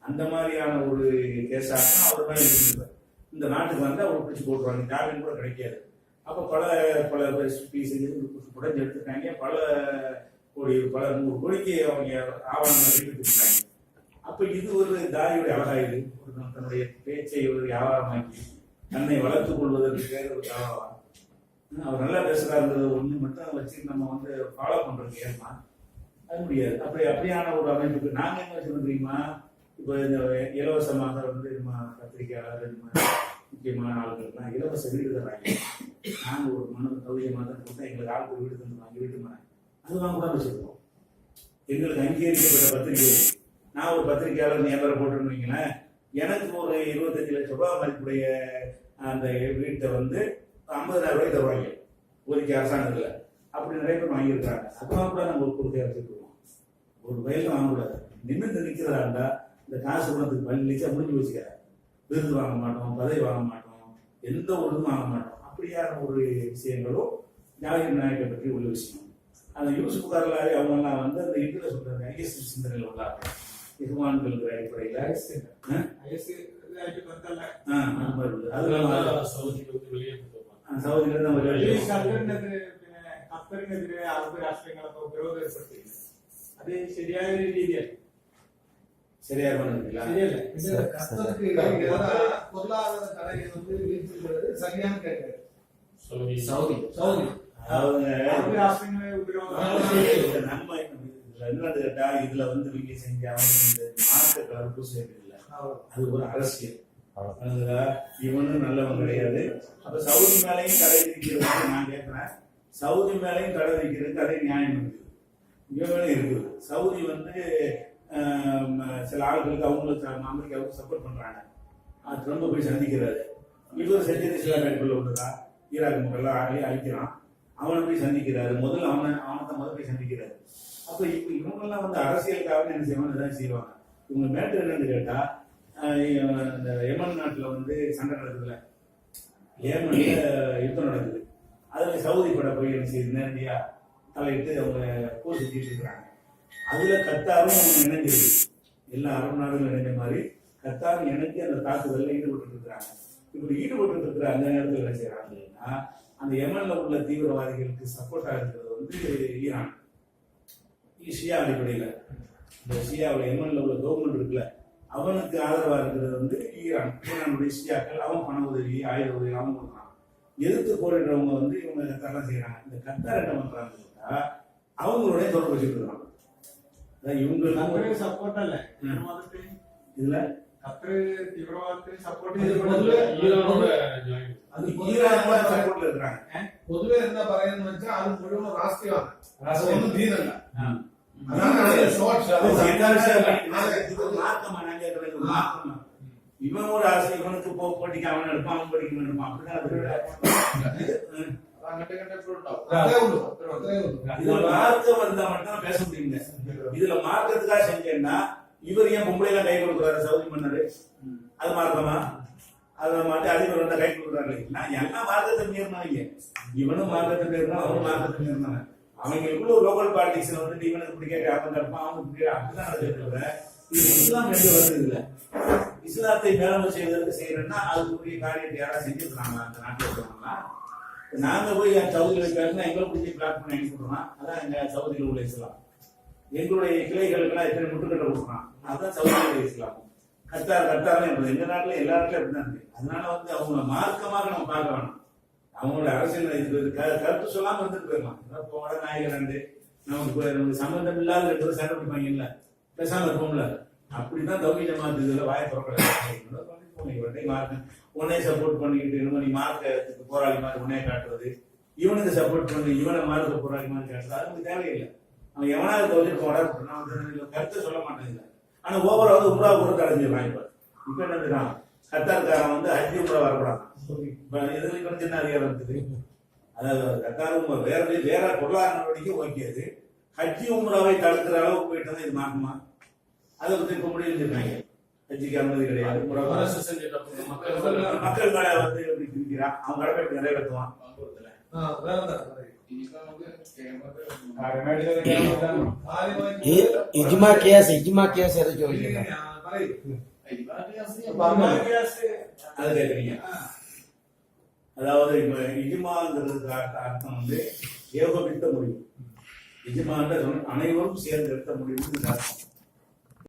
அந்த மாதிரியான ஒரு கேஸாக அவர் தான் இருந்திருப்பார். இந்த நாட்டுக்கு வந்து அவர் பிடிச்சி போட்டுருவாங்க, ஜாமீன் கூட கிடைக்காது. அப்ப பல உடஞ்சு எடுத்துட்டாங்க, பல கோடி பல 100 கோடிக்கு அவங்க ஆவணங்கள் எடுத்துட்டாங்க. அப்ப இது ஒரு தாயுடைய அழகாயுது. ஒரு தன்னுடைய பேச்சை ஒரு வியாபாரமாக்கி தன்னை வளர்த்துக் கொள்வதற்கு ஒரு வியாபாரம். அவர் நல்லா பேசுறாருன்றது ஒண்ணு மட்டும் வச்சு நம்ம வந்து ஃபாலோ பண்றது ஏமா அது முடியாது. அப்படியான ஒரு அமைப்புக்கு நாங்க என்ன வச்சுருக்கோம் தெரியுமா? இப்போ இந்த இலவசமாக வந்து பத்திரிகையாளர் முக்கியமான ஆளுங்களுக்குலாம் இலவச வீடு தர்றாங்க. நாங்க ஒரு மனு கௌரியமாக தான் கொடுத்தா எங்களுக்கு ஆளுக்கு வீடு தந்துருவாங்க, வீட்டு மனை அது வாங்க கூட வச்சிருக்கோம். எங்களுக்கு அங்கீகரிக்கப்பட்ட பத்திரிகை. நான் ஒரு பத்திரிகையாளர் நியமனம் போட்டுன்னு வைங்களேன், எனக்கு ஒரு 25 லட்சம் ரூபாய் மதிப்புடைய அந்த வீட்டை வந்து 50,000 ரூபாய் தருவாங்க ஒதுக்கி அரசாங்கத்துல. அப்படி நிறைய பேர் வாங்கியிருக்காங்க. அதெல்லாம் கூட நம்ம ஒரு கொடுக்கையா வச்சுருக்கோம். ஒரு வயலில் வாங்கக்கூடாது. நிமிர்ந்து நிற்கிறதா இருந்தா இந்த காசு குணத்துக்கு பள்ளிச்சா முடிஞ்சு வச்சுக்க. விருது வாங்க மாட்டோம், பதவி வாங்க மாட்டோம், எந்த ஒரு இதுவும் வாங்க மாட்டோம். அப்படியான ஒரு விஷயங்களும் ஜாகிர் நாயக்கை பற்றி உள்ள விஷயம். அந்த யூசுப் காரலாரி அவங்கெல்லாம் வந்து அந்த இதுல சொல்றாங்க, ஐஎஸ் சிந்தனையில் உள்ளாங்க இஹ்வான்கள் அடிப்படையில் ഖത്തറിനെതിരെ അറബ് രാഷ്ട്രങ്ങളൊക്കെ ഉപരോധം ഏർപ്പെടുത്തിയില്ല. അത് ശരിയായ ഒരു രീതിയല്ല. சரியாக சரியில்லை. பொருளாதார தடையை வந்து வீழ்த்துகிறது சரியான கேட்கிறது. சவுதி அரபு ராஷ்டிரங்களே உபரோதம் நன்மை என்னது கேட்டா, இதுல வந்து நீங்க செஞ்ச அவங்க மார்க்க கலப்பு சேர்க்கல, அது ஒரு அரசியல். இவனும் நல்லவன் கிடையாது. அப்ப சவுதி மேலையும் தடை விதிக்கிறது நான் கேட்கிறேன். சவுதி மேலையும் தடை விதிக்கிறதுக்கு அதே நியாயம் இருக்குது, இவங்களும் இருக்குது. சவுதி வந்து சில ஆட்களுக்கு அவங்களுக்கு அமெரிக்காவுக்கு சப்போர்ட் பண்றாங்க. ட்ரம்ப் போய் சந்திக்கிறாரு. இவர் செஞ்சது இஸ்லாமியர்கள் உள்ளதா, ஈராக் மக்கள்லாம் அழிக்கிறான், அவனை போய் சந்திக்கிறாரு. முதல்ல அவனை தான் போய் சந்திக்கிறாரு. அப்ப இப்ப இவங்கெல்லாம் வந்து அரசியலுக்காக என்ன செய்வாங்க, ஏதாவது செய்வாங்க. இவங்க மேட்டர் என்னன்னு கேட்டா, இந்த யமன் நாட்டுல வந்து சண்டை நடக்குதுல, ஏமன்ல யுத்தம் நடக்குது. அதுல சவுதி பட போய் என்ன செய்யுது, நேரடியா தலையிட்டு அவங்க போர் செஞ்சுட்டு இருக்கிறாங்க. அதுல கத்தாரும் இணைஞ்சிருக்கு. எல்லா அரபு நாடுகளும் இணைஞ்ச மாதிரி கத்தாரும் இணைஞ்சு அந்த தாக்குதல்ல ஈடுபட்டு இருக்கிறாங்க. இப்படி ஈடுபட்டு இருக்கிற அந்த நேரத்தில் என்ன செய்யறாங்கன்னா, அந்த யமன்ல உள்ள தீவிரவாதிகளுக்கு சப்போர்ட்டா இருக்கிறது வந்து ஈரான், ஷியா அடிப்படையில. இந்த ஷியாவில் யமன்ல உள்ள கவர்மெண்ட் இருக்குல்ல, அவனுக்கு ஆதரவா இருக்கிறது வந்து ஈரானுடைய ஷியாக்கள். அவன் பண உதவி, ஆயுத உதவி அவன் கொடுக்குறான். எதிர்த்து போரிடுறவங்க வந்து இவங்க கத்தாரெல்லாம் செய்யறாங்க. இந்த கத்தார் என்ன பண்றாங்கன்னா, அவங்களுடைய தொடர்பு வச்சுட்டு இருக்காங்க. இவங்களுக்கு சப்போர்ட் அல்ல இதுல கத்தர் தீவிரவாதத்தை சப்போர்ட் சப்போர்ட்ல இருக்கிறாங்க. പൊതുവെ എന്താ പറയുന്നത് വെച്ചാൽ അത് മുഴുവൻ രാഷ്ട്രീയമാണ്, ഒന്നും തീരല്ല. இவன் ஒரு ஆசை, இவனுக்கு போட்டிக்கு அவன் எடுப்பான், அவன் படிக்கணும் எடுப்பான். இதுல மார்க்கம் வந்தா மட்டும் பேச முடியுங்க. இதுல மார்க்கத்துக்காக செஞ்சேன்னா இவர் ஏன் பொம்பளை எல்லாம் கை கொடுக்குறாரு சவுதி மன்னர்? அது மார்க்கமா? அதை மாட்டி அதிபர் வந்தா கை கொடுக்குறாரு. நான் எல்லாம் மார்க்கத்தை மீறினவங்க. இவனும் மார்க்கத்தை மீறினா அவனும் மார்க்கத்தை மீறினாங்க. அவங்களுக்குள்ள ஒரு லோக்கல் பாலிடிக்ஸ்ல வந்துட்டு இவனுக்கு பிடிக்காது அவன் தடுப்பான், அவனுக்கு பிடிக்காது, அப்படிதான் நடக்குது. இது இஸ்லாம் ரெண்டு வருது. இல்ல இஸ்லாத்தை மேலமை செய்வதற்கு செய்யறேன்னா அதுக்குரிய காரியத்தை யாராவது செஞ்சுருக்காங்க அந்த நாட்டில் இருக்கிறவங்களா? நாங்க போய் என் சவுதியில் வைக்காருன்னா எங்களை பிடிச்சி பிளாட் பண்ணி அனுப்பிடுறோம். அதான் எங்க சவுதியில் உள்ள இஸ்லாம். எங்களுடைய கிளைகளுக்கெல்லாம் எத்தனை முட்டுக்கட்டை கொடுக்குறான். அதுதான் சவுதி இஸ்லாம். கத்தார் என்பது எங்க நாட்டுல எல்லா இடத்துலயும் அப்படிதான் இருக்கு. அதனால வந்து அவங்க மார்க்கமாக நம்ம பார்க்க வேணாம். அவங்களோட அரசியல் கருத்து சொல்லாம இருந்துட்டு போயிடலாம். போட நாயகர் ரெண்டு நமக்கு சம்பந்தம் இல்லாத ரெண்டு பேரும் சண்டை பிடிப்பாங்க இல்ல, பேசாம இருப்போம்ல. அப்படிதான் தௌஹீத் ஜமாத் இதுல வாயை திறக்கிறாங்க. உன்னை சப்போர்ட் பண்ணிக்கிட்டு நீ மார்க்கத்துக்கு போராளி மாதிரி உன்னைய காட்டுறது, இவனுக்கு சப்போர்ட் பண்ணி இவனை மார்க்க போராளி மாதிரி காட்டுறது, அது நமக்கு தேவையில்லை. அவன் எவனாவது தௌஹீத் போட கருத்தை சொல்ல மாட்டேங்குது. ஆனா ஓவரா வந்து உம்ரா கூட அடைஞ்சிடலாம். இப்ப என்னதுதான் கத்தார்காரன் வந்து ஹஜ்ஜி உம்ரா வரக்கூடாது. இதுக்கு வந்து என்ன அதிகாரம் இருக்குது? அதாவது கத்தாரும் வேற பொருளாதார நடவடிக்கை ஓகேது. ஹஜ்ஜி உம்ராவை தடுக்கிற அளவுக்கு போயிட்டு இது மாறுமா? அதை பத்தி இப்ப முடிஞ்சிருக்காங்க. ஹஜ்ஜிக்கு அனுமதி கிடையாது. மக்கள் மேல வந்து எப்படி திணிக்கிறான், அவன் கடமை எப்படி நிறைவேற்றுவான்? इजमा कियास है जो அது கேட்குறீங்க. அதாவது இப்ப இஜ்மாங்கிறதுக்கு அர்த்தம் வந்து ஏகோபித்த முடிவு. இஜ்மான்ற அனைவரும் சேர்ந்து எடுத்த முடிவுன்னு அர்த்தம்.